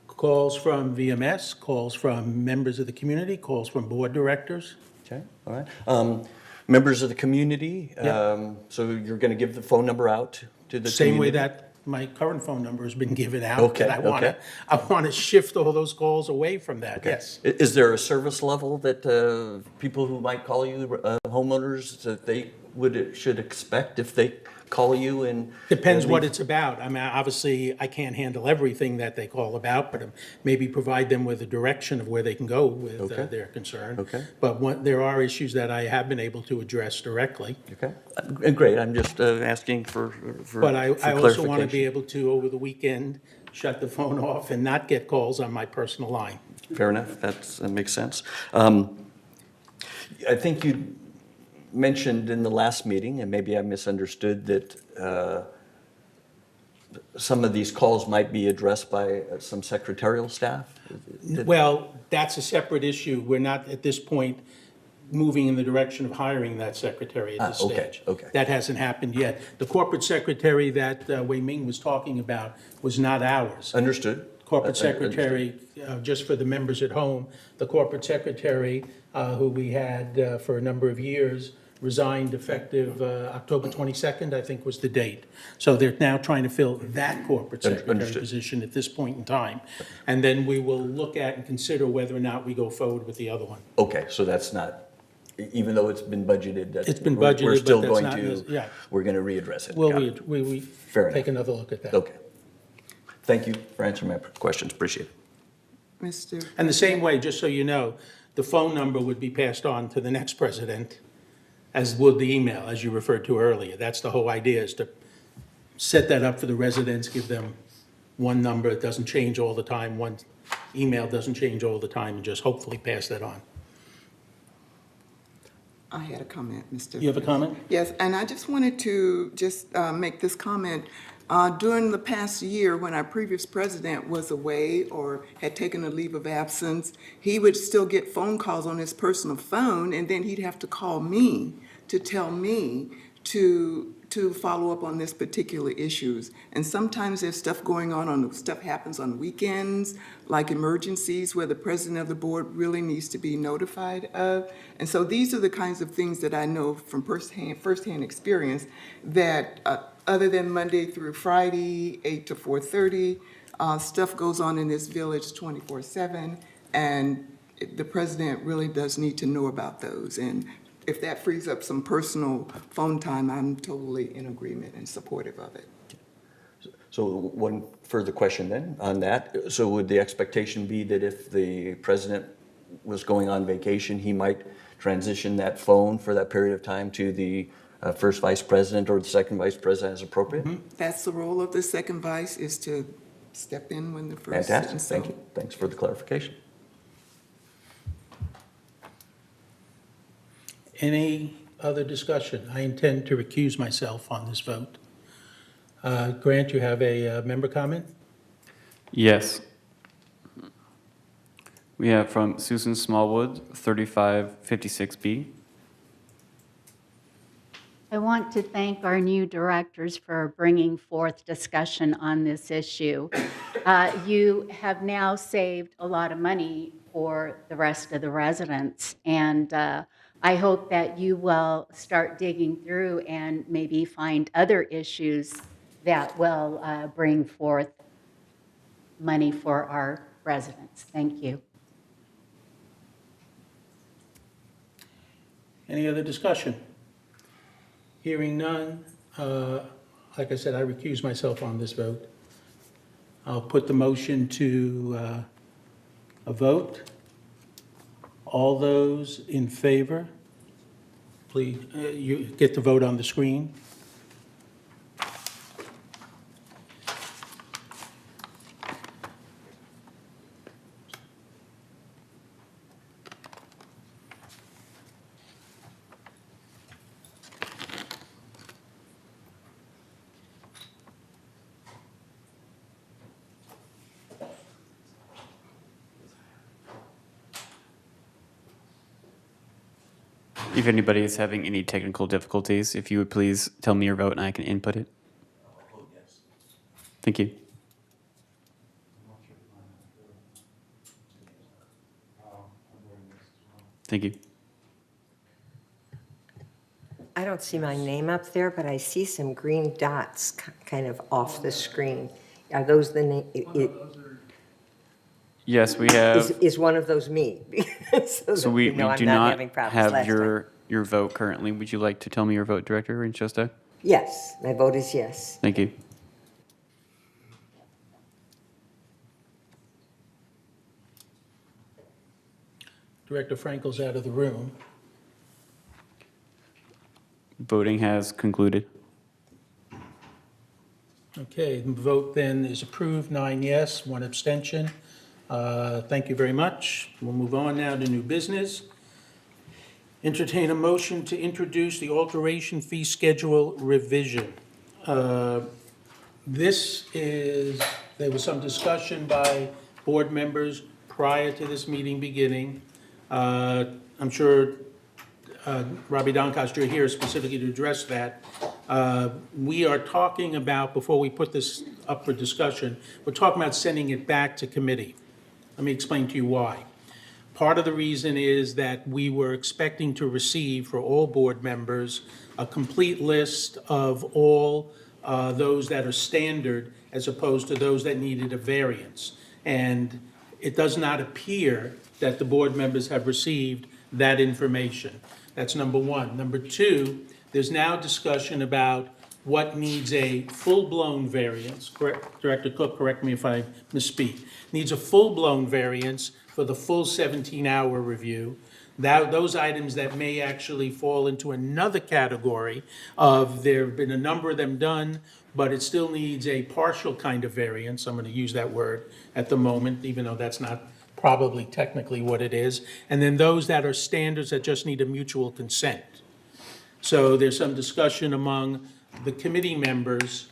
Calls from VMS, calls from members of the community, calls from board directors. Okay, all right. Members of the community, so you're going to give the phone number out to the community? Same way that my current phone number has been given out. Okay, and okay. I want to shift all those calls away from that, Okay. yes. Is there a service level that people who might call you, homeowners, that they should expect if they call you and? Depends what it's about. I mean, obviously, I can't handle everything that they call about, but maybe provide them with a direction of where they can go with Okay. their concern. Okay. But there are issues that I have been able to address directly. Okay, great, I'm just asking for But I for also want to be clarification. able to, over the weekend, shut the phone off and not get calls on my personal line. Fair enough, that makes sense. I think you mentioned in the last meeting, and maybe I misunderstood, that some of these calls might be addressed by some secretarial staff? Well, that's a separate issue. We're not, at this point, moving in the direction of hiring that secretary at this okay, stage. okay. That hasn't happened yet. The corporate secretary that Wei Ming was talking about was not ours. Understood. Corporate Understood. secretary, just for the members at home, the corporate secretary who we had for a number of years resigned effective October 22nd, I think was the date. So they're now trying to fill that corporate secretary Understood. position at this point in time. And then we will look at and consider whether or not we go forward with the other one. Okay, so that's not, even though it's been budgeted, that It's been we're budgeted, still but that's going not, to, yeah. we're going to readdress it. Well, Got it. we Fair take enough. another look at that. Okay. Thank you for answering my questions, appreciate it. Mr. And the same way, just so you know, the phone number would be passed on to the next president, as would the email, as you referred to earlier. That's the whole idea, is to set that up for the residents, give them one number, it doesn't change all the time, one email doesn't change all the time, and just hopefully pass that on. I had a comment, Mr. You have a comment? Yes, and I just wanted to make this comment. During the past year, when our previous president was away or had taken a leave of absence, he would still get phone calls on his personal phone, and then he'd have to call me to tell me to follow up on this particular issues. And sometimes there's stuff going on stuff happens on weekends, like emergencies where the president of the board really needs to be notified of. And so these are the kinds of things that I know from firsthand experience that other than Monday through Friday, 8 to 4:30, stuff goes on in this village 24/7, and the president really does need to know about those. And if that frees up some personal phone time, I'm totally in agreement and supportive of it. So one further question then on that. So would the expectation be that if the president was going on vacation, he might transition that phone for that period of time to the first vice president or the second vice president as appropriate? That's the role of the second vice, is to step in when the first. Fantastic, and so- thank you. Thanks for the clarification. Any other discussion? I intend to recuse myself on this vote. Grant, you have a member comment? Yes. We have from Susan Smallwood, 3556B. I want to thank our new directors for bringing forth discussion on this issue. You have now saved a lot of money for the rest of the residents, and I hope that you will start digging through and maybe find other issues that will bring forth money for our residents. Thank you. Any other discussion? Hearing none, like I said, I recuse myself on this vote. I'll put the motion to a vote. All those in favor, please, you get the vote on the screen. If anybody is having any technical difficulties, if you would please tell me your vote and I can input it. Thank you. Thank you. I don't see my name up there, but I see some green dots kind of off the screen. Are those the name? Yes, we have. Is one of those me? So we know I'm do not not having problems have last your vote currently. Would you like to tell me your vote, Director Winchester? Yes, my vote is yes. Thank you. Director Frankel's out of the room. Voting has concluded. Okay, the vote then is approved, 9 yes, 1 abstention. Thank you very much. We'll move on now to new business. Entertain a motion to introduce the alteration fee schedule revision. This is, there was some discussion by board members prior to this meeting beginning. I'm sure Robbie Doncaster here specifically to address that. We are talking about, before we put this up for discussion, we're talking about sending it back to committee. Let me explain to you why. Part of the reason is that we were expecting to receive for all board members a complete list of all those that are standard as opposed to those that needed a variance. And it does not appear that the board members have received that information. That's number one. Number two, there's now discussion about what needs a full-blown variance. Correct, Director Cook, correct me if I misspeak. Needs a full-blown variance for the full 17-hour review. Those items that may actually fall into another category of there have been a number of them done, but it still needs a partial kind of variance. I'm going to use that word at the moment, even though that's not probably technically what it is. And then those that are standards that just need a mutual consent. So there's some discussion among the committee members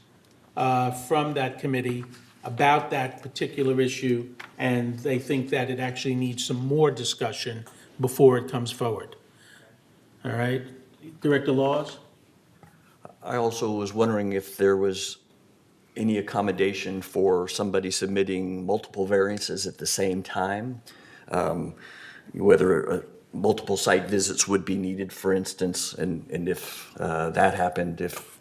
from that committee about that particular issue, and they think that it actually needs some more discussion before it comes forward. All right, Director Laws? I also was wondering if there was any accommodation for somebody submitting multiple variances at the same time, whether multiple site visits would be needed, for instance, and if that happened, if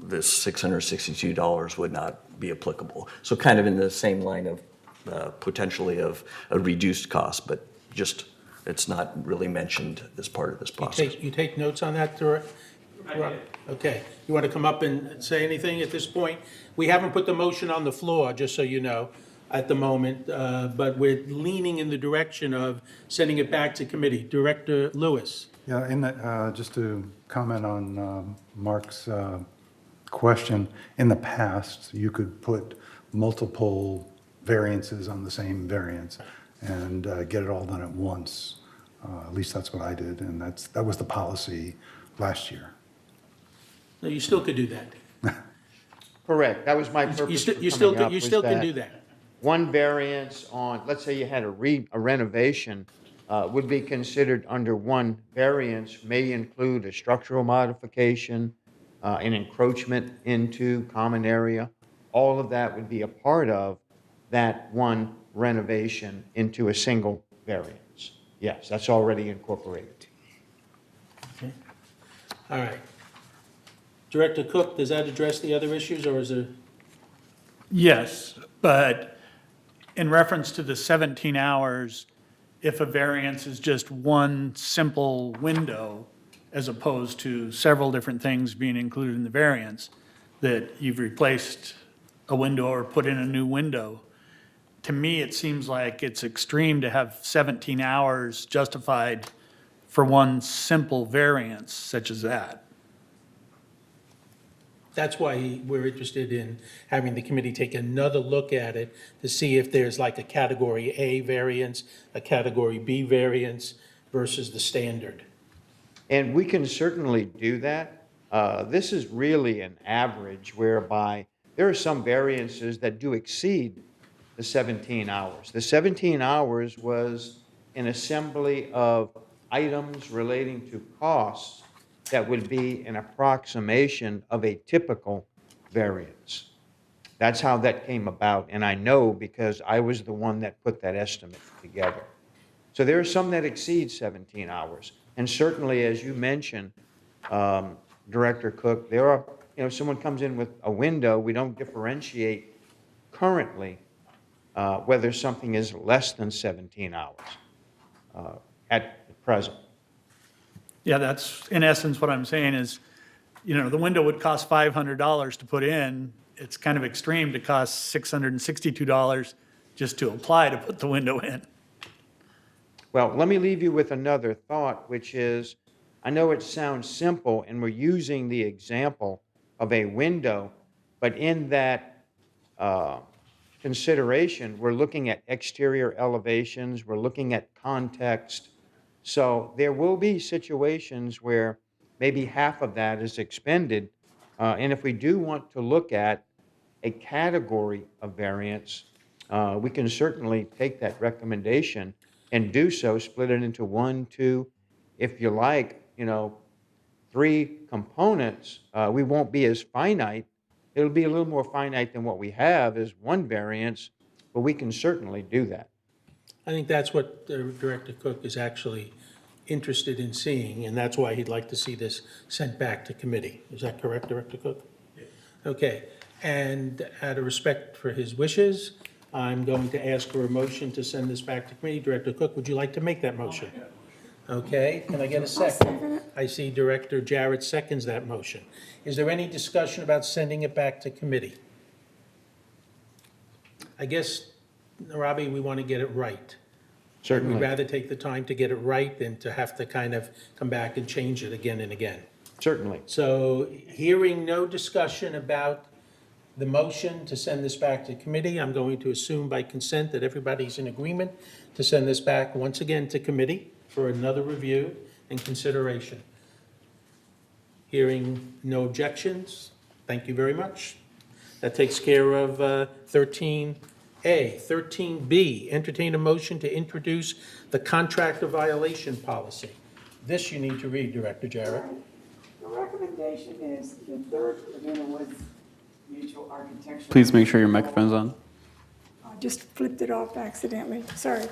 this $662 would not be applicable. So kind of in the same line of potentially of a reduced cost, but just it's not really mentioned as part of this process. You take notes on that, Rob? Okay. You want to come up and say anything at this point? We haven't put the motion on the floor, just so you know, at the moment, but we're leaning in the direction of sending it back to committee. Director Lewis? Yeah, in that, just to comment on Mark's question, in the past, you could put multiple variances on the same variance and get it all done at once. At least that's what I did, and that was the policy last year. No, you still could do that. Correct. That was my purpose. You still can do that. One variance on, let's say you had a renovation, would be considered under one variance, may include a structural modification, an encroachment into common area. All of that would be a part of that one renovation into a single variance. Yes, that's already incorporated. Okay. All right. Director Cook, does that address the other issues, or is it? Yes, but in reference to the 17 hours, if a variance is just one simple window, as opposed to several different things being included in the variance, that you've replaced a window or put in a new window, to me, it seems like it's extreme to have 17 hours justified for one simple variance such as that. That's why we're interested in having the committee take another look at it to see if there's like a category A variance, a category B variance versus the standard. And we can certainly do that. This is really an average whereby there are some variances that do exceed the 17 hours. The 17 hours was an assembly of items relating to costs that would be an approximation of a typical variance. That's how that came about, and I know because I was the one that put that estimate together. So there are some that exceed 17 hours. And certainly, as you mentioned, Director Cook, there are, someone comes in with a window, we don't differentiate currently whether something is less than 17 hours at the present. Yeah, that's in essence what I'm saying is, the window would cost $500 to put in. It's kind of extreme to cost $662 just to apply to put the window in. Well, let me leave you with another thought, which is, I know it sounds simple, and we're using the example of a window, but in that consideration, we're looking at exterior elevations, we're looking at context. So there will be situations where maybe half of that is expended, and if we do want to look at a category of variance, we can certainly take that recommendation and do so, split it into 1, 2, if you like, 3 components. We won't be as finite. It'll be a little more finite than what we have as one variance, but we can certainly do that. I think that's what Director Cook is actually interested in seeing, and that's why he'd like to see this sent back to committee. Is that correct, Director Cook? Yes. Okay, and out of respect for his wishes, I'm going to ask for a motion to send this back to committee. Director Cook, would you like to make that motion? Okay, can I get a second? I see Director Jarrett seconds that motion. Is there any discussion about sending it back to committee? I guess, Robbie, we want to get it right. Certainly. We'd rather take the time to get it right than to have to kind of come back and change it again and again. Certainly. So hearing no discussion about the motion to send this back to committee, I'm going to assume by consent that everybody's in agreement to send this back once again to committee for another review and consideration. Hearing no objections, thank you very much. That takes care of 13A. 13B, entertain a motion to introduce the contractor violation policy. This you need to read, Director Jarrett. The recommendation is the third Laguna Woods Mutual Architectural. Please make sure your microphone's on. I just flipped it off accidentally, sorry.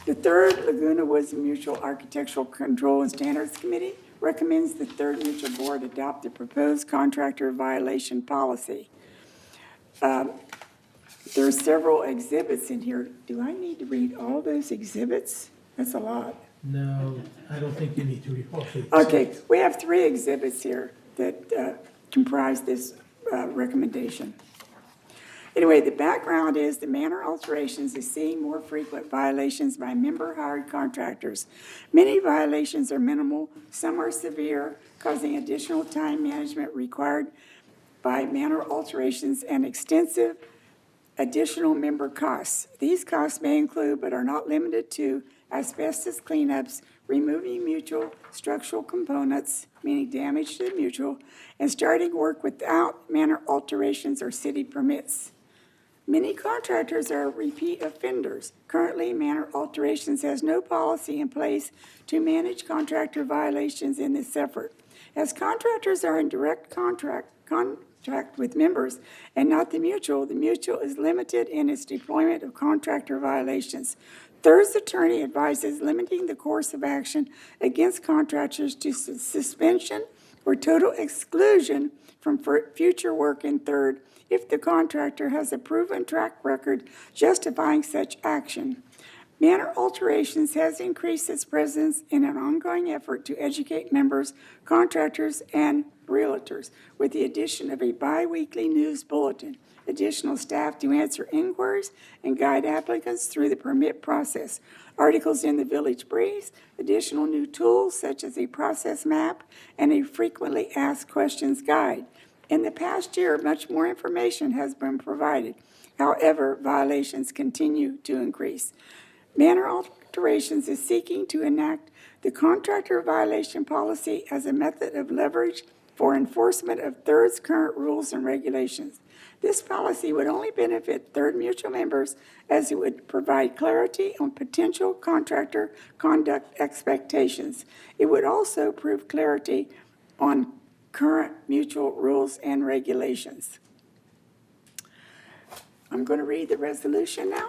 The third Laguna Woods Mutual Architectural Control and Standards Committee recommends the third mutual board adopt the proposed contractor violation policy. There are several exhibits in here. Do I need to read all those exhibits? That's a lot. No, I don't think you need to read all these. Okay, we have 3 exhibits here that comprise this recommendation. Anyway, the background is the manor alterations is seeing more frequent violations by member-hired contractors. Many violations are minimal, some are severe, causing additional time management required by manor alterations and extensive additional member costs. These costs may include, but are not limited to, asbestos cleanups, removing mutual structural components, meaning damage to the mutual, and starting work without manor alterations or city permits. Many contractors are repeat offenders. Currently, Manor Alterations has no policy in place to manage contractor violations in this effort. As contractors are in direct contract with members and not the mutual is limited in its deployment of contractor violations. Third's attorney advises limiting the course of action against contractors to suspension or total exclusion from future work in third if the contractor has a proven track record justifying such action. Manor Alterations has increased its presence in an ongoing effort to educate members, contractors, and realtors with the addition of a bi-weekly news bulletin, additional staff to answer inquiries and guide applicants through the permit process, articles in the Village Breeze, additional new tools such as a process map, and a frequently asked questions guide. In the past year, much more information has been provided. However, violations continue to increase. Manor Alterations is seeking to enact the contractor violation policy as a method of leverage for enforcement of Third's current rules and regulations. This policy would only benefit Third Mutual members as it would provide clarity on potential contractor conduct expectations. It would also prove clarity on current mutual rules and regulations. I'm going to read the resolution now.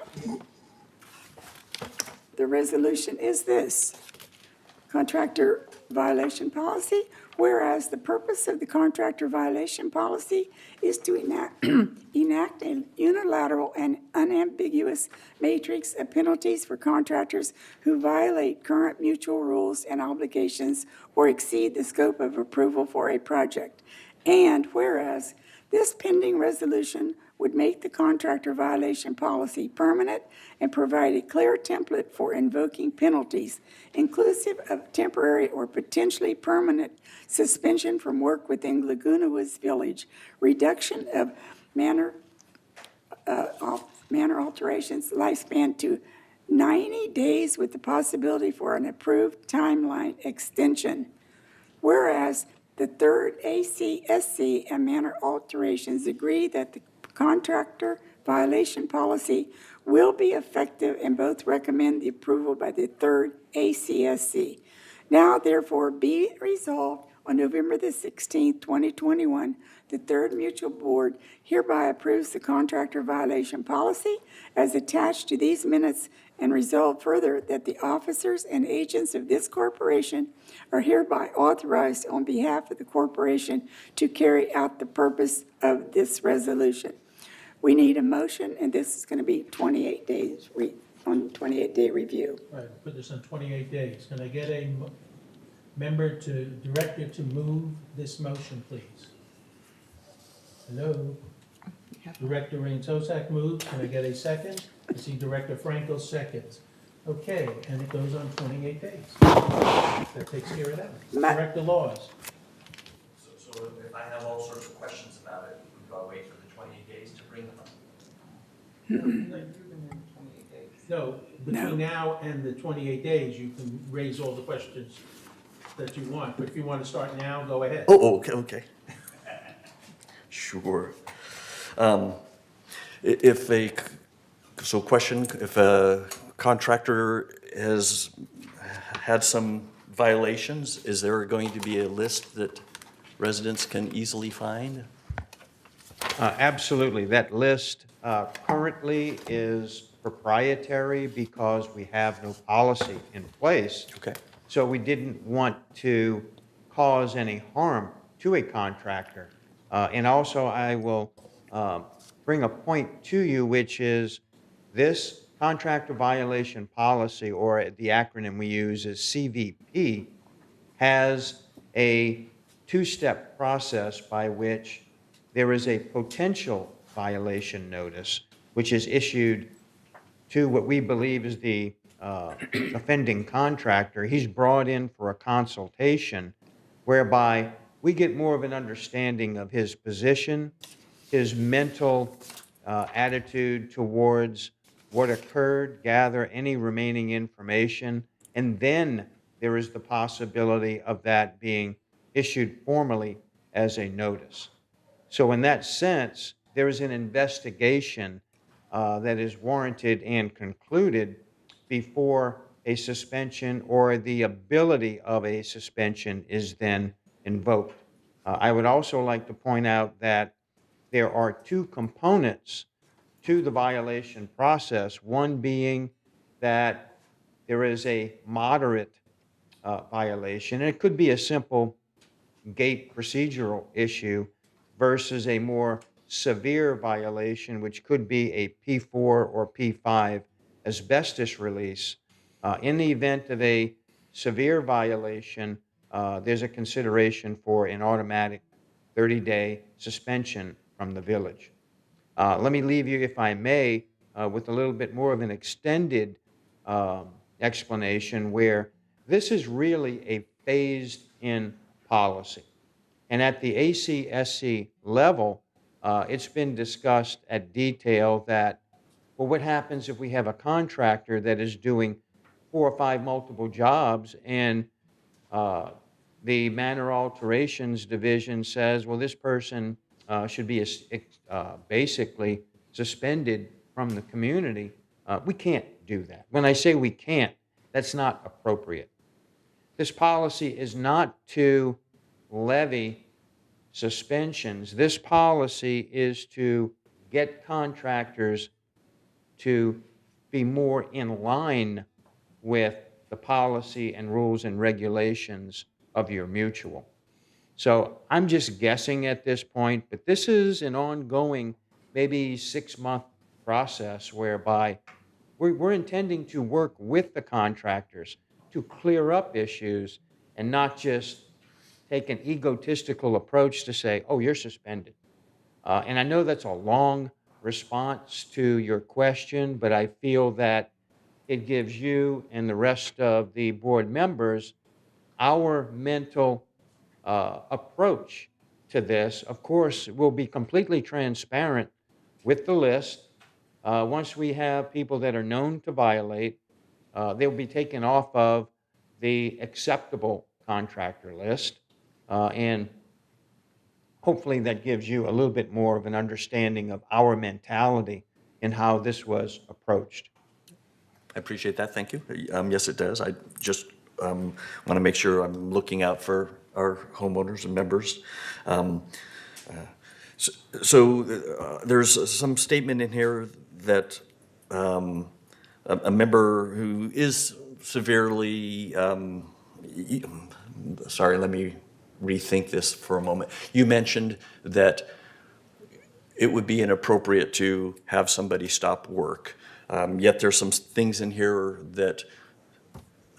The resolution is this. Contractor violation policy. Whereas the purpose of the contractor violation policy is to enact a unilateral and unambiguous matrix of penalties for contractors who violate current mutual rules and obligations or exceed the scope of approval for a project. And whereas this pending resolution would make the contractor violation policy permanent and provide a clear template for invoking penalties, inclusive of temporary or potentially permanent suspension from work within Laguna Woods Village, reduction of manor alterations lifespan to 90 days with the possibility for an approved timeline extension. Whereas the third ACSC and manor alterations agree that the contractor violation policy will be effective and both recommend the approval by the third ACSC. Now, therefore, be it resolved on November the 16th, 2021, the Third Mutual Board hereby approves the contractor violation policy as attached to these minutes and resolve further that the officers and agents of this corporation are hereby authorized on behalf of the corporation to carry out the purpose of this resolution. We need a motion, and this is going to be 28 days on 28-day review. Right, put this on 28 days. Can I get a director to move this motion, please? Hello? Director Rain-Tosak moves. Can I get a second? I see Director Franco seconds. Okay, and it goes on 28 days. That takes care of that. Director Laws. So if I have all sorts of questions about it, do I wait for the 28 days to bring them up? No, between now and the 28 days, you can raise all the questions that you want. But if you want to start now, go ahead. Oh, okay. Sure. If a contractor has had some violations, is there going to be a list that residents can easily find? Absolutely. That list currently is proprietary because we have no policy in place. Okay. So we didn't want to cause any harm to a contractor. And also, I will bring a point to you, which is this contractor violation policy, or the acronym we use is CVP, has a two-step process by which there is a potential violation notice, which is issued to what we believe is the offending contractor. He's brought in for a consultation whereby we get more of an understanding of his position, his mental attitude towards what occurred, gather any remaining information, and then there is the possibility of that being issued formally as a notice. So in that sense, there is an investigation that is warranted and concluded before a suspension or the ability of a suspension is then invoked. I would also like to point out that there are two components to the violation process, one being that there is a moderate violation, and it could be a simple gate procedural issue versus a more severe violation, which could be a P4 or P5 asbestos release. In the event of a severe violation, there's a consideration for an automatic 30-day suspension from the village. Let me leave you, if I may, with a little bit more of an extended explanation where this is really a phased-in policy. And at the ACSC level, it's been discussed at detail that, well, what happens if we have a contractor that is doing 4 or 5 multiple jobs and the manner alterations division says, well, this person should be basically suspended from the community. We can't do that. When I say we can't, that's not appropriate. This policy is not to levy suspensions. This policy is to get contractors to be more in line with the policy and rules and regulations of your mutual. So I'm just guessing at this point, but this is an ongoing, maybe 6-month process whereby we're intending to work with the contractors to clear up issues and not just take an egotistical approach to say, oh, you're suspended. And I know that's a long response to your question, but I feel that it gives you and the rest of the board members our mental approach to this. Of course, we'll be completely transparent with the list. Once we have people that are known to violate, they'll be taken off of the acceptable contractor list. And hopefully that gives you a little bit more of an understanding of our mentality and how this was approached. I appreciate that, thank you. Yes, it does. I just want to make sure I'm looking out for our homeowners and members. There's some statement in here that a member who is severely, sorry, let me rethink this for a moment. You mentioned that it would be inappropriate to have somebody stop work. Yet there's some things in here that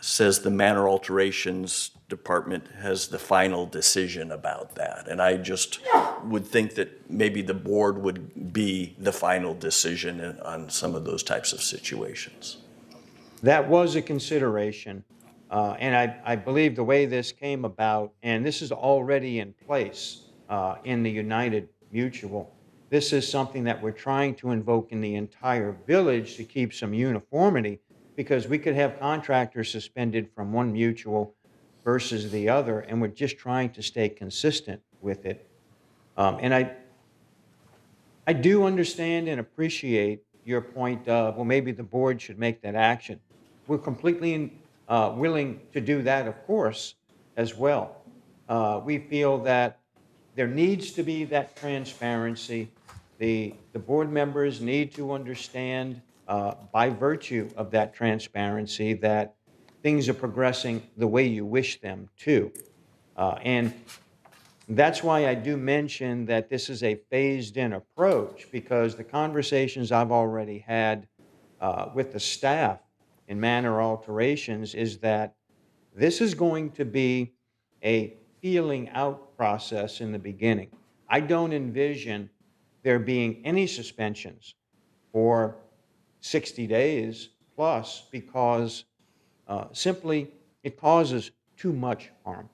says the manner alterations department has the final decision about that. And I just would think that maybe the board would be the final decision on some of those types of situations. That was a consideration. And I believe the way this came about, and this is already in place in the United Mutual, this is something that we're trying to invoke in the entire village to keep some uniformity, because we could have contractors suspended from one mutual versus the other, and we're just trying to stay consistent with it. And I do understand and appreciate your point of, well, maybe the board should make that action. We're completely willing to do that, of course, as well. We feel that there needs to be that transparency. The board members need to understand, by virtue of that transparency, that things are progressing the way you wish them to. And that's why I do mention that this is a phased-in approach, because the conversations I've already had with the staff in manner alterations is that this is going to be a feeling out process in the beginning. I don't envision there being any suspensions for 60 days plus, because simply it causes too much harm.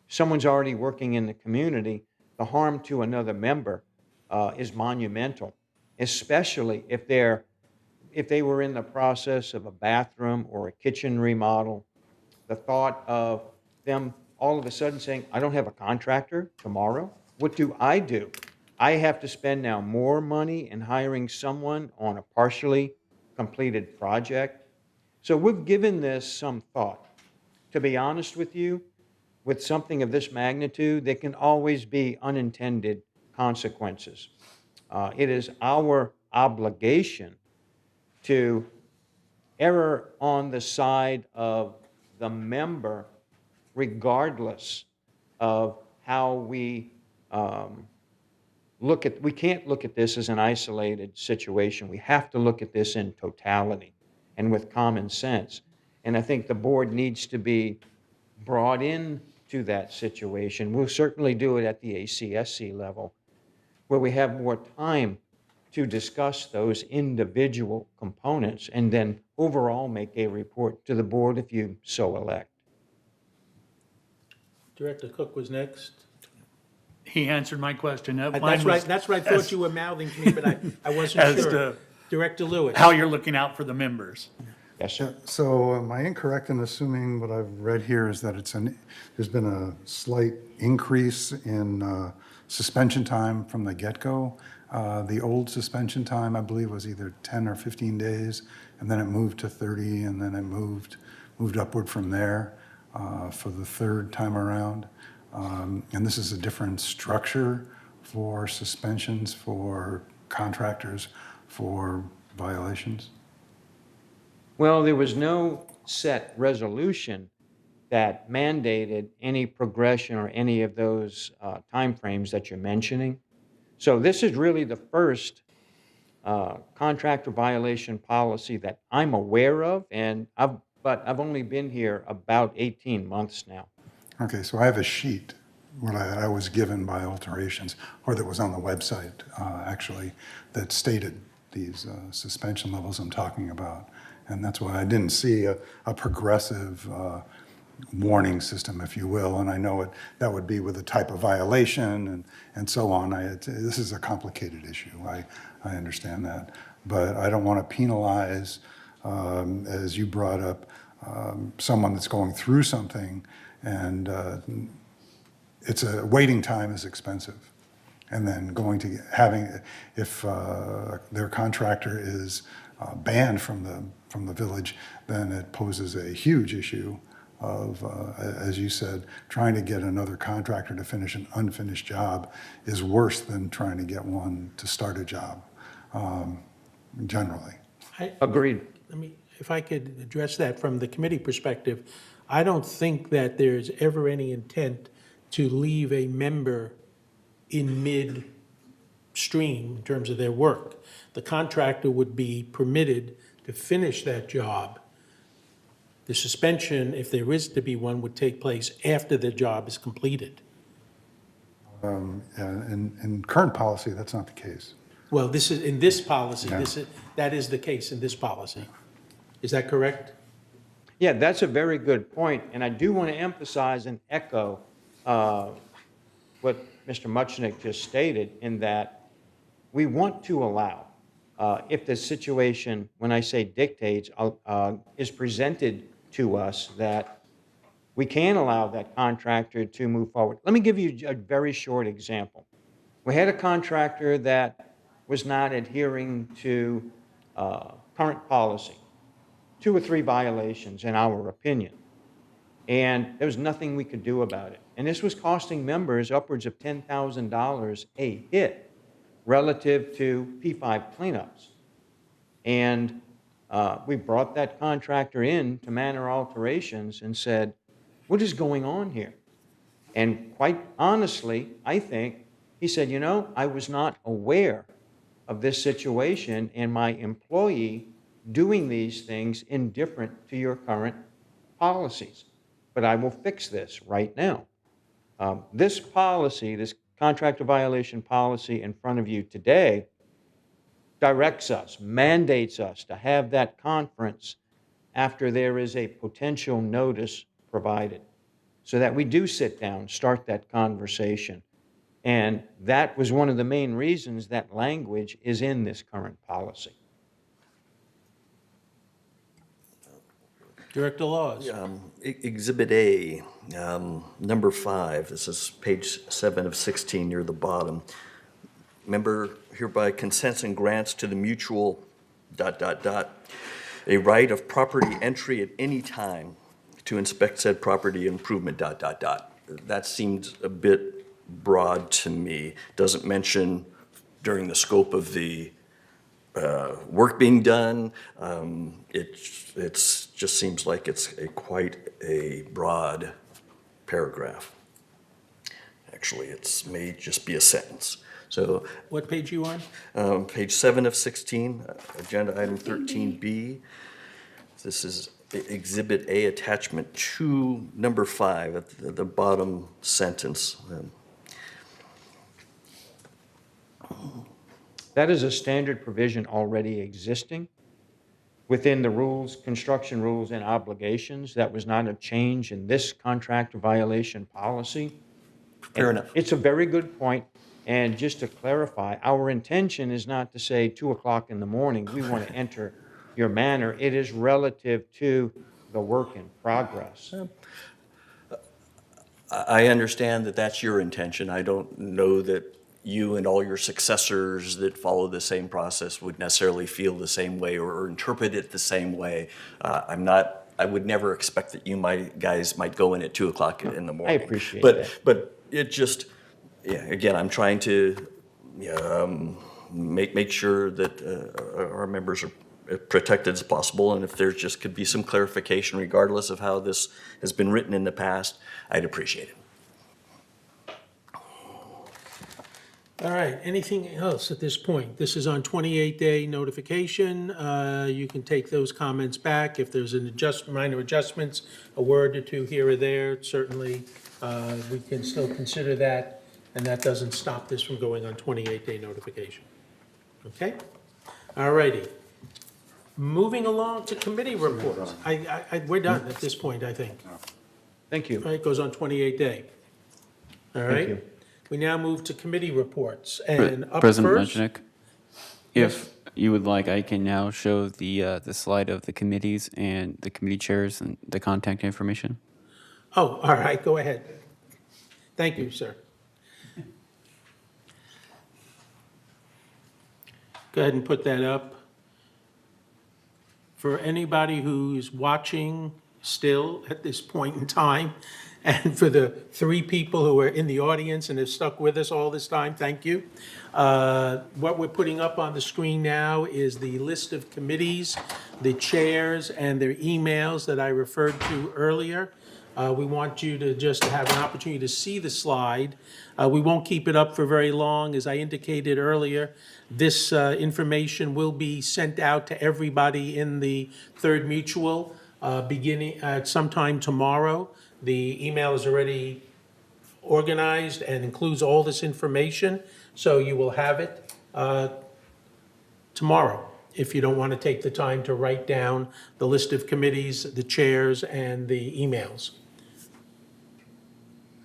Someone's already working in the community, the harm to another member is monumental, especially if they were in the process of a bathroom or a kitchen remodel. The thought of them all of a sudden saying, I don't have a contractor tomorrow, what do? I have to spend now more money in hiring someone on a partially completed project. So we've given this some thought. To be honest with you, with something of this magnitude, there can always be unintended consequences. It is our obligation to err on the side of the member, regardless of how we we can't look at this as an isolated situation. We have to look at this in totality and with common sense. And I think the board needs to be brought in to that situation. We'll certainly do it at the ACSC level, where we have more time to discuss those individual components and then overall make a report to the board if you so elect. Director Cook was next. He answered my question. Mine That's was right, that's what I thought as- you were mouthing to me, but I wasn't as sure. to Director Lewis. How you're looking out for the members. Yes, sir. So am I incorrect in assuming what I've read here is that there's been a slight increase in suspension time from the get-go? The old suspension time, I believe, was either 10 or 15 days, and then it moved to 30, and then it moved upward from there for the third time around. And this is a different structure for suspensions for contractors for violations? Well, there was no set resolution that mandated any progression or any of those timeframes that you're mentioning. So this is really the first contractor violation policy that I'm aware of, but I've only been here about 18 months now. Okay, so I have a sheet, what I was given by Alterations, or that was on the website, actually, that stated these suspension levels I'm talking about. And that's why I didn't see a progressive warning system, if you will. And I know that would be with a type of violation and so on. This is a complicated issue. I understand that. But I don't want to penalize, as you brought up, someone that's going through something, and waiting time is expensive. And then if their contractor is banned from the village, then it poses a huge issue of, as you said, trying to get another contractor to finish an unfinished job is worse than trying to get one to start a job, generally. Agreed. If I could address that from the committee perspective, I don't think that there's ever any intent to leave a member in midstream in terms of their work. The contractor would be permitted to finish that job. The suspension, if there is to be one, would take place after the job is completed. In current policy, that's not the case. Well, this is, in this policy, Yeah. that is the case in this policy. Is that correct? Yeah, that's a very good point, and I do want to emphasize and echo what Mr. Muchnick just stated, in that we want to allow, if the situation, when I say dictates, is presented to us, that we can allow that contractor to move forward. Let me give you a very short example. We had a contractor that was not adhering to current policy. 2 or 3 violations, in our opinion. And there was nothing we could do about it. And this was costing members upwards of $10,000 a hit relative to P5 cleanups. And we brought that contractor in to Manor Alterations and said, what is going on here? And quite honestly, I think, he said, I was not aware of this situation, and my employee doing these things indifferent to your current policies. But I will fix this right now. This policy, this contractor violation policy in front of you today, directs us, mandates us to have that conference after there is a potential notice provided, so that we do sit down, start that conversation. And that was one of the main reasons that language is in this current policy. Director Laws. Exhibit A, number 5, this is page 7 of 16 near the bottom. Member hereby consents and grants to the mutual ... a right of property entry at any time to inspect said property improvement ... That seems a bit broad to me. Doesn't mention during the scope of the work being done. It just seems like it's quite a broad paragraph. actually. It's may just be a sentence. So What page you on? page 7 of 16, agenda item 13B. This is Exhibit A, attachment 2, number 5, at the bottom sentence. That is a standard provision already existing within the rules, construction rules and obligations. That was not a change in this contract violation policy. Fair And enough. It's a very good point. And just to clarify, our intention is not to say 2 o'clock in the morning, we want to enter your manor. It is relative to the work in progress. I understand that that's your intention. I don't know that you and all your successors that follow the same process would necessarily feel the same way or interpret it the same way. I would never expect that you guys might go in at 2 o'clock in the morning. I appreciate but, that. But it just, yeah, again, I'm trying to make sure that our members are protected as possible, and if there just could be some clarification regardless of how this has been written in the past, I'd appreciate it. All right, anything else at this point? This is on 28-day notification. You can take those comments back. If there's an minor adjustments, a word or two here or there, certainly we can still consider that, and that doesn't stop this from going on 28-day notification. Okay? All righty. Moving along to committee reports. We're done at this point, I think. Thank you. All right, goes on 28-day. All Thank right? you. We now move to committee reports, and up President first. Lechnick, if you would like, I can now show the slide of the committees and the committee chairs and the contact information. Oh, all right, go ahead. Thank you, sir. Go ahead and put that up. For anybody who's watching still at this point in time, and for the 3 people who are in the audience and have stuck with us all this time, thank you. What we're putting up on the screen now is the list of committees, the chairs, and their emails that I referred to earlier. We want you to just have an opportunity to see the slide. We won't keep it up for very long. As I indicated earlier, this information will be sent out to everybody in the Third Mutual beginning at sometime tomorrow. The email is already organized and includes all this information, so you will have it tomorrow if you don't want to take the time to write down the list of committees, the chairs, and the emails.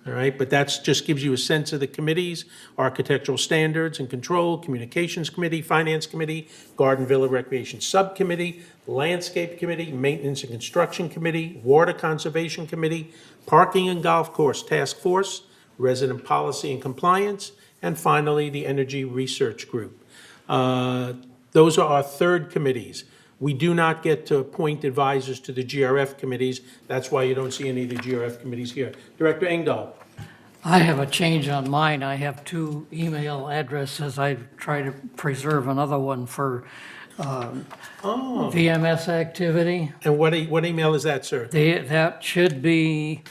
All right, but that just gives you a sense of the committees: Architectural Standards and Control, Communications Committee, Finance Committee, Garden Villa Recreation Subcommittee, Landscape Committee, Maintenance and Construction Committee, Water Conservation Committee, Parking and Golf Course Task Force, Resident Policy and Compliance, and finally, the Energy Research Group. Those are our third committees. We do not get to appoint advisors to the GRF committees. That's why you don't see any of the GRF committees here. Director Engdahl. I have a change on mine. I have 2 email addresses. I try to preserve another one for VMS activity. And what email is that, sir? That should be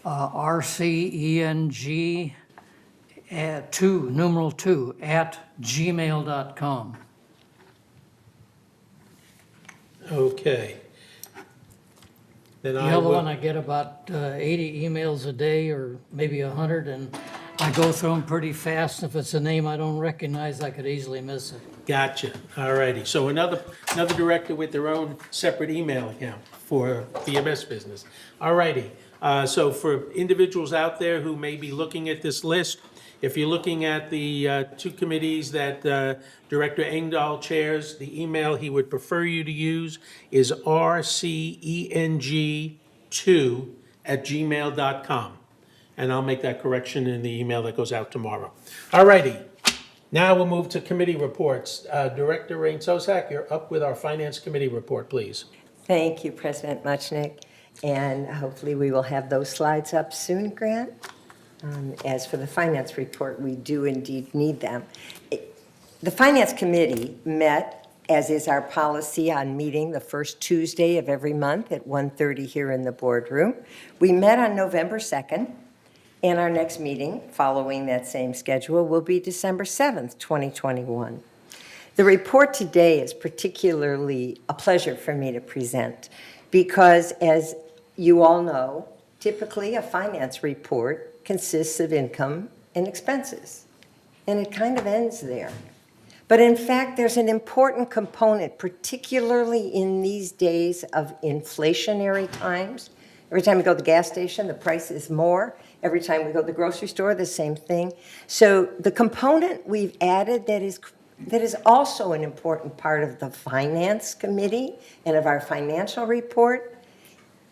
RCENG at 2 at gmail.com. Okay. Then The I other will- one, I get about 80 emails a day, or maybe 100, and I go through them pretty fast. If it's a name I don't recognize, I could easily miss it. Gotcha. All righty. So another director with their own separate email account for VMS business. All righty. So for individuals out there who may be looking at this list, if you're looking at the 2 committees that Director Engdahl chairs, the email he would prefer you to use is rceng2@gmail.com. And I'll make that correction in the email that goes out tomorrow. All righty. Now we'll move to committee reports. Director Rain Sosak, you're up with our Finance Committee report, please. Thank you, President Muchnick, and hopefully we will have those slides up soon, Grant. As for the Finance report, we do indeed need them. The Finance Committee met, as is our policy, on meeting the first Tuesday of every month at 1:30 here in the boardroom. We met on November 2nd. And our next meeting, following that same schedule, will be December 7th, 2021. The report today is particularly a pleasure for me to present because, as you all know, typically a finance report consists of income and expenses, and it kind of ends there. But in fact, there's an important component, particularly in these days of inflationary times. Every time we go to the gas station, the price is more. Every time we go to the grocery store, the same thing. So the component we've added that is also an important part of the Finance Committee and of our financial report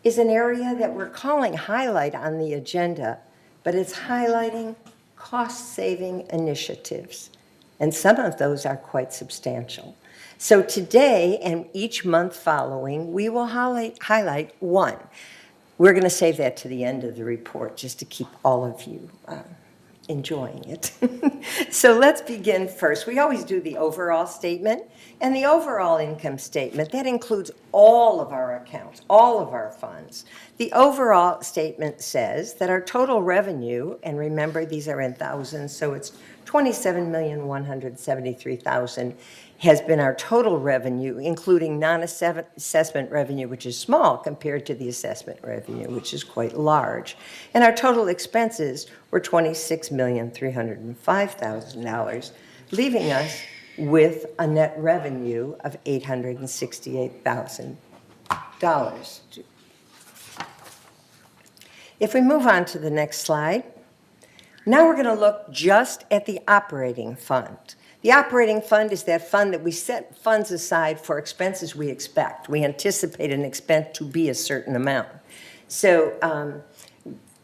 is an area that we're calling highlight on the agenda, but it's highlighting cost-saving initiatives. And some of those are quite substantial. So today and each month following, we will highlight one. We're going to save that to the end of the report just to keep all of you enjoying it. So let's begin first. We always do the overall statement, and the overall income statement, that includes all of our accounts, all of our funds. The overall statement says that our total revenue, and remember these are in thousands, so it's $27,173,000 has been our total revenue, including non-assessment revenue, which is small compared to the assessment revenue, which is quite large. And our total expenses were $26,305,000, leaving us with a net revenue of $868,000. If we move on to the next slide, now we're going to look just at the operating fund. The operating fund is that fund that we set funds aside for expenses we expect. We anticipate an expense to be a certain amount. So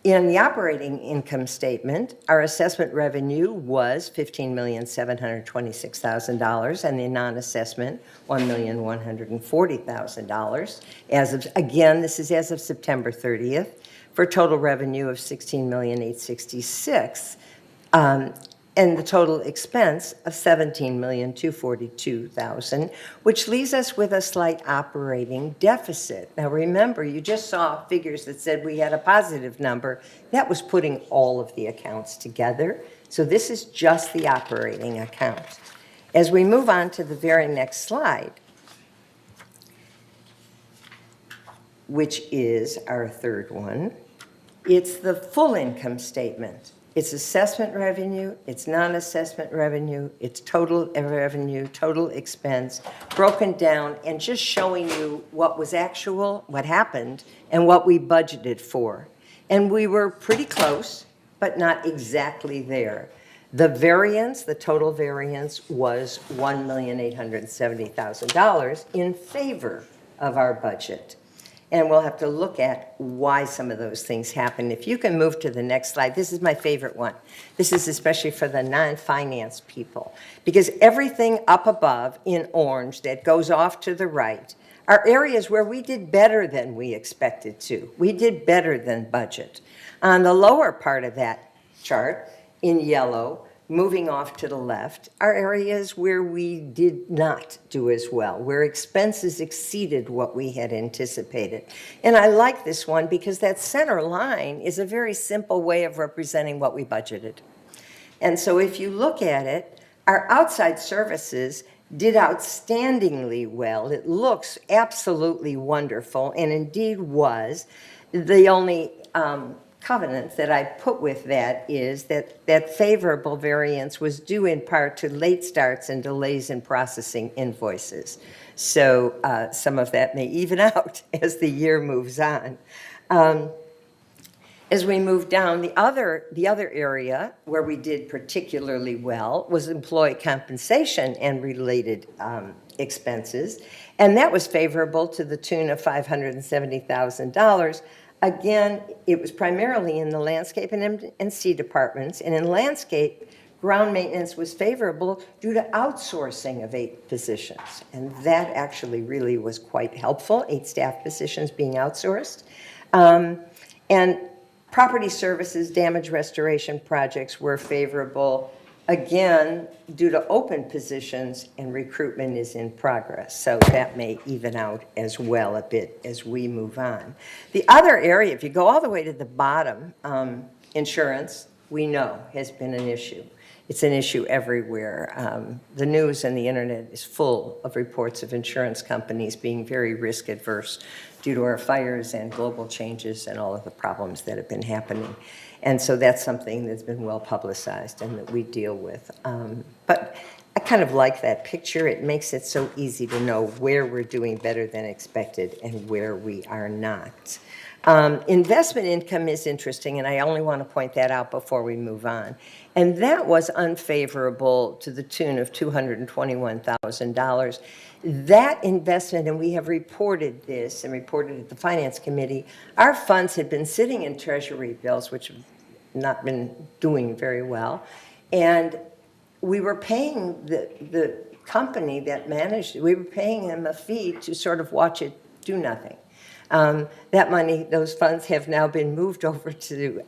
in the operating income statement, our assessment revenue was $15,726,000, and the non-assessment, $1,140,000. Again, this is as of September 30th, for a total revenue of $16,866,000. And the total expense of $17,242,000, which leaves us with a slight operating deficit. Now remember, you just saw figures that said we had a positive number. That was putting all of the accounts together. So this is just the operating account. As we move on to the very next slide, which is our third one, it's the full income statement. It's assessment revenue, it's non-assessment revenue, it's total revenue, total expense, broken down and just showing you what was actual, what happened, and what we budgeted for. And we were pretty close, but not exactly there. The variance, the total variance, was $1,870,000 in favor of our budget. And we'll have to look at why some of those things happen. If you can move to the next slide, this is my favorite one. This is especially for the non-finance people, because everything up above in orange that goes off to the right are areas where we did better than we expected to. We did better than budget. On the lower part of that chart, in yellow, moving off to the left, are areas where we did not do as well, where expenses exceeded what we had anticipated. And I like this one because that center line is a very simple way of representing what we budgeted. And so if you look at it, our outside services did outstandingly well. It looks absolutely wonderful, and indeed was. The only covenant that I put with that is that favorable variance was due in part to late starts and delays in processing invoices. So some of that may even out as the year moves on. As we move down, the other area where we did particularly well was employee compensation and related expenses, and that was favorable to the tune of $570,000. Again, it was primarily in the landscape and MC departments, and in landscape, ground maintenance was favorable due to outsourcing of 8 positions, and that actually really was quite helpful, 8 staff positions being outsourced. And property services, damage restoration projects were favorable, again, due to open positions, and recruitment is in progress. So that may even out as well a bit as we move on. The other area, if you go all the way to the bottom, insurance, we know, has been an issue. It's an issue everywhere. The news and the internet is full of reports of insurance companies being very risk adverse due to our fires and global changes and all of the problems that have been happening. And so that's something that's been well publicized and that we deal with. But I kind of like that picture. It makes it so easy to know where we're doing better than expected and where we are not. Investment income is interesting, and I only want to point that out before we move on. And that was unfavorable to the tune of $221,000. That investment, and we have reported this and reported at the Finance Committee, our funds had been sitting in Treasury bills, which have not been doing very well. And we were paying the company that managed it, we were paying them a fee to sort of watch it do nothing. That money, those funds have now been moved over to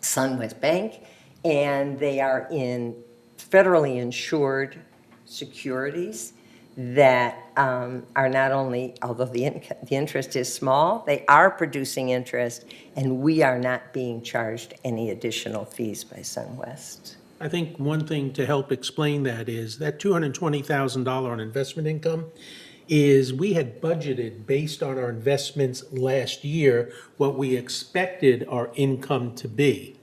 SunWest Bank, and they are in federally insured securities that are not only, although the interest is small, they are producing interest, and we are not being charged any additional fees by SunWest. I think one thing to help explain that is that $220,000 on investment income is we had budgeted based on our investments last year what we expected our income to be.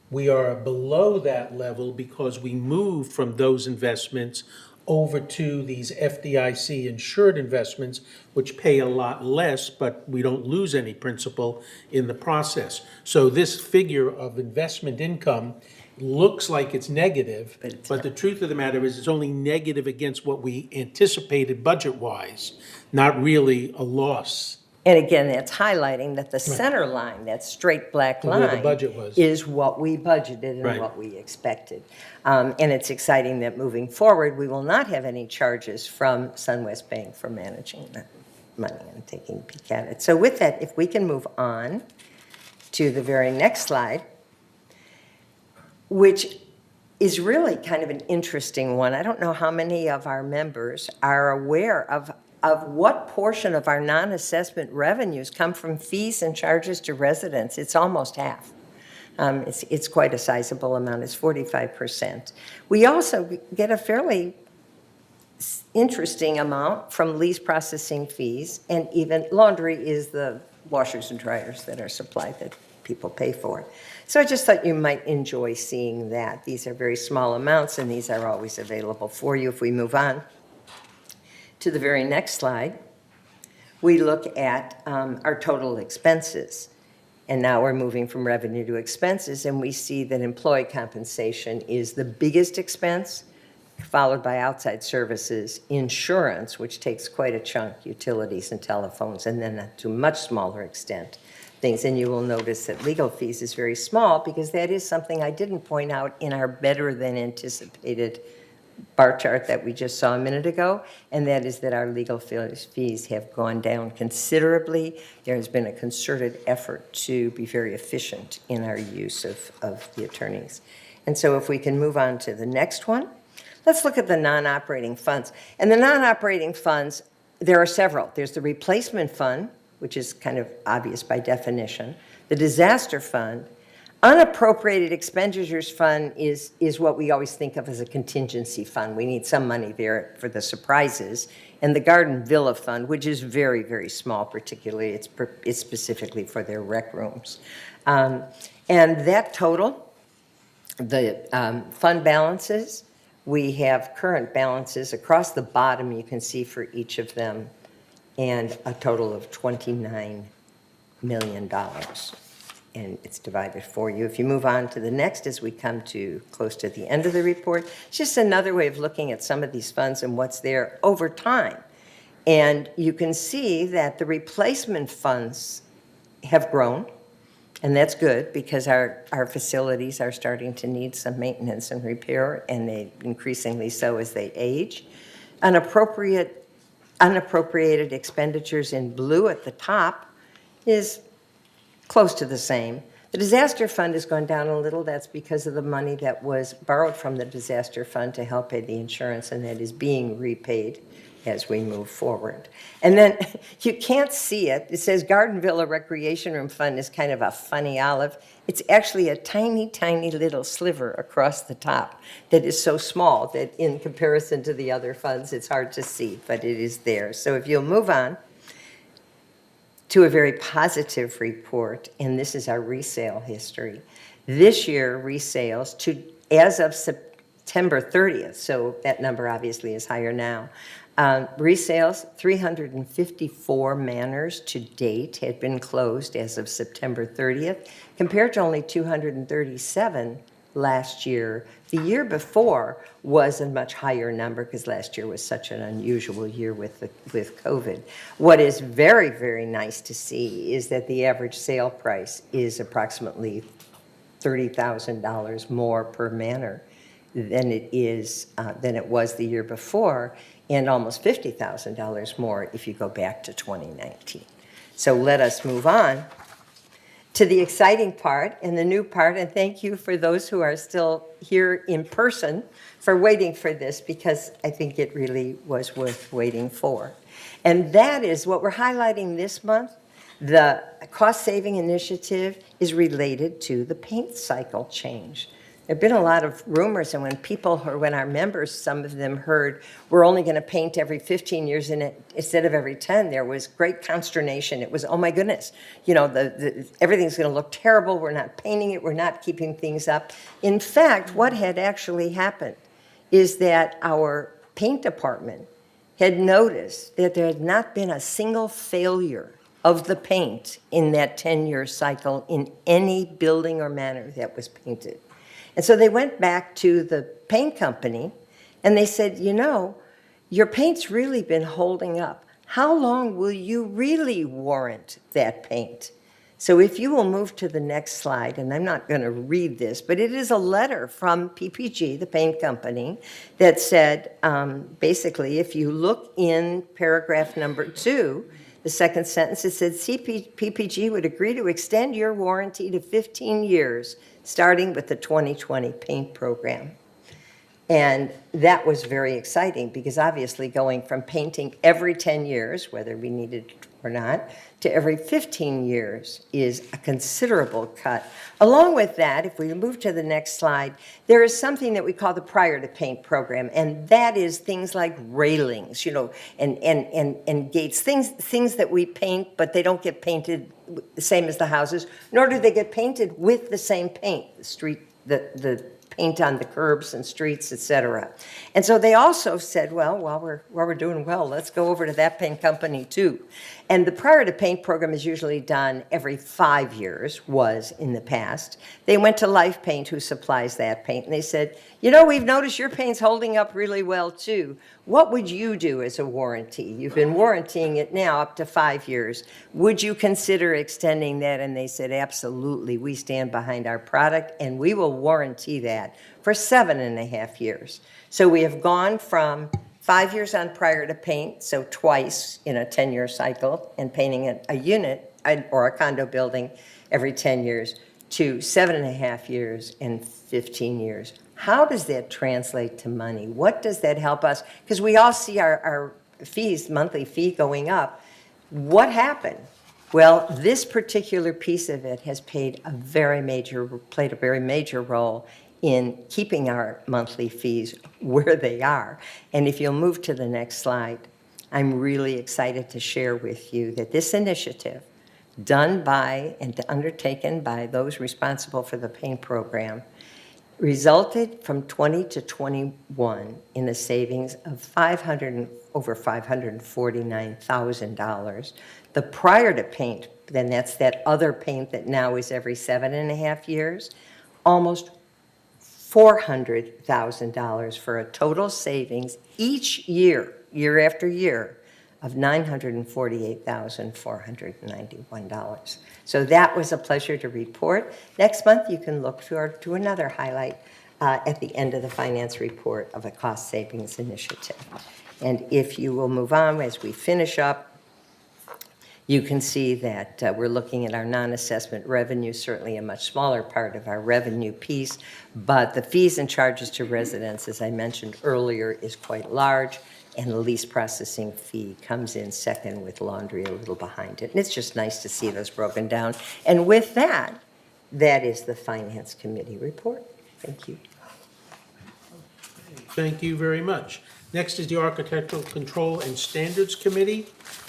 We are below that level because we moved from those investments over to these FDIC insured investments, which pay a lot less, but we don't lose any principal in the process. So this figure of investment income looks like it's negative, but the truth of the matter is it's only negative against what we anticipated budget-wise, not really a loss. And again, that's highlighting that the center line, that straight black Where the line, budget was. is what we budgeted and Right. what we expected. And it's exciting that moving forward, we will not have any charges from SunWest Bank for managing the money and taking a peek at it. So with that, if we can move on to the very next slide, which is really kind of an interesting one. I don't know how many of our members are aware of what portion of our non-assessment revenues come from fees and charges to residents. It's almost half. It's quite a sizable amount. It's 45%. We also get a fairly interesting amount from lease processing fees, and even laundry is the washers and dryers that are supplied that people pay for. So I just thought you might enjoy seeing that. These are very small amounts, and these are always available for you. If we move on to the very next slide, we look at our total expenses. And now we're moving from revenue to expenses, and we see that employee compensation is the biggest expense, followed by outside services, insurance, which takes quite a chunk, utilities and telephones, and then to a much smaller extent, things. And you will notice that legal fees is very small, because that is something I didn't point out in our better than anticipated bar chart that we just saw a minute ago, and that is that our legal fees have gone down considerably. There has been a concerted effort to be very efficient in our use of the attorneys. And so if we can move on to the next one, let's look at the non-operating funds. And the non-operating funds, there are several. There's the replacement fund, which is kind of obvious by definition, the disaster fund. Unappropriated expenditures fund is what we always think of as a contingency fund. We need some money there for the surprises. And the garden villa fund, which is very, very small, particularly, it's specifically for their rec rooms. And that total, the fund balances, we have current balances across the bottom, you can see for each of them, and a total of $29 million. And it's divided for you. If you move on to the next, as we come to close to the end of the report, it's just another way of looking at some of these funds and what's there over time. And you can see that the replacement funds have grown, and that's good because our facilities are starting to need some maintenance and repair, and they increasingly so as they age. Unappropriated expenditures in blue at the top is close to the same. The disaster fund has gone down a little. That's because of the money that was borrowed from the disaster fund to help pay the insurance, and that is being repaid as we move forward. And then you can't see it. It says Garden Villa Recreation Room Fund is kind of a funny olive. It's actually a tiny, tiny little sliver across the top that is so small that in comparison to the other funds, it's hard to see, but it is there. So if you'll move on to a very positive report, and this is our resale history. This year, resales as of September 30th, so that number obviously is higher now. Resales, 354 manors to date had been closed as of September 30th, compared to only 237 last year. The year before was a much higher number because last year was such an unusual year with COVID. What is very, very nice to see is that the average sale price is approximately $30,000 more per manor than it was the year before, and almost $50,000 more if you go back to 2019. So let us move on to the exciting part and the new part, and thank you for those who are still here in person for waiting for this, because I think it really was worth waiting for. And that is what we're highlighting this month. The cost-saving initiative is related to the paint cycle change. There have been a lot of rumors, and when our members, some of them heard, we're only going to paint every 15 years instead of every 10, there was great consternation. It was, oh my goodness, everything's going to look terrible. We're not painting it. We're not keeping things up. In fact, what had actually happened is that our paint department had noticed that there had not been a single failure of the paint in that 10-year cycle in any building or manor that was painted. And so they went back to the paint company and they said, your paint's really been holding up. How long will you really warrant that paint? So if you will move to the next slide, and I'm not going to read this, but it is a letter from PPG, the paint company, that said, basically, if you look in paragraph number 2, the second sentence, it said, PPG would agree to extend your warranty to 15 years, starting with the 2020 paint program. And that was very exciting because obviously going from painting every 10 years, whether we needed it or not, to every 15 years is a considerable cut. Along with that, if we move to the next slide, there is something that we call the prior to paint program, and that is things like railings, and gates, things that we paint, but they don't get painted the same as the houses, nor do they get painted with the same paint, the paint on the curbs and streets, etc. And so they also said, well, while we're doing well, let's go over to that paint company too. And the prior to paint program is usually done every 5 years, was in the past. They went to Life Paint, who supplies that paint, and they said, we've noticed your paint's holding up really well too. What would you do as a warranty? You've been warrantying it now up to 5 years. Would you consider extending that? And they said, absolutely. We stand behind our product, and we will warranty that for 7.5 years. So we have gone from 5 years on prior to paint, so twice in a 10-year cycle, and painting a unit or a condo building every 10 years, to 7.5 years and 15 years. How does that translate to money? What does that help us? Because we all see our fees, monthly fee going up. What happened? Well, this particular piece of it has played a very major role in keeping our monthly fees where they are. And if you'll move to the next slide, I'm really excited to share with you that this initiative, done by and undertaken by those responsible for the paint program, resulted from 20 to 21 in a savings of over $549,000. The prior to paint, then that's that other paint that now is every 7.5 years, almost $400,000 for a total savings each year, year after year, of $948,491. So that was a pleasure to report. Next month, you can look to another highlight at the end of the finance report of a cost savings initiative. And if you will move on as we finish up, you can see that we're looking at our non-assessment revenue, certainly a much smaller part of our revenue piece, but the fees and charges to residents, as I mentioned earlier, is quite large. and the lease processing fee comes in second with laundry a little behind it. And it's just nice to see those broken down. And with that, that is the Finance Committee report. Thank you. Thank you very much. Next is the Architectural Control and Standards Committee.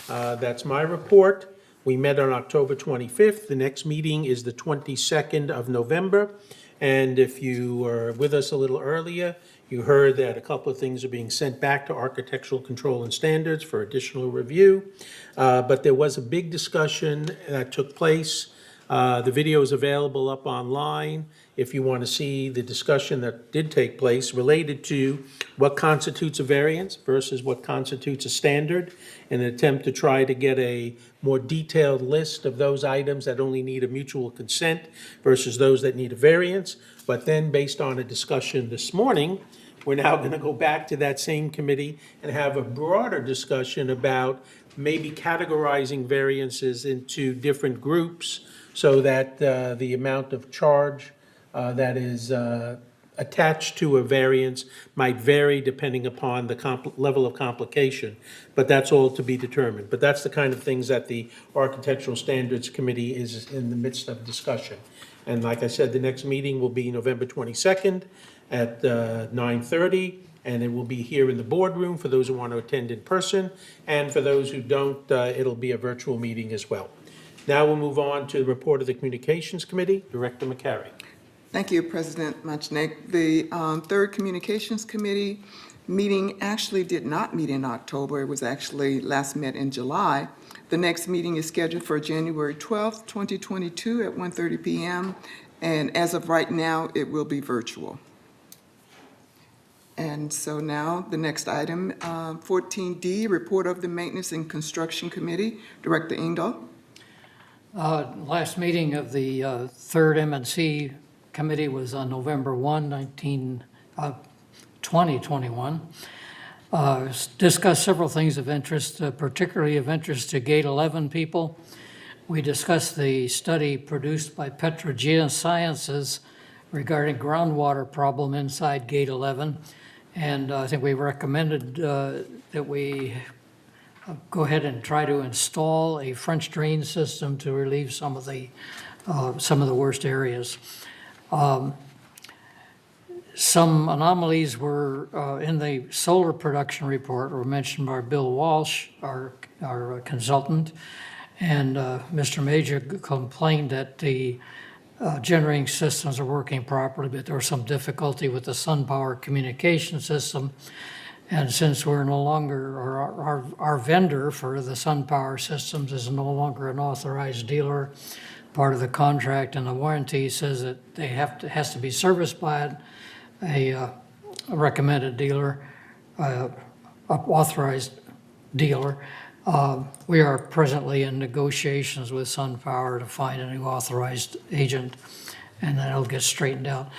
That's my report. We met on October 25th. The next meeting is the 22nd of November. And if you were with us a little earlier, you heard that a couple of things are being sent back to Architectural Control and Standards for additional review. But there was a big discussion that took place. The video is available up online if you want to see the discussion that did take place related to what constitutes a variance versus what constitutes a standard, in an attempt to try to get a more detailed list of those items that only need a mutual consent versus those that need a variance. But then, based on a discussion this morning, we're now going to go back to that same committee and have a broader discussion about maybe categorizing variances into different groups so that the amount of charge that is attached to a variance might vary depending upon the level of complication. But that's all to be determined. But that's the kind of things that the Architectural Standards Committee is in the midst of discussion. And like I said, the next meeting will be November 22nd at 9:30, and it will be here in the boardroom for those who want to attend in person. And for those who don't, it'll be a virtual meeting as well. Now we'll move on to the report of the Communications Committee. Director McCary. Thank you, President Muchnick. The Third Communications Committee meeting actually did not meet in October. It was actually last met in July. The next meeting is scheduled for January 12th, 2022 at 1:30 p.m. And as of right now, it will be virtual. And so now the next item, 14D, Report of the Maintenance and Construction Committee. Director Engdahl. Last meeting of the third M&C committee was on November 1, 2021. Discussed several things of interest, particularly of interest to Gate 11 people. We discussed the study produced by Petra Geosciences regarding groundwater problem inside Gate 11. And I think we recommended that we go ahead and try to install a French drain system to relieve some of the worst areas. Some anomalies were in the solar production report were mentioned by Bill Walsh, our consultant, and Mr. Major complained that the generating systems are working properly, but there was some difficulty with the SunPower communication system. And since we're no longer, or our vendor for the SunPower systems is no longer an authorized dealer, part of the contract and the warranty says that they has to be serviced by a recommended dealer, authorized dealer. We are presently in negotiations with SunPower to find a new authorized agent, and then it'll get straightened out.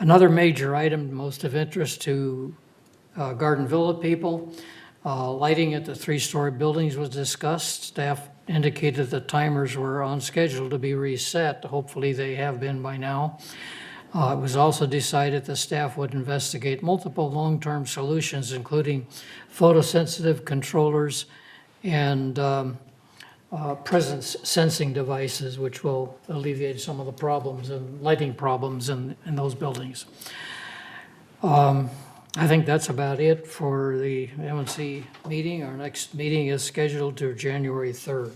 Another major item, most of interest to Garden Villa people, lighting at the three-story buildings was discussed. Staff indicated the timers were on schedule to be reset. Hopefully they have been by now. It was also decided the staff would investigate multiple long-term solutions, including photosensitive controllers and presence sensing devices, which will alleviate some of the problems and lighting problems in those buildings. I think that's about it for the M&C meeting. Our next meeting is scheduled to January 3rd.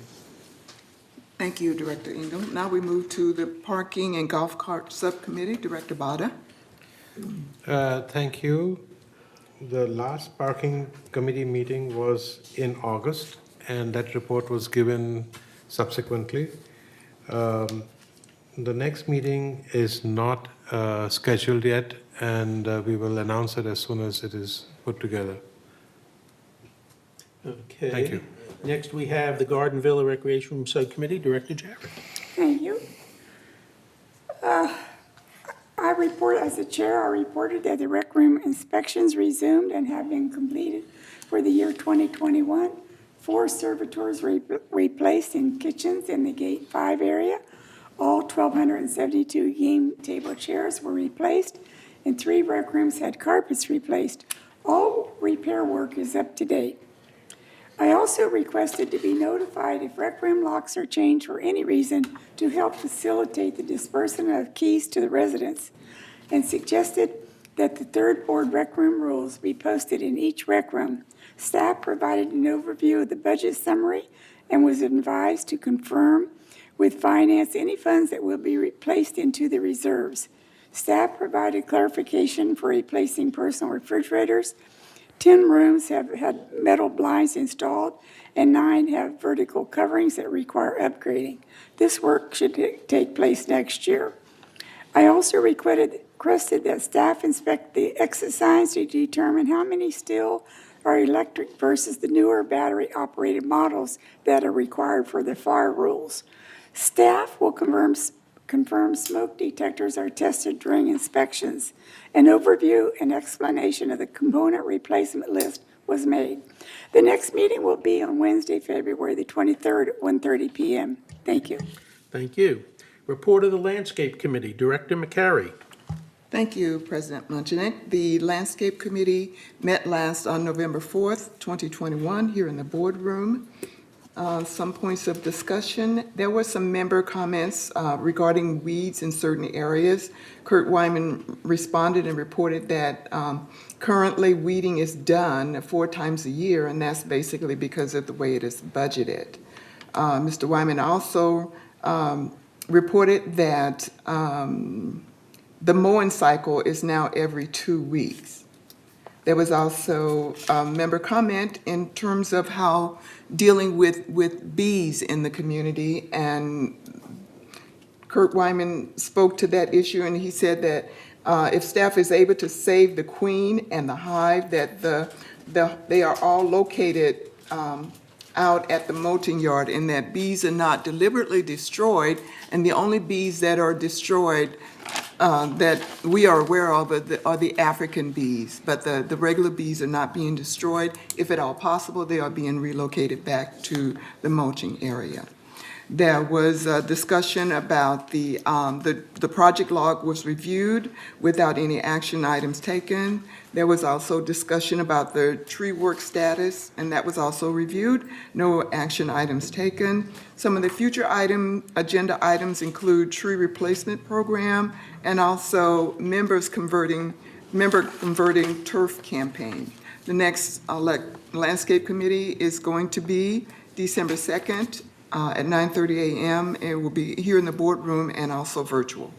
Thank you, Director Engdahl. Now we move to the Parking and Golf Cart Subcommittee. Director Bada. Thank you. The last parking committee meeting was in August, and that report was given subsequently. The next meeting is not scheduled yet, and we will announce it as soon as it is put together. Okay. Thank you. Next, we have the Garden Villa Recreation Room Subcommittee. Director Jarrett. Thank you. As the chair, I reported that the rec room inspections resumed and have been completed for the year 2021. 4 servitors replaced in kitchens in the Gate 5 area. All 1,272 game table chairs were replaced, and 3 rec rooms had carpets replaced. All repair work is up to date. I also requested to be notified if rec room locks are changed for any reason to help facilitate the disbursement of keys to the residents, and suggested that the third board rec room rules be posted in each rec room. Staff provided an overview of the budget summary and was advised to confirm with finance any funds that will be replaced into the reserves. Staff provided clarification for replacing personal refrigerators. 10 rooms have had metal blinds installed, and 9 have vertical coverings that require upgrading. This work should take place next year. I also requested that staff inspect the exit signs to determine how many still are electric versus the newer battery-operated models that are required for the fire rules. Staff will confirm smoke detectors are tested during inspections. An overview and explanation of the component replacement list was made. The next meeting will be on Wednesday, February the 23rd at 1:30 p.m. Thank you. Thank you. Report of the Landscape Committee, Director McCary. Thank you, President Munchenik. The Landscape Committee met last on November 4th, 2021, here in the boardroom. Some points of discussion. There were some member comments regarding weeds in certain areas. Kurt Wyman responded and reported that currently weeding is done 4 times a year, and that's basically because of the way it is budgeted. Mr. Wyman also reported that the mowing cycle is now every 2 weeks. There was also a member comment in terms of how dealing with bees in the community, and Kurt Wyman spoke to that issue, and he said that if staff is able to save the queen and the hive, that they are all located out at the molting yard, and that bees are not deliberately destroyed, and the only bees that are destroyed that we are aware of are the African bees, but the regular bees are not being destroyed. If at all possible, they are being relocated back to the mulching area. There was a discussion about the project log was reviewed without any action items taken. There was also discussion about the tree work status, and that was also reviewed. No action items taken. Some of the future agenda items include tree replacement program and also member converting turf campaign. The next Landscape Committee is going to be December 2nd at 9:30 a.m. It will be here in the boardroom and also virtual.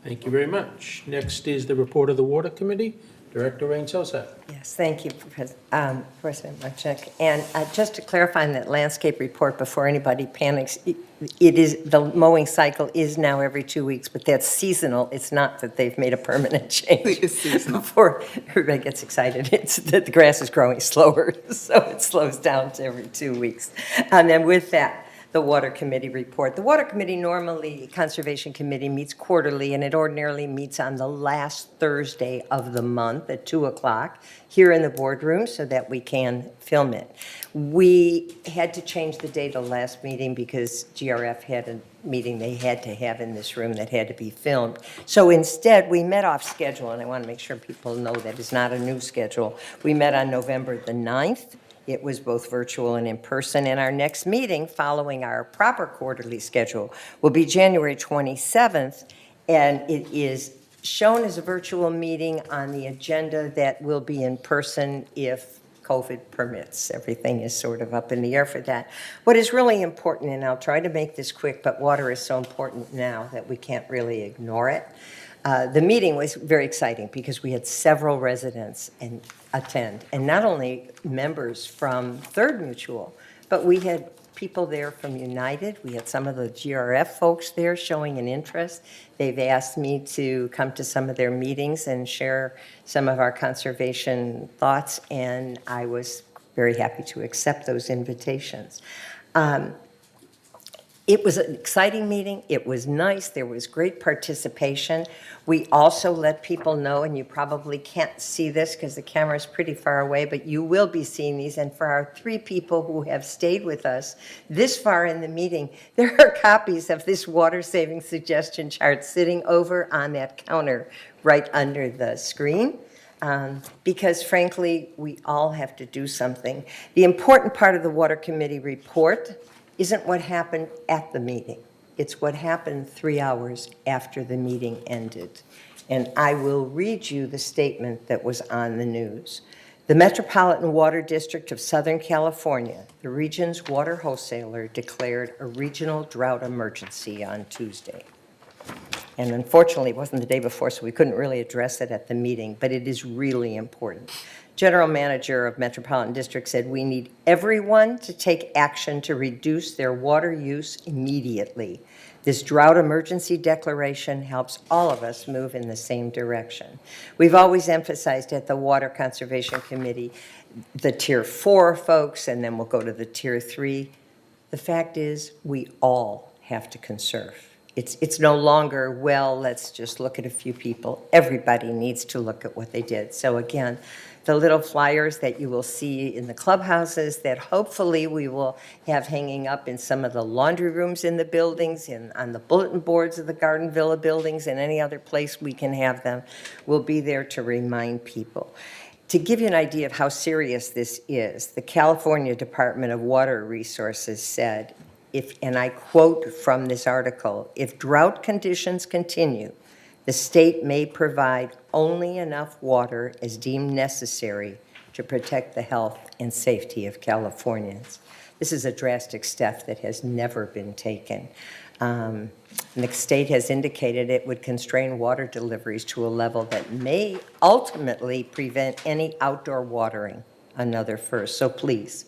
Thank you very much. Next is the report of the Water Committee. Director Rain Sosa. Yes, thank you, President Munchenik. And just to clarify in that landscape report, before anybody panics, it is, the mowing cycle is now every 2 weeks, but that's seasonal. It's not that they've made a permanent change. It's seasonal. Before everybody gets excited, it's that the grass is growing slower, so it slows down to every 2 weeks. And then with that, the Water Committee report. The Water Committee normally, Conservation Committee meets quarterly, and it ordinarily meets on the last Thursday of the month at 2 o'clock here in the boardroom so that we can film it. We had to change the date of the last meeting because GRF had a meeting they had to have in this room that had to be filmed. So instead, we met off schedule, and I want to make sure people know that it's not a new schedule. We met on November the 9th. It was both virtual and in person, and our next meeting, following our proper quarterly schedule, will be January 27th, and it is shown as a virtual meeting on the agenda that will be in person if COVID permits. Everything is sort of up in the air for that. What is really important, and I'll try to make this quick, but water is so important now that we can't really ignore it. The meeting was very exciting because we had several residents attend, and not only members from Third Mutual, but we had people there from United. We had some of the GRF folks there showing an interest. They've asked me to come to some of their meetings and share some of our conservation thoughts, and I was very happy to accept those invitations. It was an exciting meeting. It was nice. There was great participation. We also let people know, and you probably can't see this because the camera is pretty far away, but you will be seeing these. And for our 3 people who have stayed with us this far in the meeting, there are copies of this water saving suggestion chart sitting over on that counter right under the screen. because frankly, we all have to do something. The important part of the Water Committee report isn't what happened at the meeting. It's what happened 3 hours after the meeting ended. And I will read you the statement that was on the news. The Metropolitan Water District of Southern California, the region's water wholesaler, declared a regional drought emergency on Tuesday. And unfortunately, it wasn't the day before, so we couldn't really address it at the meeting, but it is really important. General Manager of Metropolitan District said, we need everyone to take action to reduce their water use immediately. This drought emergency declaration helps all of us move in the same direction. We've always emphasized at the Water Conservation Committee the Tier 4 folks, and then we'll go to the Tier 3. The fact is, we all have to conserve. It's no longer, well, let's just look at a few people. Everybody needs to look at what they did. So again, the little flyers that you will see in the clubhouses that hopefully we will have hanging up in some of the laundry rooms in the buildings and on the bulletin boards of the Garden Villa buildings and any other place we can have them, will be there to remind people. To give you an idea of how serious this is, the California Department of Water Resources said, and I quote from this article, if drought conditions continue, the state may provide only enough water as deemed necessary to protect the health and safety of Californians. This is a drastic step that has never been taken. The state has indicated it would constrain water deliveries to a level that may ultimately prevent any outdoor watering, another first. So please,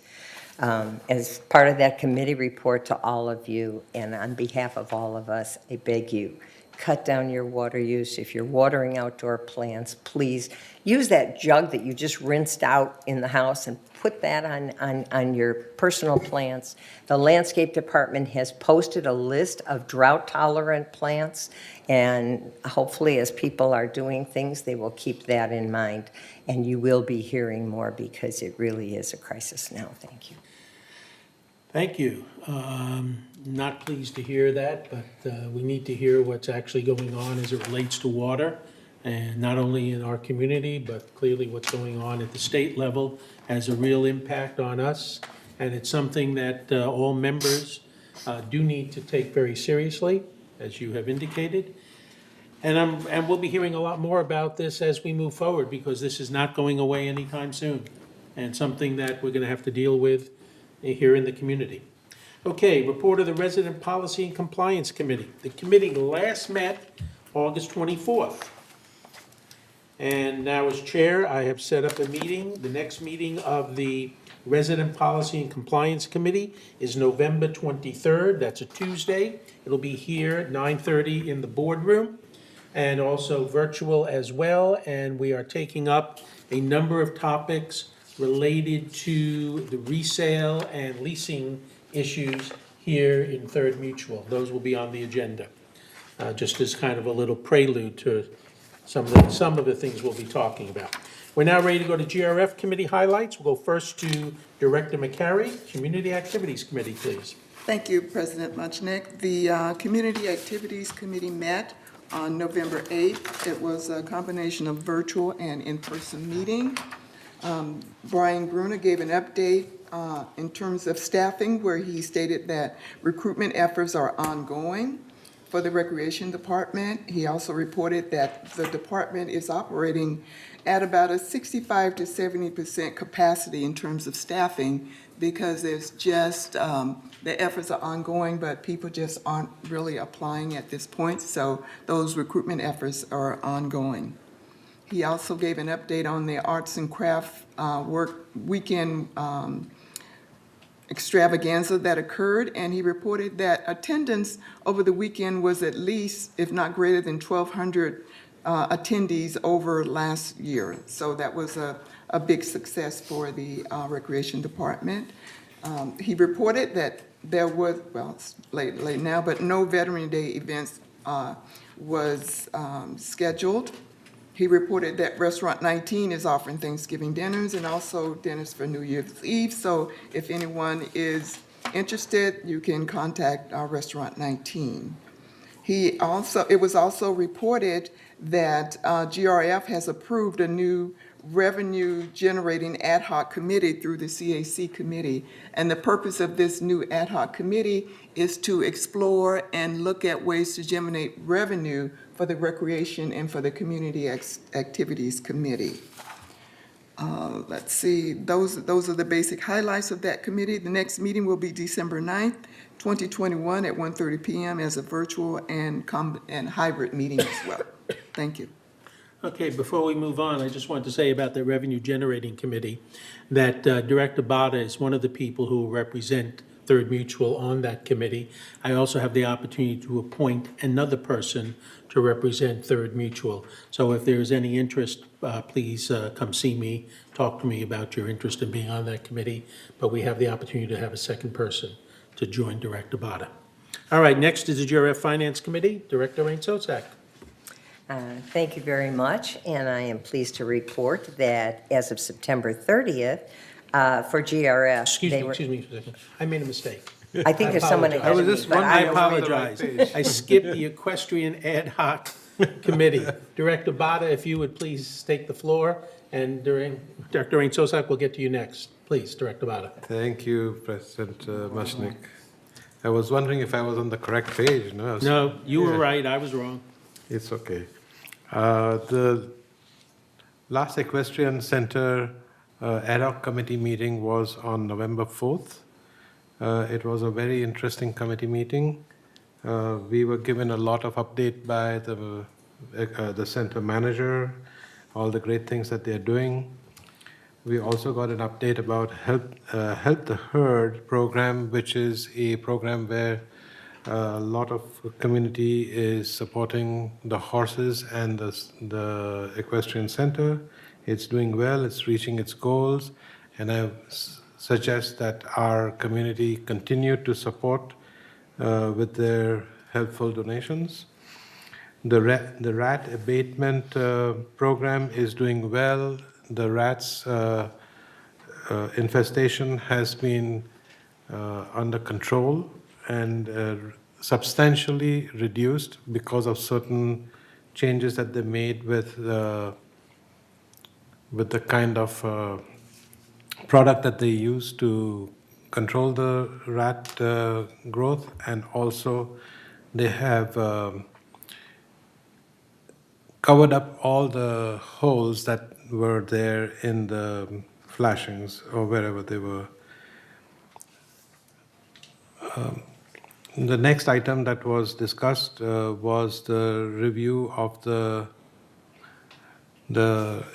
as part of that committee report to all of you, and on behalf of all of us, I beg you, cut down your water use. If you're watering outdoor plants, please use that jug that you just rinsed out in the house and put that on your personal plants. The landscape department has posted a list of drought-tolerant plants, and hopefully as people are doing things, they will keep that in mind. And you will be hearing more because it really is a crisis now. Thank you. Thank you. Not pleased to hear that, but we need to hear what's actually going on as it relates to water, and not only in our community, but clearly what's going on at the state level has a real impact on us, and it's something that all members do need to take very seriously, as you have indicated. And we'll be hearing a lot more about this as we move forward, because this is not going away anytime soon, and something that we're going to have to deal with here in the community. Okay, report of the Resident Policy and Compliance Committee. The committee last met August 24th. And now as chair, I have set up a meeting. The next meeting of the Resident Policy and Compliance Committee is November 23rd. That's a Tuesday. It'll be here at 9:30 in the boardroom, and also virtual as well. And we are taking up a number of topics related to the resale and leasing issues here in Third Mutual. Those will be on the agenda, just as kind of a little prelude to some of the things we'll be talking about. We're now ready to go to GRF committee highlights. We'll go first to Director McCary, Community Activities Committee, please. Thank you, President Muchnick. The Community Activities Committee met on November 8th. It was a combination of virtual and in-person meeting. Brian Bruner gave an update in terms of staffing, where he stated that recruitment efforts are ongoing for the Recreation Department. He also reported that the department is operating at about a 65 to 70% capacity in terms of staffing, because there's just, the efforts are ongoing, but people just aren't really applying at this point, so those recruitment efforts are ongoing. He also gave an update on the arts and craft work weekend extravaganza that occurred, and he reported that attendance over the weekend was at least, if not greater than 1,200 attendees over last year. So that was a big success for the Recreation Department. He reported that there was, well, it's late now, but no Veteran Day events was scheduled. He reported that Restaurant 19 is offering Thanksgiving dinners and also dinners for New Year's Eve. So if anyone is interested, you can contact Restaurant 19. It was also reported that GRF has approved a new revenue-generating ad hoc committee through the CAC committee. And the purpose of this new ad hoc committee is to explore and look at ways to generate revenue for the Recreation and for the Community Activities Committee. Let's see, those are the basic highlights of that committee. The next meeting will be December 9th, 2021 at 1:30 p.m. as a virtual and hybrid meeting as well. Thank you. Okay, before we move on, I just wanted to say about the Revenue Generating Committee that Director Bada is one of the people who represent Third Mutual on that committee. I also have the opportunity to appoint another person to represent Third Mutual. So if there is any interest, please come see me, talk to me about your interest in being on that committee. But we have the opportunity to have a second person to join Director Bada. All right, next is the GRF Finance Committee. Director Rain-Sozak. Thank you very much, and I am pleased to report that as of September 30th, for GRF, Excuse me for a second. I made a mistake. I think there's someone ahead of me, but I I will read the right apologize. page. I skipped the Equestrian Ad Hoc Committee. Director Bada, if you would please take the floor, and Director Rain-Sozak will get to you next. Please, Director Bada. Thank you, President Mushnick. I was wondering if I was on the correct page. No, you were right. I was wrong. It's okay. The last Equestrian Center ad hoc committee meeting was on November 4th. It was a very interesting committee meeting. We were given a lot of update by the center manager, all the great things that they're doing. We also got an update about Help the Herd program, which is a program where a lot of community is supporting the horses and the equestrian center. It's doing well, it's reaching its goals, and I suggest that our community continue to support with their helpful donations. The rat abatement program is doing well. The rats infestation has been under control and substantially reduced because of certain changes that they made with the kind of product that they use to control the rat growth, and also they have covered up all the holes that were there in the flashings or wherever they were. The next item that was discussed was the review of the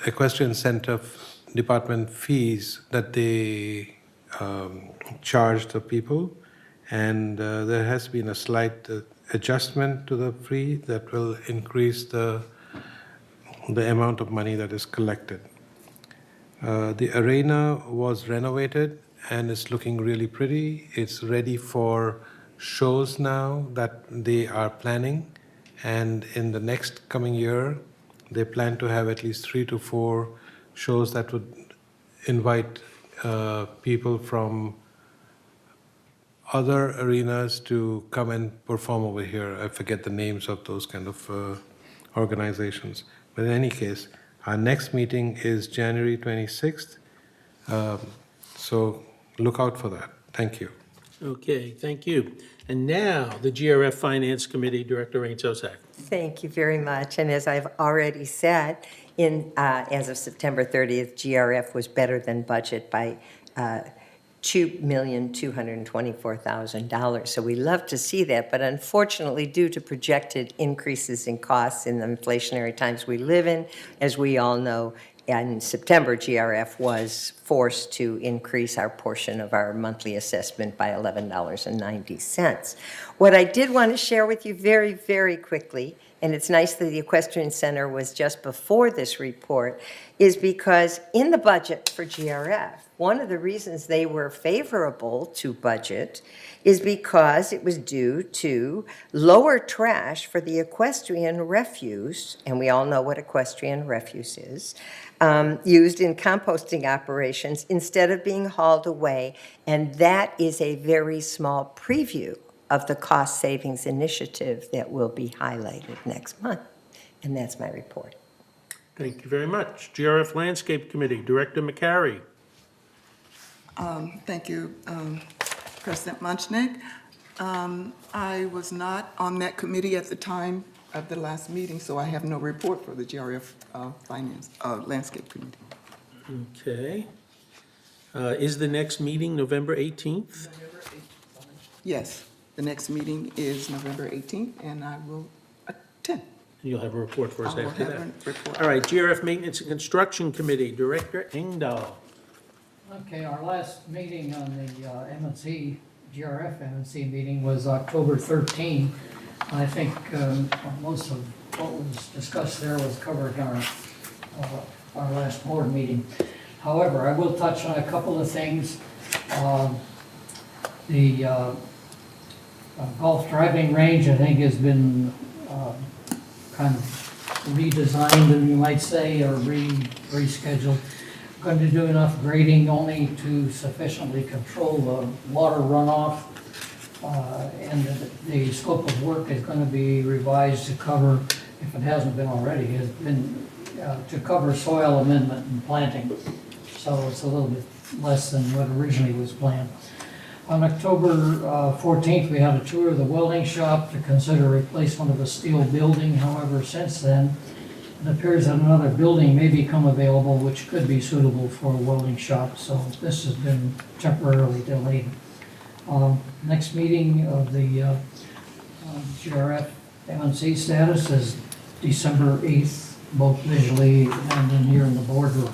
Equestrian Center department fees that they charge the people, and there has been a slight adjustment to the fee that will increase the amount of money that is collected. The arena was renovated and it's looking really pretty. It's ready for shows now that they are planning, and in the next coming year they plan to have at least 3 to 4 shows that would invite people from other arenas to come and perform over here. I forget the names of those kind of organizations. But in any case, our next meeting is January 26th. So look out for that. Thank you. Okay, thank you. And now, the GRF Finance Committee, Director Rain-Sozak. Thank you very much. And as I've already said, as of September 30th, GRF was better than budget by $2,224,000. So we love to see that, but unfortunately, due to projected increases in costs in the inflationary times we live in, as we all know, in September, GRF was forced to increase our portion of our monthly assessment by $11.90. What I did want to share with you very, very quickly, and it's nice that the Equestrian Center was just before this report, is because in the budget for GRF, one of the reasons they were favorable to budget is because it was due to lower trash for the equestrian refuse, and we all know what equestrian refuse is, used in composting operations instead of being hauled away, and that is a very small preview of the cost savings initiative that will be highlighted next month. And that's my report. Thank you very much. GRF Landscape Committee, Director McCary. Thank you, President Munchnick. I was not on that committee at the time of the last meeting, so I have no report for the GRF Landscape Committee. Okay. Is the next meeting November 18th? Yes, the next meeting is November 18th, and I will attend. You'll have a report for us I will after have that. a report. All right, GRF Maintenance and Construction Committee, Director Engdahl. Okay, our last meeting on the MNC, GRF MNC meeting was October 13. I think most of what was discussed there was covered in our last board meeting. However, I will touch on a couple of things. The golf driving range, I think, has been kind of redesigned, you might say, or rescheduled. Going to do enough grading only to sufficiently control the water runoff. And the scope of work is going to be revised to cover, if it hasn't been already, has been to cover soil amendment and planting. So it's a little bit less than what originally was planned. On October 14th, we had a tour of the welding shop to consider replacement of a steel building. However, since then, it appears that another building may become available which could be suitable for a welding shop. So this has been temporarily delayed. Next meeting of the GRF MNC status is December 8th, both visually and in here in the boardroom.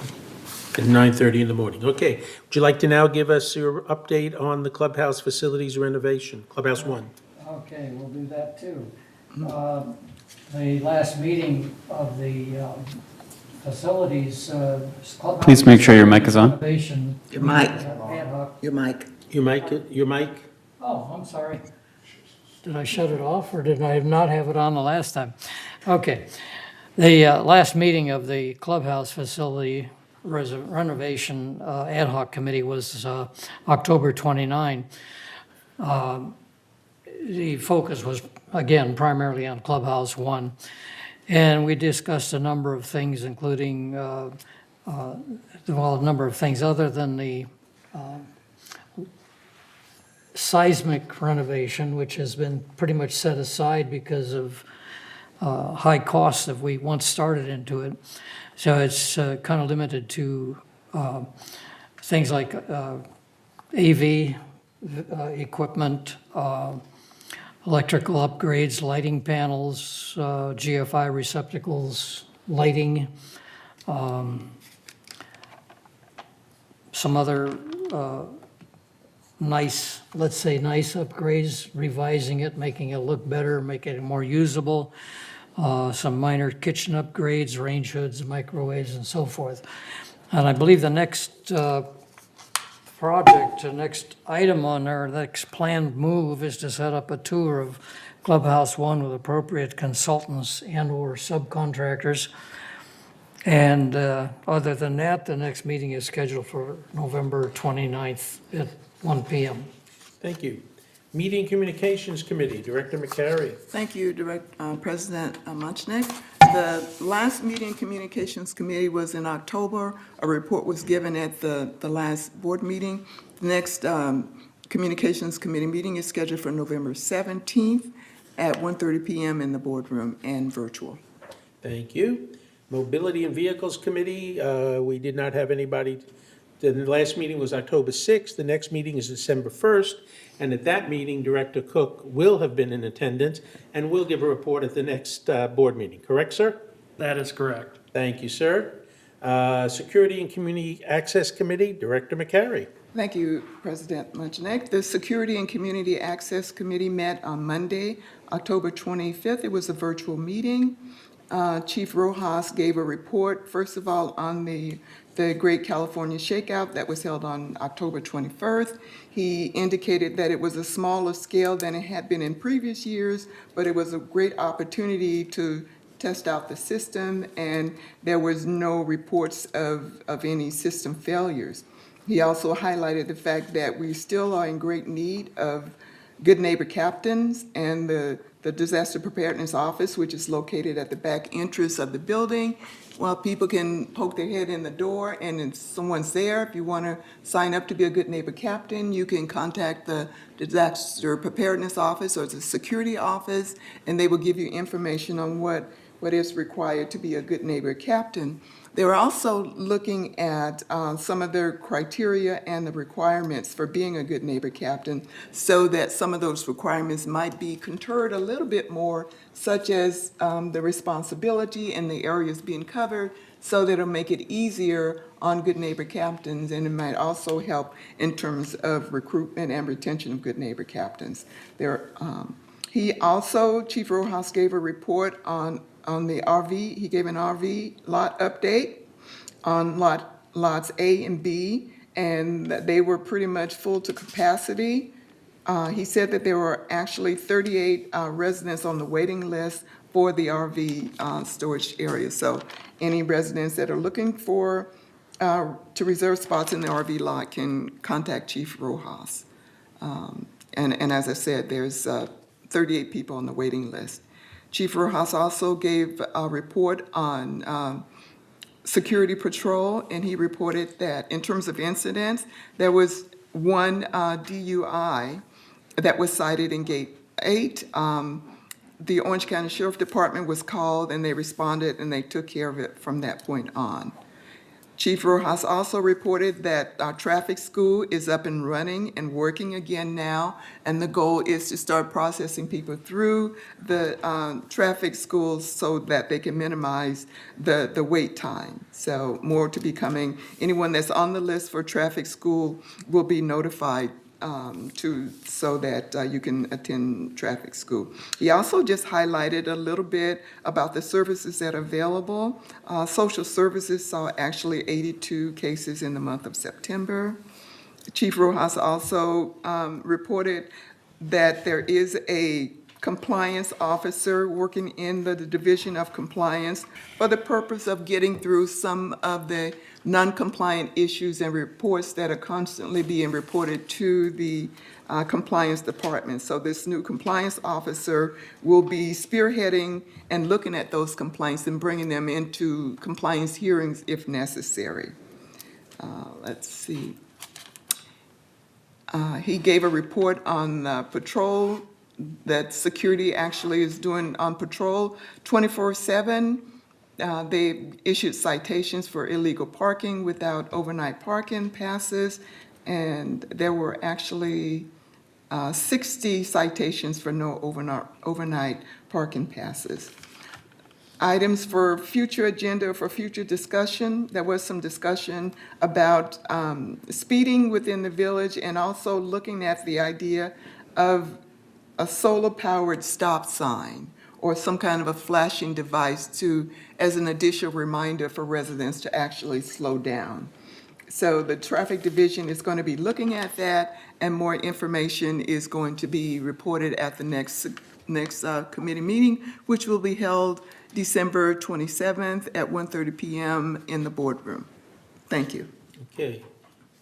At 9:30 in the morning. Okay. Would you like to now give us your update on the clubhouse facilities renovation, Clubhouse 1? Okay, we'll do that too. The last meeting of the facilities. Clubhouse Please make sure your mic is on. renovation, Your mic. ad hoc. Your mic. Your mic? Oh, I'm sorry. Did I shut it off, or did I not have it on the last time? Okay. The last meeting of the clubhouse facility renovation ad hoc committee was October 29. The focus was, again, primarily on Clubhouse 1. And we discussed a number of things, including, a number of things other than the seismic renovation, which has been pretty much set aside because of high costs that we once started into it. So it's kind of limited to things like AV equipment, electrical upgrades, lighting panels, GFI receptacles, lighting, some other nice upgrades, revising it, making it look better, making it more usable, some minor kitchen upgrades, range hoods, microwaves, and so forth. And I believe the next project, the next item on our next planned move is to set up a tour of Clubhouse 1 with appropriate consultants and/or subcontractors. And other than that, the next meeting is scheduled for November 29th at 1 p.m. Thank you. Meeting Communications Committee, Director McCary. Thank you, President Munchnick. The last meeting Communications Committee was in October. A report was given at the last board meeting. The next Communications Committee meeting is scheduled for November 17th at 1:30 p.m. in the boardroom and virtual. Thank you. Mobility and Vehicles Committee, we did not have anybody. The last meeting was October 6th. The next meeting is December 1st. And at that meeting, Director Cook will have been in attendance and will give a report at the next board meeting. Correct, sir? That is correct. Thank you, sir. Security and Community Access Committee, Director McCary. Thank you, President Munchnick. The Security and Community Access Committee met on Monday, October 25th. It was a virtual meeting. Chief Rojas gave a report, first of all, on the Great California Shakeout that was held on October 21st. He indicated that it was a smaller scale than it had been in previous years, but it was a great opportunity to test out the system, and there was no reports of any system failures. He also highlighted the fact that we still are in great need of Good Neighbor Captains and the Disaster Preparedness Office, which is located at the back entrance of the building. Well, people can poke their head in the door and if someone's there, if you want to sign up to be a Good Neighbor Captain, you can contact the Disaster Preparedness Office or the Security Office, and they will give you information on what is required to be a Good Neighbor Captain. They're also looking at some of their criteria and the requirements for being a Good Neighbor Captain, so that some of those requirements might be contoured a little bit more, such as the responsibility and the areas being covered, so that it'll make it easier on Good Neighbor Captains, and it might also help in terms of recruitment and retention of Good Neighbor Captains. He also, Chief Rojas gave a report on the RV. He gave an RV lot update on lots A and B, and that they were pretty much full to capacity. He said that there were actually 38 residents on the waiting list for the RV storage area. So any residents that are looking for to reserve spots in the RV lot can contact Chief Rojas. And as I said, there's 38 people on the waiting list. Chief Rojas also gave a report on security patrol, and he reported that in terms of incidents, there was one DUI that was cited in Gate 8. The Orange County Sheriff Department was called, and they responded, and they took care of it from that point on. Chief Rojas also reported that our traffic school is up and running and working again now, and the goal is to start processing people through the traffic schools so that they can minimize the wait time. So more to be coming. Anyone that's on the list for traffic school will be notified so that you can attend traffic school. He also just highlighted a little bit about the services that are available. Social services saw actually 82 cases in the month of September. Chief Rojas also reported that there is a compliance officer working in the Division of Compliance for the purpose of getting through some of the non-compliant issues and reports that are constantly being reported to the compliance department. So this new compliance officer will be spearheading and looking at those complaints and bringing them into compliance hearings if necessary. Let's see. He gave a report on patrol that security actually is doing on patrol 24/7. They issued citations for illegal parking without overnight parking passes, and there were actually 60 citations for no overnight parking passes. Items for future agenda, for future discussion, there was some discussion about speeding within the village and also looking at the idea of a solar-powered stop sign or some kind of a flashing device as an additional reminder for residents to actually slow down. So the traffic division is going to be looking at that, and more information is going to be reported at the next committee meeting, which will be held December 27th at 1:30 p.m. in the boardroom. Thank you. Okay.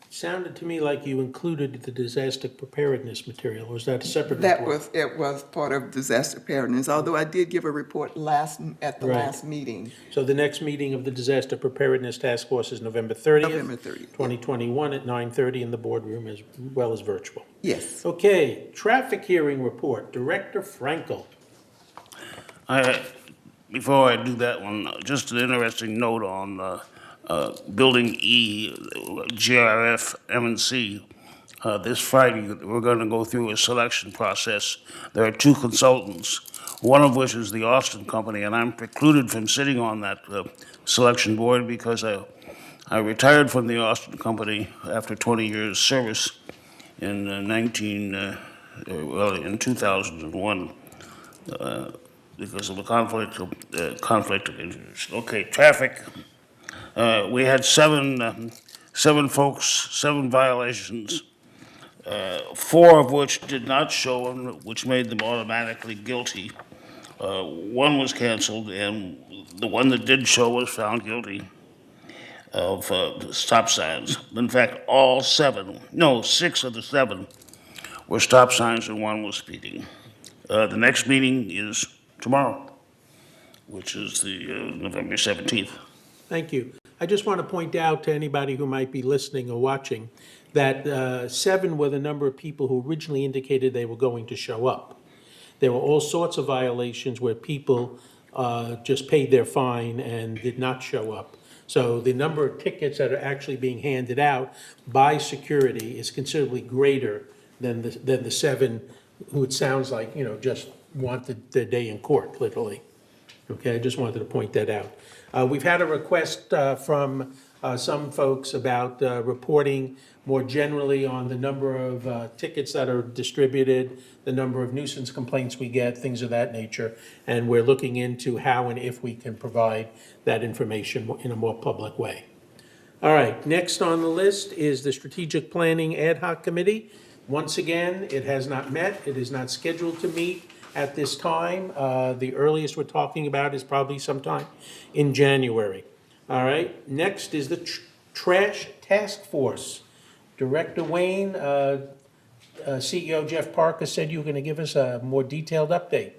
Sounded to me like you included the disaster preparedness material, or was that a separate report? It was part of disaster preparedness, although I did give a report at the Right. last meeting. So the next meeting of the Disaster Preparedness Task Force is November 30th. November 30th. 2021 at 9:30 in the boardroom as well as virtual. Yes. Okay, traffic hearing report, Director Frankel. Before I do that one, just an interesting note on Building E, GRF, M&C. This Friday, we're going to go through a selection process. There are two consultants, one of which is the Austin Company, and I'm precluded from sitting on that selection board because I retired from the Austin Company after 20 years service in 2001. Because of a conflict of interest. Okay, traffic. We had seven folks, 7 violations, 4 of which did not show, which made them automatically guilty. 1 was canceled, and the one that did show was found guilty of stop signs. In fact, 6 of the 7 were stop signs and one was speeding. The next meeting is tomorrow, which is the November 17th. Thank you. I just want to point out to anybody who might be listening or watching that 7 were the number of people who originally indicated they were going to show up. There were all sorts of violations where people just paid their fine and did not show up. So the number of tickets that are actually being handed out by security is considerably greater than the 7 who it sounds like, just wanted their day in court, literally. Okay, I just wanted to point that out. We've had a request from some folks about reporting more generally on the number of tickets that are distributed, the number of nuisance complaints we get, things of that nature, and we're looking into how and if we can provide that information in a more public way. All right, next on the list is the Strategic Planning Ad Hoc Committee. Once again, it has not met. It is not scheduled to meet at this time. The earliest we're talking about is probably sometime in January. All right, next is the Trash Task Force. Director Wayne, CEO Jeff Parker said you were going to give us a more detailed update.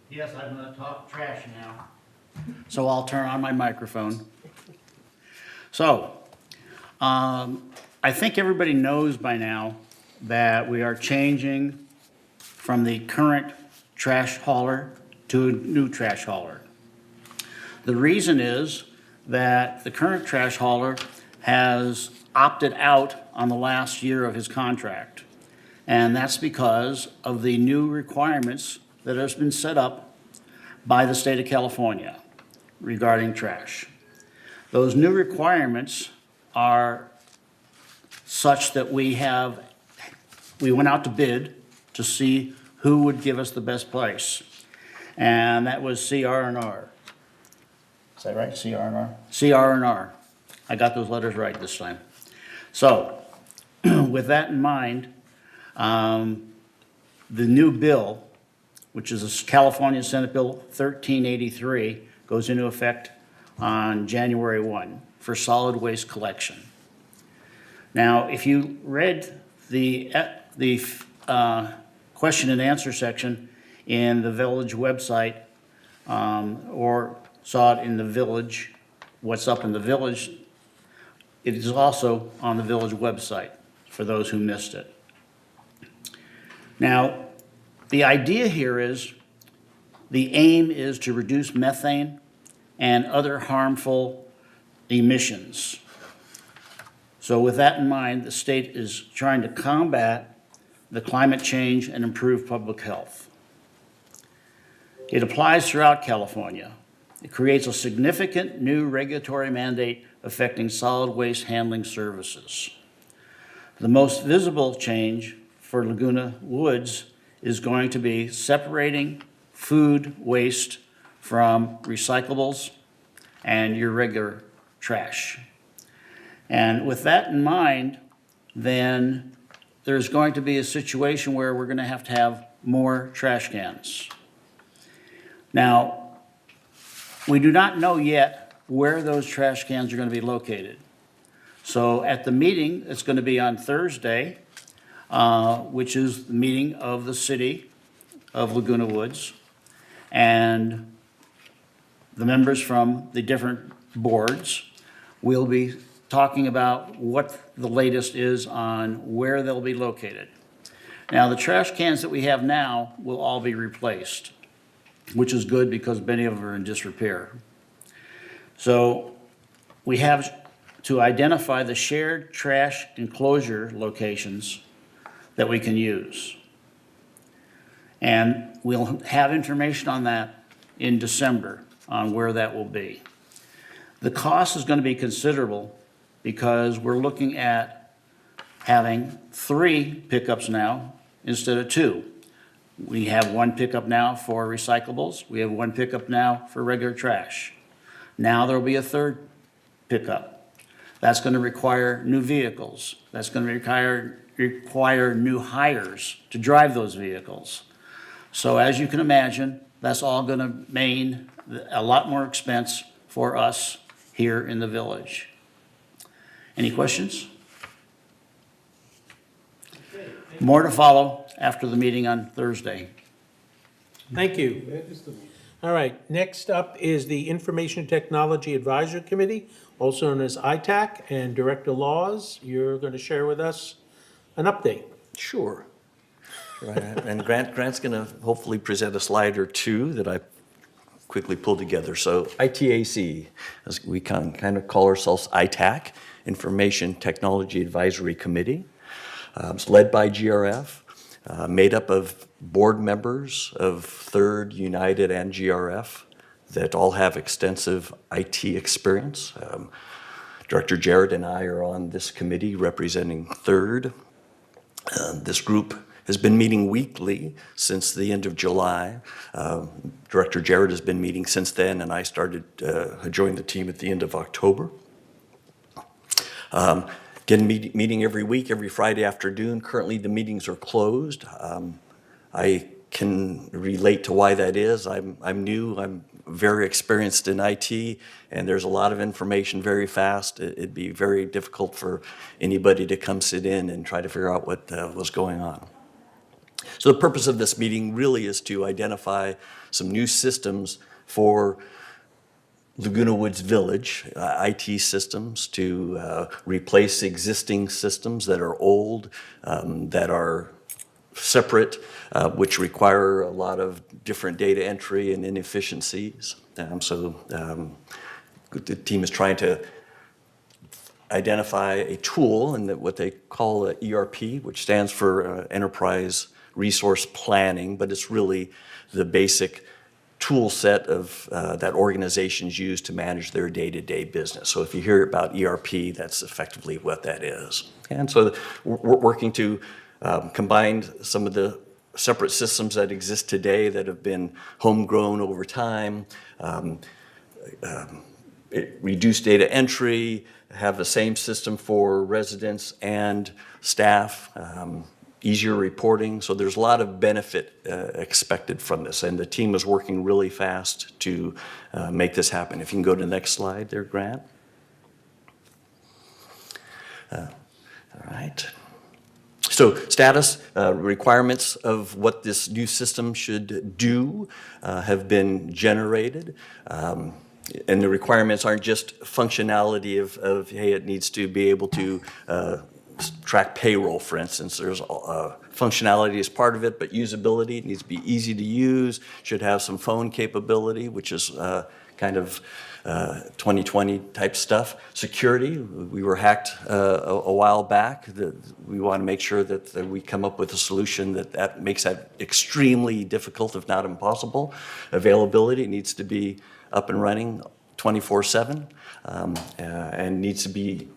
Yes, I'm going to talk trash now. So I'll turn on my microphone. So, I think everybody knows by now that we are changing from the current trash hauler to a new trash hauler. The reason is that the current trash hauler has opted out on the last year of his contract. And that's because of the new requirements that has been set up by the state of California regarding trash. Those new requirements are such that we went out to bid to see who would give us the best price. And that was CR&R. Is that right, CR&R? CR&R. I got those letters right this time. So, with that in mind, the new bill, which is a California Senate Bill 1383, goes into effect on January 1 for solid waste collection. Now, if you read the question and answer section in the village website, or saw it in the village, what's up in the village, it is also on the village website for those who missed it. Now, the idea here is, the aim is to reduce methane and other harmful emissions. So with that in mind, the state is trying to combat the climate change and improve public health. It applies throughout California. It creates a significant new regulatory mandate affecting solid waste handling services. The most visible change for Laguna Woods is going to be separating food waste from recyclables and your regular trash. And with that in mind, then there's going to be a situation where we're going to have more trash cans. Now, we do not know yet where those trash cans are going to be located. So at the meeting, it's going to be on Thursday, which is the meeting of the city of Laguna Woods, and the members from the different boards will be talking about what the latest is on where they'll be located. Now, the trash cans that we have now will all be replaced, which is good because many of them are in disrepair. So we have to identify the shared trash enclosure locations that we can use. And we'll have information on that in December on where that will be. The cost is going to be considerable because we're looking at having 3 pickups now instead of 2. We have 1 pickup now for recyclables. We have 1 pickup now for regular trash. Now there'll be a 3rd pickup. That's going to require new vehicles. That's going to require new hires to drive those vehicles. So as you can imagine, that's all going to mean a lot more expense for us here in the village. Any questions? More to follow after the meeting on Thursday. Thank you. All right, next up is the Information Technology Advisory Committee, also known as ITAC, and Director Laws, you're going to share with us an update. Sure. Right. And Grant's going to hopefully present a slide or two that I quickly pulled together. So ITAC, as we kind of call ourselves ITAC, Information Technology Advisory Committee. It's led by GRF, made up of board members of Third, United, and GRF that all have extensive IT experience. Director Jarrett and I are on this committee representing Third. This group has been meeting weekly since the end of July. Director Jarrett has been meeting since then, and I joined the team at the end of October. Again, meeting every week, every Friday afternoon. Currently, the meetings are closed. I can relate to why that is. I'm new. I'm very experienced in IT, and there's a lot of information very fast. It'd be very difficult for anybody to come sit in and try to figure out what was going on. So the purpose of this meeting really is to identify some new systems for Laguna Woods Village, IT systems, to replace existing systems that are old, that are separate, which require a lot of different data entry and inefficiencies. The team is trying to identify a tool and what they call ERP, which stands for Enterprise Resource Planning, but it's really the basic tool set of that organizations use to manage their day-to-day business. So if you hear about ERP, that's effectively what that is. And so we're working to combine some of the separate systems that exist today that have been homegrown over time, reduce data entry, have the same system for residents and staff, easier reporting. So there's a lot of benefit expected from this, and the team is working really fast to make this happen. If you can go to the next slide there, Grant. All right. So status, requirements of what this new system should do have been generated. And the requirements aren't just functionality of hey, it needs to be able to track payroll, for instance. There's functionality as part of it, but usability, it needs to be easy to use, should have some phone capability, which is kind of 2020 type stuff. Security, we were hacked a while back. We want to make sure that we come up with a solution that makes that extremely difficult, if not impossible. Availability needs to be up and running 24/7 and needs to be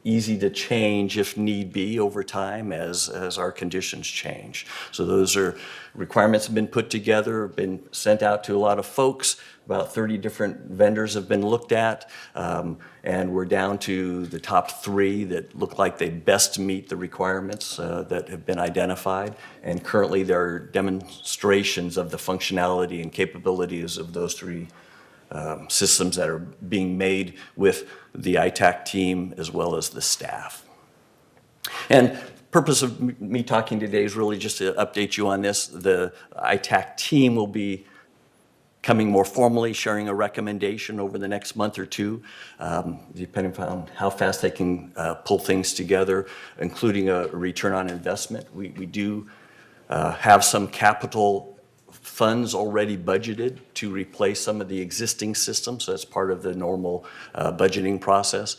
easy to change if need be over time as our conditions change. So those are requirements have been put together, been sent out to a lot of folks. About 30 different vendors have been looked at, and we're down to the top 3 that look like they best meet the requirements that have been identified. And currently there are demonstrations of the functionality and capabilities of those 3 systems that are being made with the ITAC team as well as the staff. And purpose of me talking today is really just to update you on this. The ITAC team will be coming more formally, sharing a recommendation over the next month or 2, depending on how fast they can pull things together, including a return on investment. We do have some capital funds already budgeted to replace some of the existing systems, so that's part of the normal budgeting process.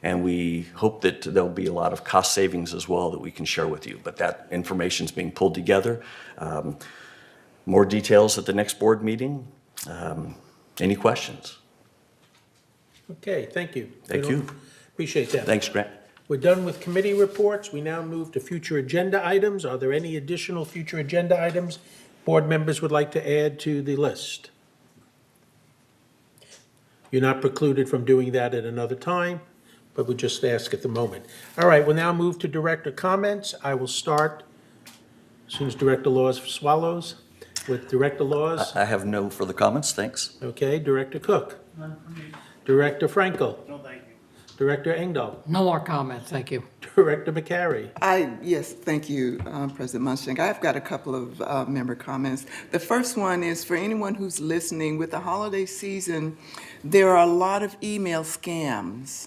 And we hope that there'll be a lot of cost savings as well that we can share with you, but that information is being pulled together. More details at the next board meeting. Any questions? Okay, thank you. Thank you. Appreciate that. Thanks, Grant. We're done with committee reports. We now move to future agenda items. Are there any additional future agenda items board members would like to add to the list? You're not precluded from doing that at another time, but we'll just ask at the moment. All right, we'll now move to director comments. I will start as soon as Director Laws swallows. With Director Laws. I have no further comments, thanks. Okay, Director Cook. Director Frankel. No, thank you. Director Engdahl. No more comment, thank you. Director McCary. Yes, thank you, President Munchak. I've got a couple of member comments. The first one is for anyone who's listening, with the holiday season, there are a lot of email scams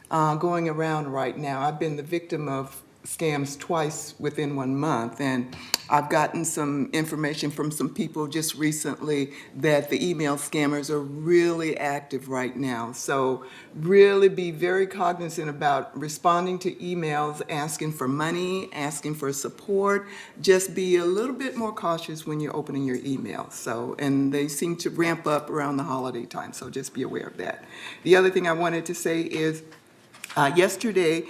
going around right now. I've been the victim of scams twice within 1 month, and I've gotten some information from some people just recently that the email scammers are really active right now. So really be very cognizant about responding to emails, asking for money, asking for support. Just be a little bit more cautious when you're opening your email. So, and they seem to ramp up around the holiday time, so just be aware of that. The other thing I wanted to say is, yesterday,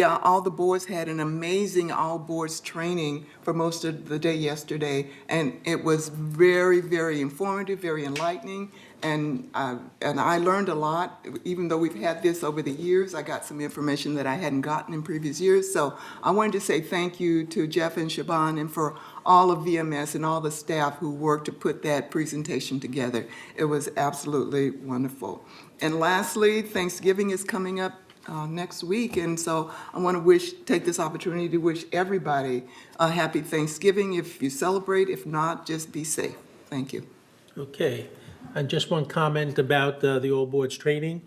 all the boards had an amazing all-boards training for most of the day yesterday, and it was very, very informative, very enlightening, and I learned a lot. Even though we've had this over the years, I got some information that I hadn't gotten in previous years. So I wanted to say thank you to Jeff and Siobhan and for all of VMS and all the staff who worked to put that presentation together. It was absolutely wonderful. And lastly, Thanksgiving is coming up next week, and so I want to take this opportunity to wish everybody a happy Thanksgiving if you celebrate. If not, just be safe. Thank you. Okay, and just one comment about the All Boards training.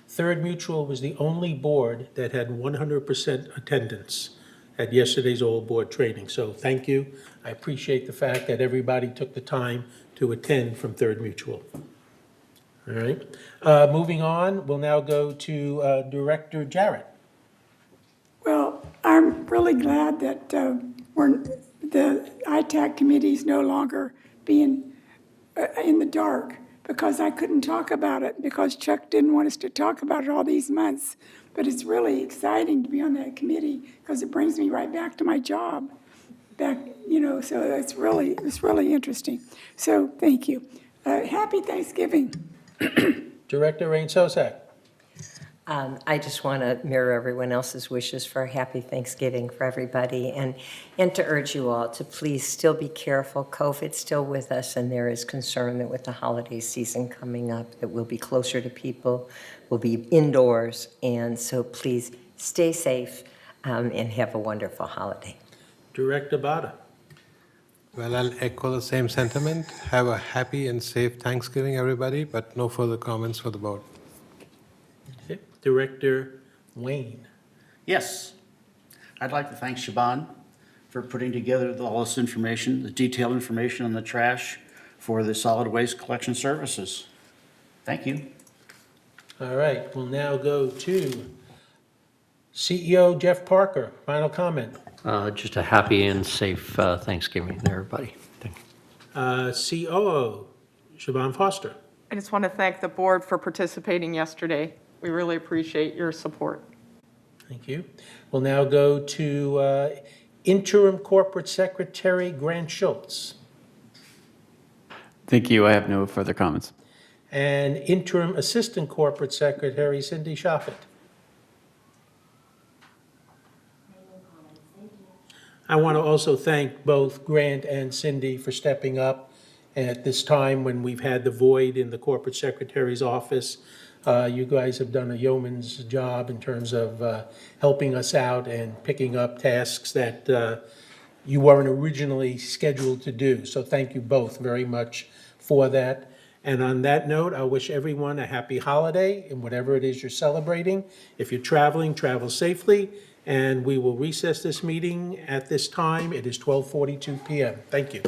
Third Mutual was the only board that had 100% attendance at yesterday's All Board training, so thank you. I appreciate the fact that everybody took the time to attend from Third Mutual. All right. Moving on, we'll now go to Director Jarrett. Well, I'm really glad that the ITAC committee is no longer being in the dark, because I couldn't talk about it because Chuck didn't want us to talk about it all these months. But it's really exciting to be on that committee because it brings me right back to my job. So it's really interesting. So thank you. Happy Thanksgiving. Director Rain Sosak. I just want to mirror everyone else's wishes for a happy Thanksgiving for everybody, and to urge you all to please still be careful. COVID's still with us, and there is concern that with the holiday season coming up, that we'll be closer to people, we'll be indoors, and so please stay safe and have a wonderful holiday. Director Bada. Well, I'll echo the same sentiment. Have a happy and safe Thanksgiving, everybody, but no further comments for the board. Okay. Director Wayne. Yes. I'd like to thank Siobhan for putting together all this information, the detailed information on the trash for the solid waste collection services. Thank you. All right, we'll now go to CEO Jeff Parker. Final comment. Just a happy and safe Thanksgiving to everybody. Thank you. COO Siobhan Foster. I just want to thank the board for participating yesterday. We really appreciate your support. Thank you. We'll now go to Interim Corporate Secretary Grant Schultz Thank you. I have no further comments. and Interim Assistant Corporate Secretary Cindy Shoffett. I want to also thank both Grant and Cindy for stepping up at this time when we've had the void in the corporate secretary's office. You guys have done a yeoman's job in terms of helping us out and picking up tasks that you weren't originally scheduled to do. So thank you both very much for that. And on that note, I wish everyone a happy holiday in whatever it is you're celebrating. If you're traveling, travel safely. And we will recess this meeting at this time. It is 12:42 p.m. Thank you.